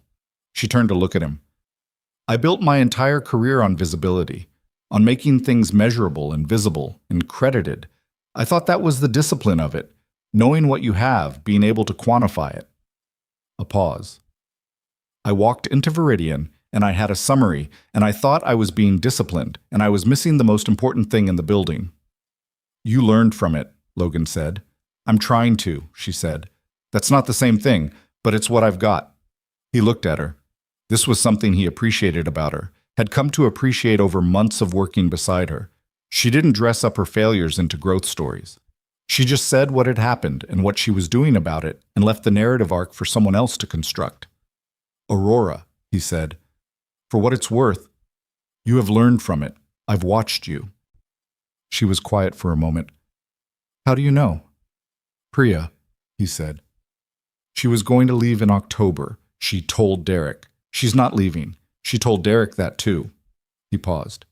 She turned to look at him. I built my entire career on visibility, on making things measurable and visible and credited. I thought that was the discipline of it, knowing what you have, being able to quantify it. A pause. I walked into Viridian, and I had a summary, and I thought I was being disciplined, and I was missing the most important thing in the building. You learned from it, Logan said. I'm trying to, she said. That's not the same thing, but it's what I've got. He looked at her. This was something he appreciated about her, had come to appreciate over months of working beside her. She didn't dress up her failures into growth stories. She just said what had happened and what she was doing about it and left the narrative arc for someone else to construct. Aurora, he said, for what it's worth, you have learned from it. I've watched you." She was quiet for a moment. "How do you know?" "Priya," he said. "She was going to leave in October. She told Derek. She's not leaving. She told Derek that too." He paused.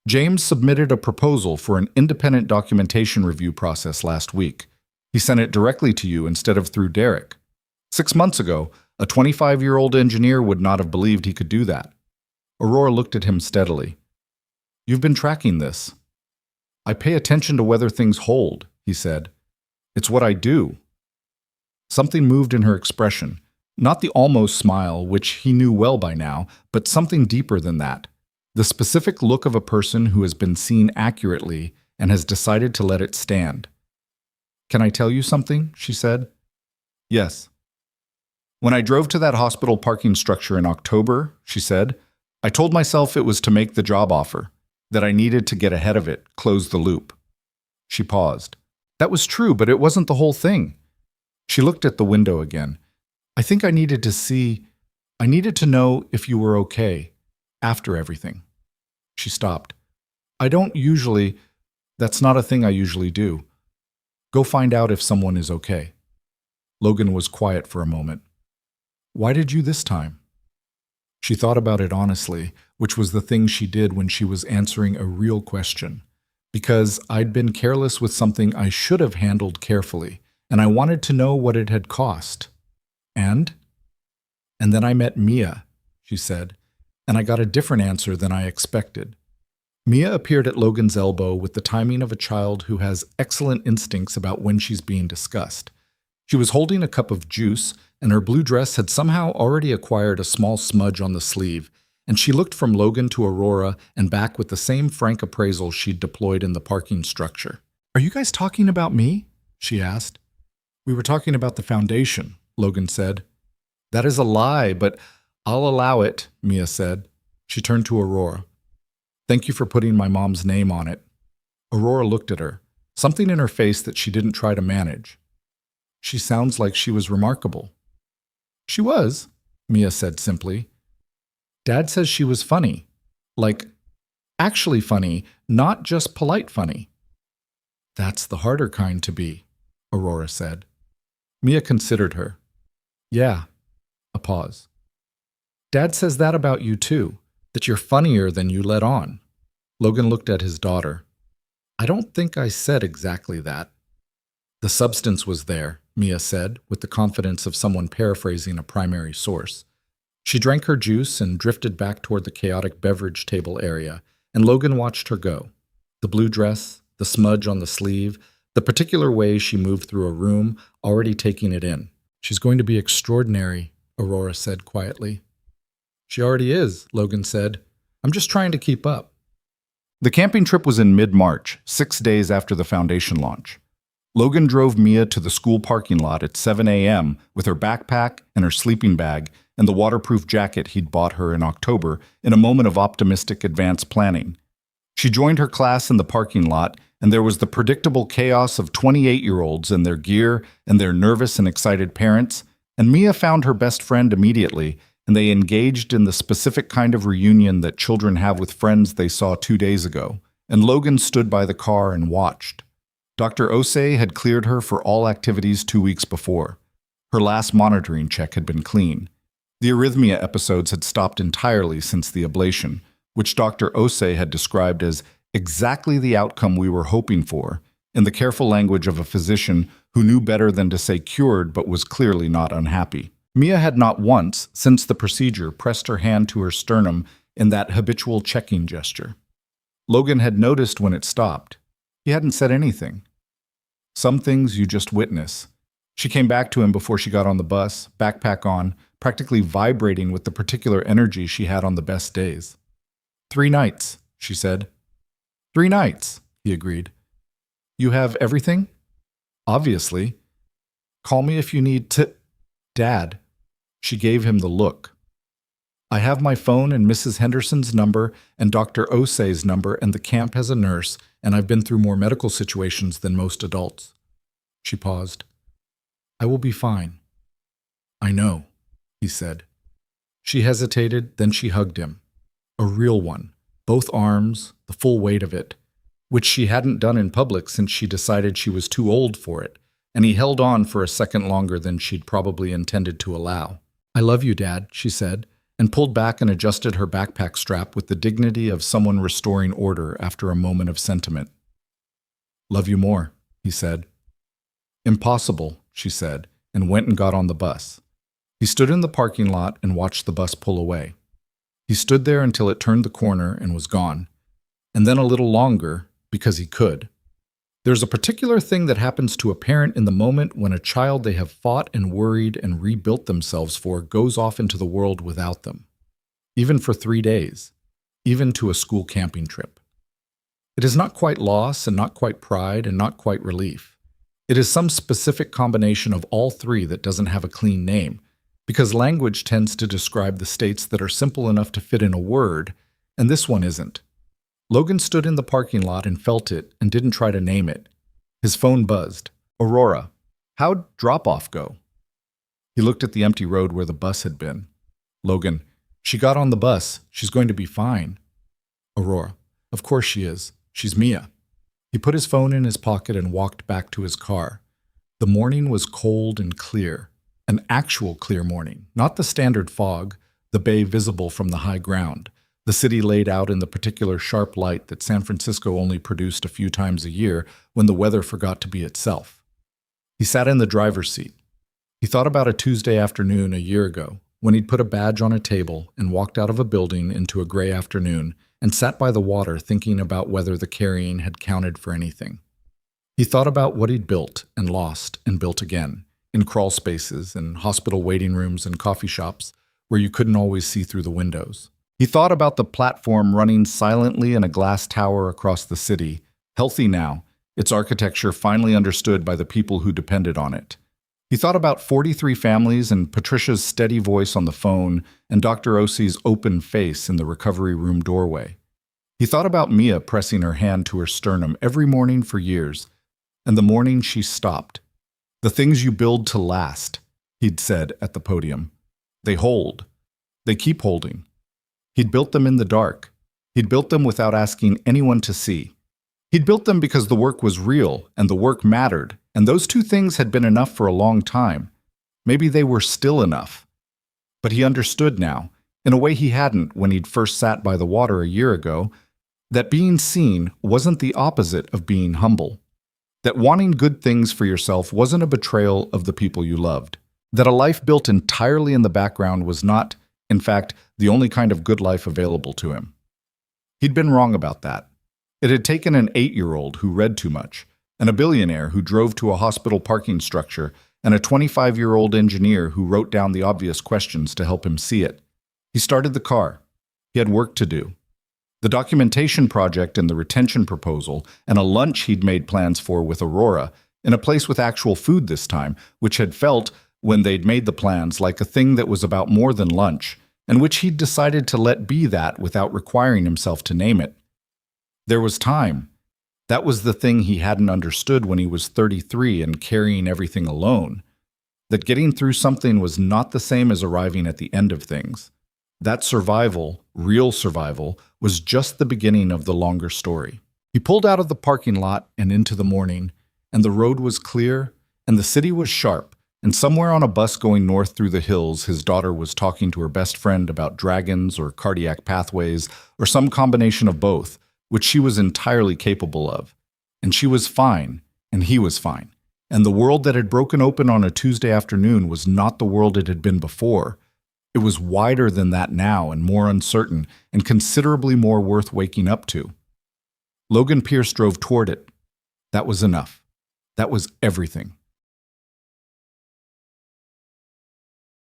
"James submitted a proposal for an independent documentation review process last week. He sent it directly to you instead of through Derek. 6 months ago, a 25-year-old engineer would not have believed he could do that." Aurora looked at him steadily. "You've been tracking this." "I pay attention to whether things hold," he said. "It's what I do." Something moved in her expression, not the almost smile, which he knew well by now, but something deeper than that. The specific look of a person who has been seen accurately and has decided to let it stand. "Can I tell you something?" she said. "Yes." "When I drove to that hospital parking structure in October," she said, "I told myself it was to make the job offer, that I needed to get ahead of it, close the loop." She paused. "That was true, but it wasn't the whole thing." She looked at the window again. "I think I needed to know if you were okay, after everything." She stopped. That's not a thing I usually do. Go find out if someone is okay." Logan was quiet for a moment. "Why did you this time?" She thought about it honestly, which was the thing she did when she was answering a real question. "Because I'd been careless with something I should have handled carefully, and I wanted to know what it had cost. And then I met Mia," she said, "and I got a different answer than I expected." Mia appeared at Logan's elbow with the timing of a child who has excellent instincts about when she's being discussed. She was holding a cup of juice, and her blue dress had somehow already acquired a small smudge on the sleeve, and she looked from Logan to Aurora and back with the same frank appraisal she'd deployed in the parking structure. "Are you guys talking about me?" she asked. "We were talking about the foundation," Logan said. "That is a lie, but I'll allow it," Mia said. She turned to Aurora. "Thank you for putting my mom's name on it." Aurora looked at her, something in her face that she didn't try to manage. "She sounds like she was remarkable." "She was," Mia said simply. "Dad says she was funny. Like, actually funny, not just polite funny." "That's the harder kind to be," Aurora said. Mia considered her. "Yeah." A pause. "Dad says that about you too, that you're funnier than you let on." Logan looked at his daughter. "I don't think I said exactly that." "The substance was there," Mia said, with the confidence of someone paraphrasing a primary source. She drank her juice and drifted back toward the chaotic beverage table area, and Logan watched her go. The blue dress, the smudge on the sleeve, the particular way she moved through a room, already taking it in. "She's going to be extraordinary," Aurora said quietly. "She already is," Logan said. "I'm just trying to keep up." The camping trip was in mid-March, 6 days after the foundation launch. Logan drove Mia to the school parking lot at 7 a.m. with her backpack and her sleeping bag and the waterproof jacket he'd bought her in October in a moment of optimistic advanced planning. She joined her class in the parking lot, and there was the predictable chaos of 28-year-olds and their gear and their nervous and excited parents, and Mia found her best friend immediately, and they engaged in the specific kind of reunion that children have with friends they saw 2 days ago, and Logan stood by the car and watched. Dr. Osei had cleared her for all activities 2 weeks before. Her last monitoring check had been clean. The arrhythmia episodes had stopped entirely since the ablation, which Dr. Osei had described as exactly the outcome we were hoping for, in the careful language of a physician who knew better than to say cured but was clearly not unhappy. Mia had not once, since the procedure, pressed her hand to her sternum in that habitual checking gesture. Logan had noticed when it stopped. He hadn't said anything. Some things you just witness. She came back to him before she got on the bus, backpack on, practically vibrating with the particular energy she had on the best days. 3 nights, she said. 3 nights, he agreed. You have everything? Obviously. Call me if you need to... Dad. She gave him the look. I have my phone and Mrs. Henderson's number and Dr. Osei's number, and the camp has a nurse, and I've been through more medical situations than most adults. She paused. I will be fine. I know, he said. She hesitated, then she hugged him. A real one, both arms, the full weight of it, which she hadn't done in public since she decided she was too old for it, and he held on for a second longer than she'd probably intended to allow. "I love you, Dad," she said, and pulled back and adjusted her backpack strap with the dignity of someone restoring order after a moment of sentiment. "Love you more," he said. "Impossible," she said, and went and got on the bus. He stood in the parking lot and watched the bus pull away. He stood there until it turned the corner and was gone, and then a little longer, because he could. There's a particular thing that happens to a parent in the moment when a child they have fought and worried and rebuilt themselves for goes off into the world without them, even for 3 days, even to a school camping trip. It is not quite loss and not quite pride and not quite relief. It is some specific combination of all three that doesn't have a clean name, because language tends to describe the states that are simple enough to fit in a word, and this one isn't. Logan stood in the parking lot and felt it and didn't try to name it. His phone buzzed. "Aurora, how'd drop-off go?" He looked at the empty road where the bus had been. Logan, "She got on the bus. She's going to be fine." Aurora, "Of course she is. She's Mia." He put his phone in his pocket and walked back to his car. The morning was cold and clear. An actual clear morning, not the standard fog, the bay visible from the high ground, the city laid out in the particular sharp light that San Francisco only produced a few times a year when the weather forgot to be itself. He sat in the driver's seat. He thought about a Tuesday afternoon a year ago, when he'd put a badge on a table and walked out of a building into a gray afternoon and sat by the water thinking about whether the carrying had counted for anything. He thought about what he'd built and lost and built again, in crawl spaces and hospital waiting rooms and coffee shops where you couldn't always see through the windows. He thought about the platform running silently in a glass tower across the city, healthy now, its architecture finally understood by the people who depended on it. He thought about 43 families and Patricia's steady voice on the phone and Dr. Osi's open face in the recovery room doorway. He thought about Mia pressing her hand to her sternum every morning for years, and the morning she stopped. "The things you build to last," he'd said at the podium. "They hold. They keep holding." He'd built them in the dark. He'd built them without asking anyone to see. He'd built them because the work was real and the work mattered, and those two things had been enough for a long time. Maybe they were still enough. But he understood now, in a way he hadn't when he'd first sat by the water a year ago, that being seen wasn't the opposite of being humble. That wanting good things for yourself wasn't a betrayal of the people you loved. That a life built entirely in the background was not, in fact, the only kind of good life available to him. He'd been wrong about that. It had taken an 8-year-old who read too much, and a billionaire who drove to a hospital parking structure, and a 25-year-old engineer who wrote down the obvious questions to help him see it. He started the car. He had work to do. The documentation project and the retention proposal, and a lunch he'd made plans for with Aurora, in a place with actual food this time, which had felt, when they'd made the plans, like a thing that was about more than lunch, and which he'd decided to let be that without requiring himself to name it. There was time. That was the thing he hadn't understood when he was 33 and carrying everything alone. That getting through something was not the same as arriving at the end of things. That survival, real survival, was just the beginning of the longer story. He pulled out of the parking lot and into the morning, and the road was clear, and the city was sharp, and somewhere on a bus going north through the hills, his daughter was talking to her best friend about dragons or cardiac pathways, or some combination of both, which she was entirely capable of. And she was fine, and he was fine. And the world that had broken open on a Tuesday afternoon was not the world it had been before. It was wider than that now and more uncertain and considerably more worth waking up to. Logan Pierce drove toward it. That was enough. That was everything.